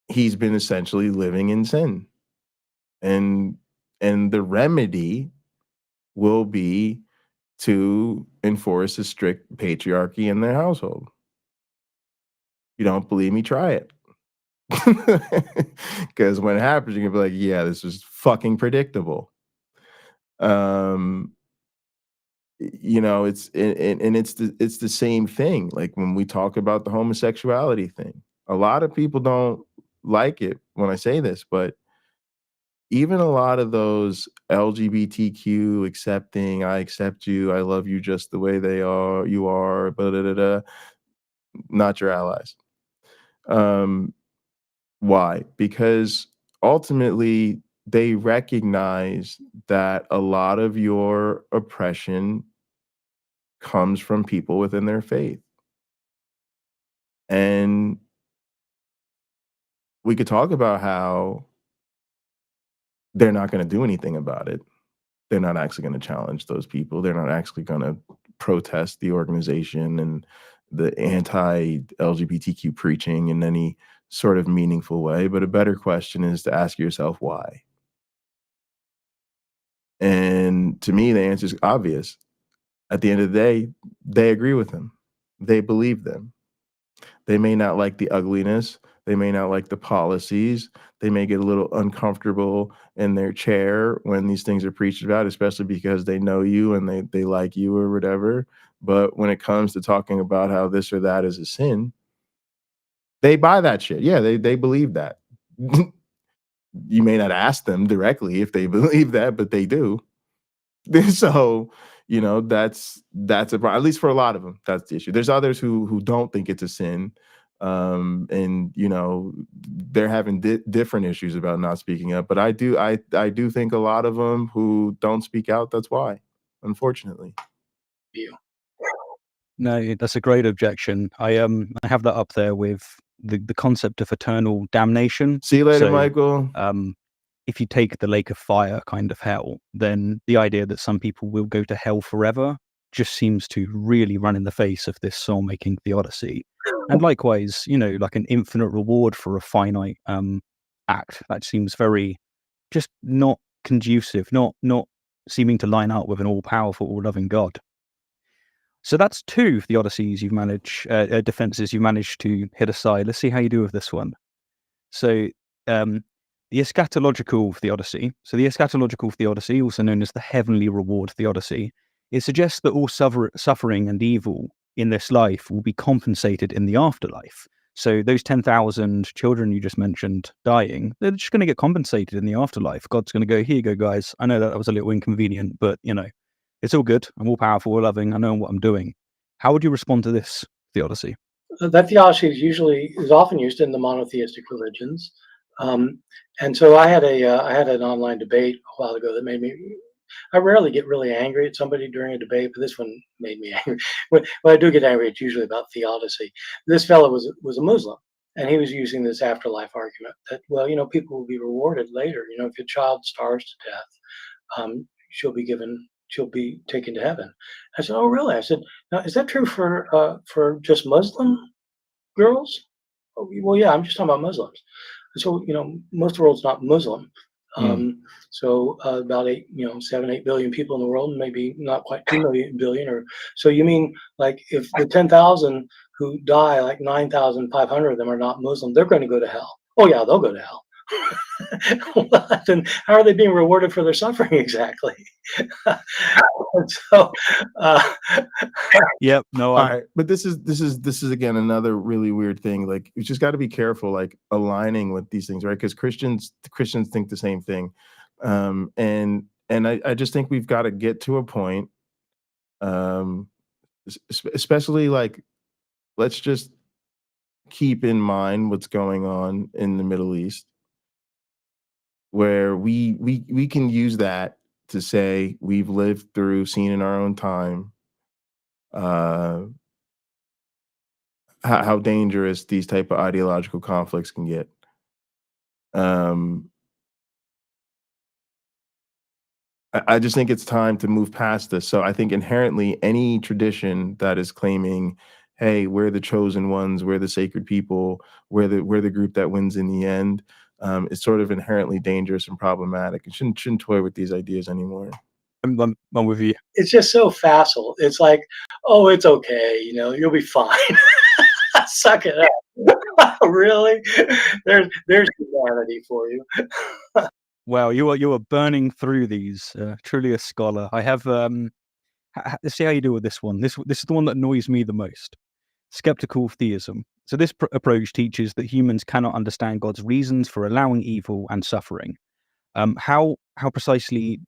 S1: he's been essentially living in sin. And the remedy will be to enforce a strict patriarchy in their household. You don't believe me? Try it. Because when it happens, you're gonna be like, yeah, this is fucking predictable. It's the same thing. Like, when we talk about the homosexuality thing, a lot of people don't like it when I say this, but even a lot of those LGBTQ accepting, I accept you, I love you just the way you are, not your allies. Why? Because ultimately they recognize that a lot of your oppression comes from people within their faith. And we could talk about how they're not going to do anything about it. They're not actually going to challenge those people. They're not actually going to protest the organization and the anti-LGBTQ preaching in any sort of meaningful way. But a better question is to ask yourself why. And to me, the answer is obvious. At the end of the day, they agree with him. They believe them. They may not like the ugliness. They may not like the policies. They may get a little uncomfortable in their chair when these things are preached about, especially because they know you and they like you or whatever. But when it comes to talking about how this or that is a sin, they buy that shit. Yeah, they believe that. You may not ask them directly if they believe that, but they do. So, that's a problem. At least for a lot of them, that's the issue. There's others who don't think it's a sin. And they're having different issues about not speaking up. But I do think a lot of them who don't speak out, that's why, unfortunately.
S11: No, that's a great objection. I have that up there with the concept of eternal damnation.
S1: See you later, Michael.
S11: If you take the lake of fire kind of hell, then the idea that some people will go to hell forever just seems to really run in the face of this soul-making theodicy. And likewise, like an infinite reward for a finite act, that seems very just not conducive, not seeming to line up with an all-powerful, all-loving God. So that's two theodicies you've managed, defenses you've managed to hit aside. Let's see how you do with this one. So the eschatological theodicy. So the eschatological theodicy, also known as the heavenly reward theodicy, it suggests that all suffering and evil in this life will be compensated in the afterlife. So those 10,000 children you just mentioned dying, they're just going to get compensated in the afterlife. God's going to go, here you go, guys. I know that was a little inconvenient, but it's all good. I'm all powerful, all loving. I know what I'm doing. How would you respond to this theodicy?
S10: That theology is often used in the monotheistic religions, and so I had an online debate a while ago that made me. I rarely get really angry at somebody during a debate, but this one made me angry. When I do get angry, it's usually about theodicy. This fellow was a Muslim, and he was using this afterlife argument that, well, people will be rewarded later. If your child starves to death, she'll be taken to heaven. I said, oh, really? I said, now, is that true for just Muslim girls? Oh, well, yeah, I'm just talking about Muslims. So, most of the world's not Muslim. So about 7-8 billion people in the world, maybe not quite 2 billion. Or so you mean like if the 10,000 who die, like 9,500 of them are not Muslim, they're going to go to hell. Oh yeah, they'll go to hell. Well, then how are they being rewarded for their suffering exactly? So,
S11: yep, no.
S1: All right, but this is again another really weird thing. Like you just got to be careful, like aligning with these things, right? Because Christians think the same thing, and I just think we've got to get to a point, especially like let's just keep in mind what's going on in the Middle East, where we can use that to say we've lived through, seen in our own time, how dangerous these type of ideological conflicts can get. I just think it's time to move past this. So I think inherently any tradition that is claiming, hey, we're the chosen ones, we're the sacred people, we're the group that wins in the end, is sort of inherently dangerous and problematic. You shouldn't toy with these ideas anymore.
S11: I'm with you.
S10: It's just so facile. It's like, oh, it's okay, you'll be fine. Suck it up. Really? There's humanity for you.
S11: Wow, you are burning through these. Truly a scholar. I have let's see how you do with this one. This is the one that annoys me the most. Skeptical theism. So this approach teaches that humans cannot understand God's reasons for allowing evil and suffering. How precisely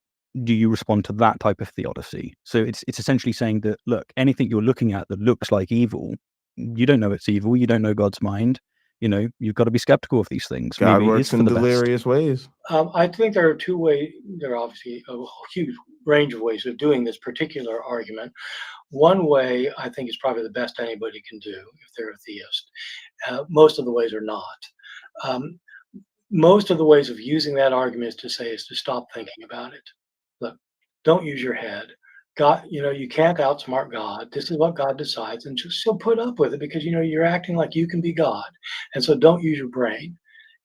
S11: do you respond to that type of theodicy? So it's essentially saying that, look, anything you're looking at that looks like evil, you don't know it's evil. You don't know God's mind. You've got to be skeptical of these things.
S1: God
S11: Maybe
S1: works in delirious ways.
S10: I think there are two ways. There are obviously a huge range of ways of doing this particular argument. One way I think is probably the best anybody can do if they're a theist. Most of the ways are not. Most of the ways of using that argument is to stop thinking about it. Look, don't use your head. God, you can't outsmart God. This is what God decides, and just so put up with it because you're acting like you can be God, and so don't use your brain.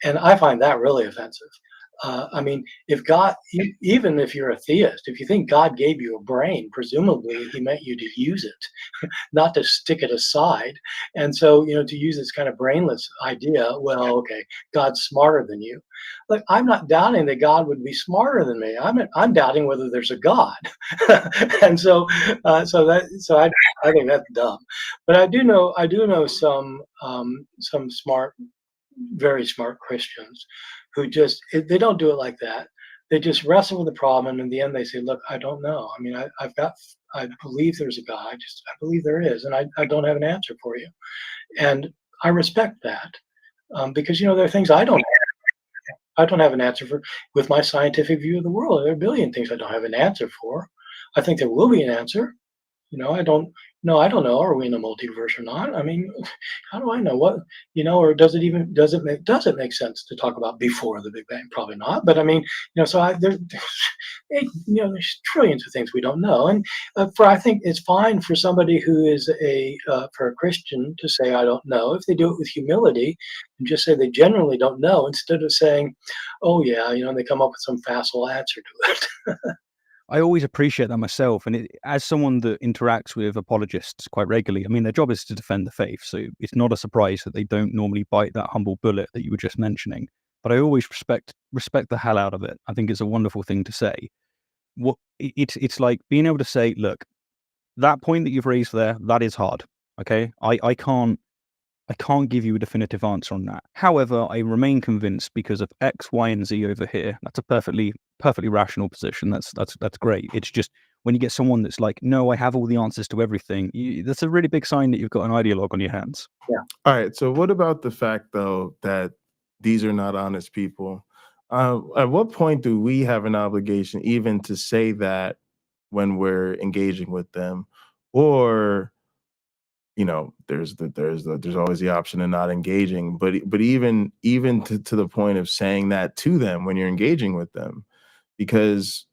S10: And I find that really offensive. I mean, if God, even if you're a theist, if you think God gave you a brain, presumably He meant you to use it, not to stick it aside. And so, to use this kind of brainless idea, well, okay, God's smarter than you. Look, I'm not doubting that God would be smarter than me. I'm doubting whether there's a God. And so, I think that's dumb. But I do know some smart, very smart Christians who they don't do it like that. They just wrestle with the problem, and in the end they say, look, I don't know. I mean, I believe there's a God. I believe there is, and I don't have an answer for you. And I respect that because, there are things I don't have an answer for with my scientific view of the world. There are a billion things I don't have an answer for. I think there will be an answer. I don't know. Are we in a multiverse or not? I mean, how do I know what, or does it make sense to talk about before the Big Bang? Probably not. But I mean, so there's trillions of things we don't know. And I think it's fine for somebody who is for a Christian to say, I don't know, if they do it with humility and just say they genuinely don't know, instead of saying, oh yeah, they come up with some facile answer to it.
S11: I always appreciate that myself. And as someone that interacts with apologists quite regularly, I mean, their job is to defend the faith. So it's not a surprise that they don't normally bite that humble bullet that you were just mentioning. But I always respect the hell out of it. I think it's a wonderful thing to say. It's like being able to say, look, that point that you've raised there, that is hard. Okay. I can't I can't give you a definitive answer on that. However, I remain convinced because of X, Y, and Z over here. That's a perfectly rational position. That's great. It's just when you get someone that's like, no, I have all the answers to everything, that's a really big sign that you've got an ideologue on your hands.
S10: Yeah.
S1: All right. So what about the fact, though, that these are not honest people? At what point do we have an obligation even to say that when we're engaging with them? Or, you know, there's always the option of not engaging, but even to the point of saying that to them when you're engaging with them, because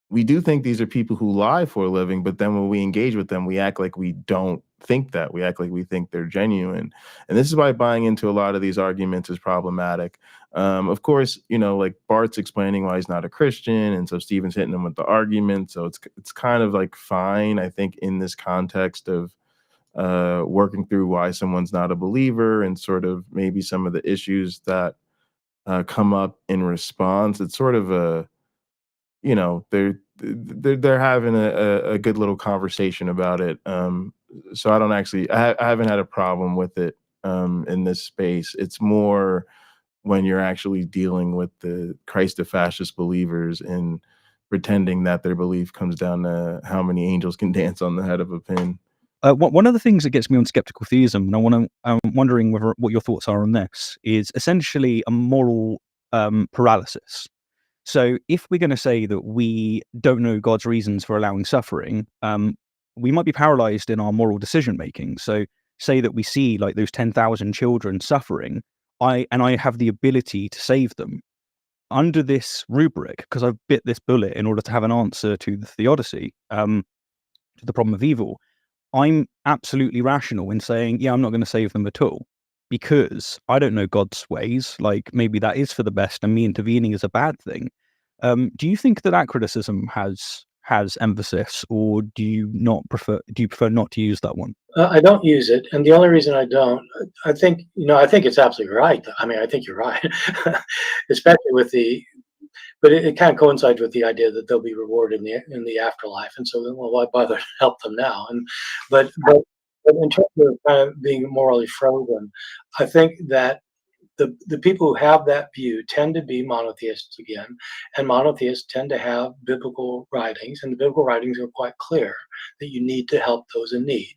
S1: we do think these are people who lie for a living, but then when we engage with them, we act like we don't think that. We act like we think they're genuine. And this is why buying into a lot of these arguments is problematic. Of course, you know, like Bart's explaining why he's not a Christian, and so Stephen's hitting him with the argument. So it's kind of like fine, I think, in this context of working through why someone's not a believer and sort of maybe some of the issues that come up in response. It's sort of a, you know, they're having a good little conversation about it. So I don't actually, I haven't had a problem with it in this space. It's more when you're actually dealing with the Christo-fascist believers and pretending that their belief comes down to how many angels can dance on the head of a pin.
S11: One of the things that gets me on skeptical theism, and I'm wondering what your thoughts are on this, is essentially a moral paralysis. So if we're going to say that we don't know God's reasons for allowing suffering, we might be paralyzed in our moral decision making. So say that we see like those 10,000 children suffering, I have the ability to save them. Under this rubric, because I've bit this bullet in order to have an answer to the theodicy, to the problem of evil, I'm absolutely rational in saying, yeah, I'm not going to save them at all, because I don't know God's ways. Like maybe that is for the best and me intervening is a bad thing. Do you think that criticism has emphasis, or do you prefer not to use that one?
S10: I don't use it, and the only reason I don't, I think it's absolutely right. I mean, I think you're right, especially with but it kind of coincides with the idea that they'll be rewarded in the afterlife, and so well, why bother to help them now? And but in terms of kind of being morally frozen, I think that the people who have that view tend to be monotheists again, and monotheists tend to have biblical writings, and the biblical writings are quite clear that you need to help those in need,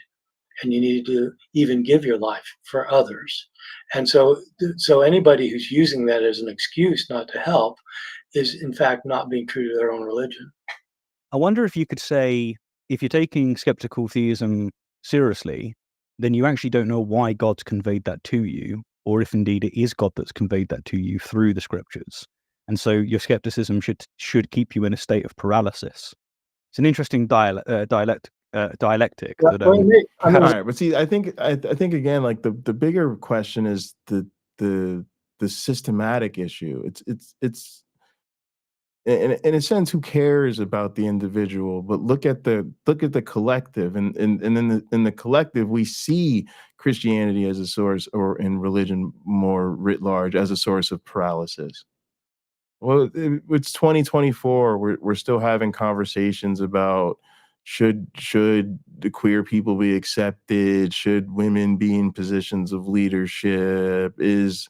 S10: and you need to even give your life for others. And so anybody who's using that as an excuse not to help is in fact not being true to their own religion.
S11: I wonder if you could say, if you're taking skeptical theism seriously, then you actually don't know why God's conveyed that to you, or if indeed it is God that's conveyed that to you through the scriptures. And so your skepticism should keep you in a state of paralysis. It's an interesting dialectic.
S1: All right, but see, I think again, like the bigger question is the systematic issue. It's in a sense, who cares about the individual? But look at the collective, and in the collective, we see Christianity as a source, or in religion more writ large, as a source of paralysis. Well, it's 2024. We're still having conversations about should the queer people be accepted? Should women be in positions of leadership? Is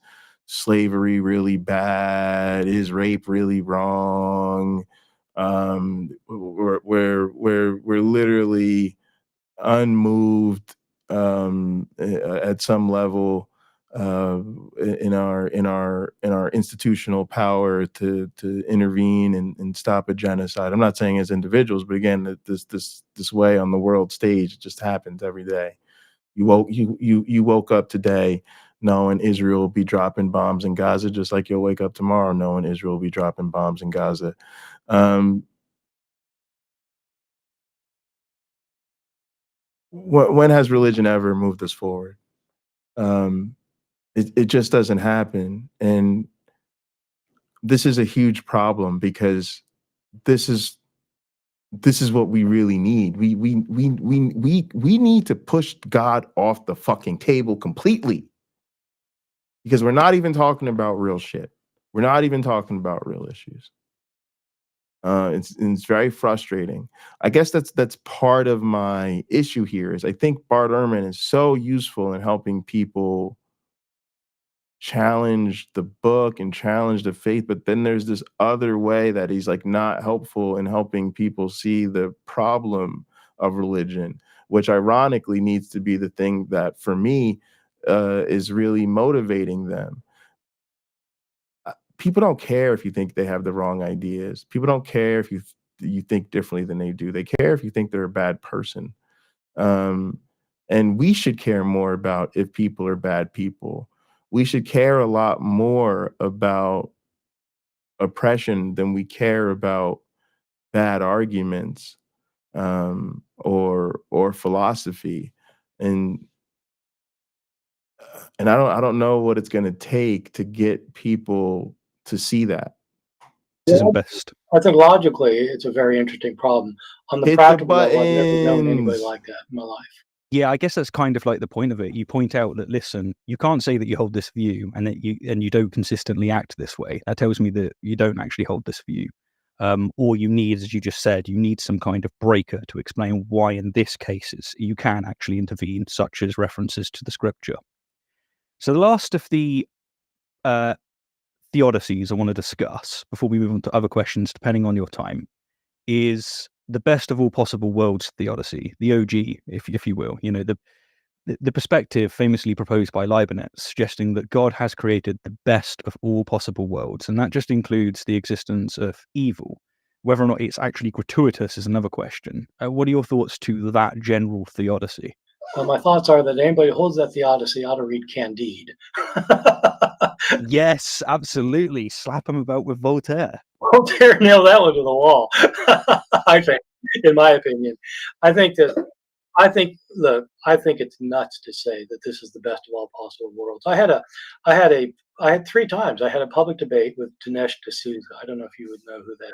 S1: slavery really bad? Is rape really wrong? We're literally unmoved at some level in our institutional power to intervene and stop a genocide. I'm not saying as individuals, but again, that this way on the world stage, it just happens every day. You woke up today knowing Israel will be dropping bombs in Gaza, just like you'll wake up tomorrow knowing Israel will be dropping bombs in Gaza. When has religion ever moved us forward? It just doesn't happen. And this is a huge problem, because this is what we really need. We need to push God off the fucking table completely, because we're not even talking about real shit. We're not even talking about real issues. It's very frustrating. I guess that's part of my issue here. Is I think Bart Erhman is so useful in helping people challenge the book and challenge the faith, but then there's this other way that he's like not helpful in helping people see the problem of religion, which ironically needs to be the thing that for me is really motivating them. People don't care if you think they have the wrong ideas. People don't care if you think differently than they do. They care if you think they're a bad person. And we should care more about if people are bad people. We should care a lot more about oppression than we care about bad arguments or philosophy. And I don't know what it's going to take to get people to see that.
S11: This isn't best.
S10: I think logically, it's a very interesting problem. On the
S1: Hit the
S10: practical level, I've never known anybody
S1: buttons.
S10: like that in my life.
S11: Yeah, I guess that's kind of like the point of it. You point out that, listen, you can't say that you hold this view and that you don't consistently act this way. That tells me that you don't actually hold this view. Or you need, as you just said, you need some kind of breaker to explain why in this case you can actually intervene, such as references to the scripture. So the last of the theodicies I want to discuss before we move on to other questions, depending on your time, is the best of all possible worlds theodicy, the OG, if you will. You know, the perspective famously proposed by Leibniz, suggesting that God has created the best of all possible worlds, and that just includes the existence of evil. Whether or not it's actually gratuitous is another question. What are your thoughts to that general theodicy?
S10: Well, my thoughts are that anybody who holds that theodicy ought to read Candide.
S11: Yes, absolutely. Slap him about with Voltaire.
S10: Voltaire nailed that one to the wall. I think, in my opinion, I think it's nuts to say that this is the best of all possible worlds. I had 3 times. I had a public debate with Dinesh D'Souza. I don't know if you would know who that is.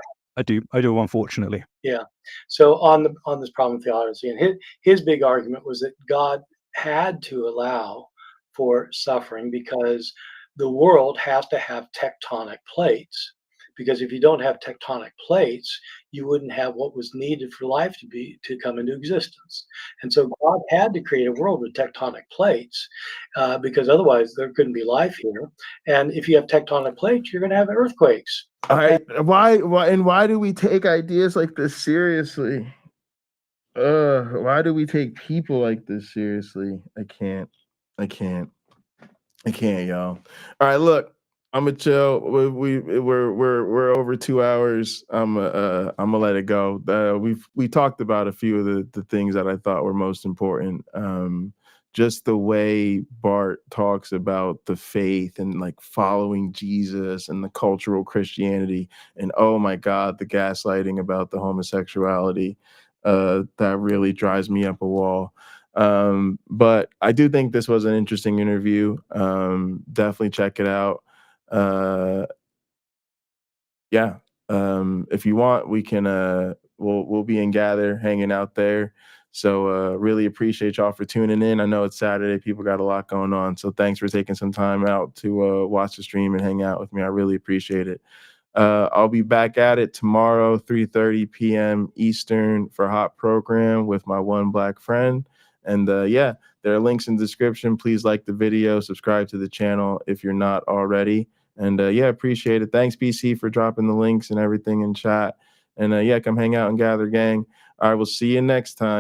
S11: I do, unfortunately.
S10: Yeah. So on this problem of theodicy, and his big argument was that God had to allow for suffering because the world has to have tectonic plates. Because if you don't have tectonic plates, you wouldn't have what was needed for life to come into existence. And so God had to create a world with tectonic plates because otherwise there couldn't be life here. And if you have tectonic plates, you're going to have earthquakes.
S1: All right. Why do we take ideas like this seriously? Why do we take people like this seriously? I can't, y'all. All right, look, I'm gonna chill. We're over 2 hours. I'm gonna let it go. We talked about a few of the things that I thought were most important. Just the way Bart talks about the faith and like following Jesus and the cultural Christianity, and oh my God, the gaslighting about the homosexuality, that really drives me up a wall. But I do think this was an interesting interview. Definitely check it out. Yeah. If you want, we can we'll be in Gather hanging out there. So really appreciate y'all for tuning in. I know it's Saturday, people got a lot going on. So thanks for taking some time out to watch the stream and hang out with me. I really appreciate it. I'll be back at it tomorrow, 3:30 p.m. Eastern for Hot Program with my one black friend. And yeah, there are links in the description. Please like the video, subscribe to the channel if you're not already. And yeah, appreciate it. Thanks, BC, for dropping the links and everything in chat. And yeah, come hang out and Gather, gang. All right, we'll see you next time.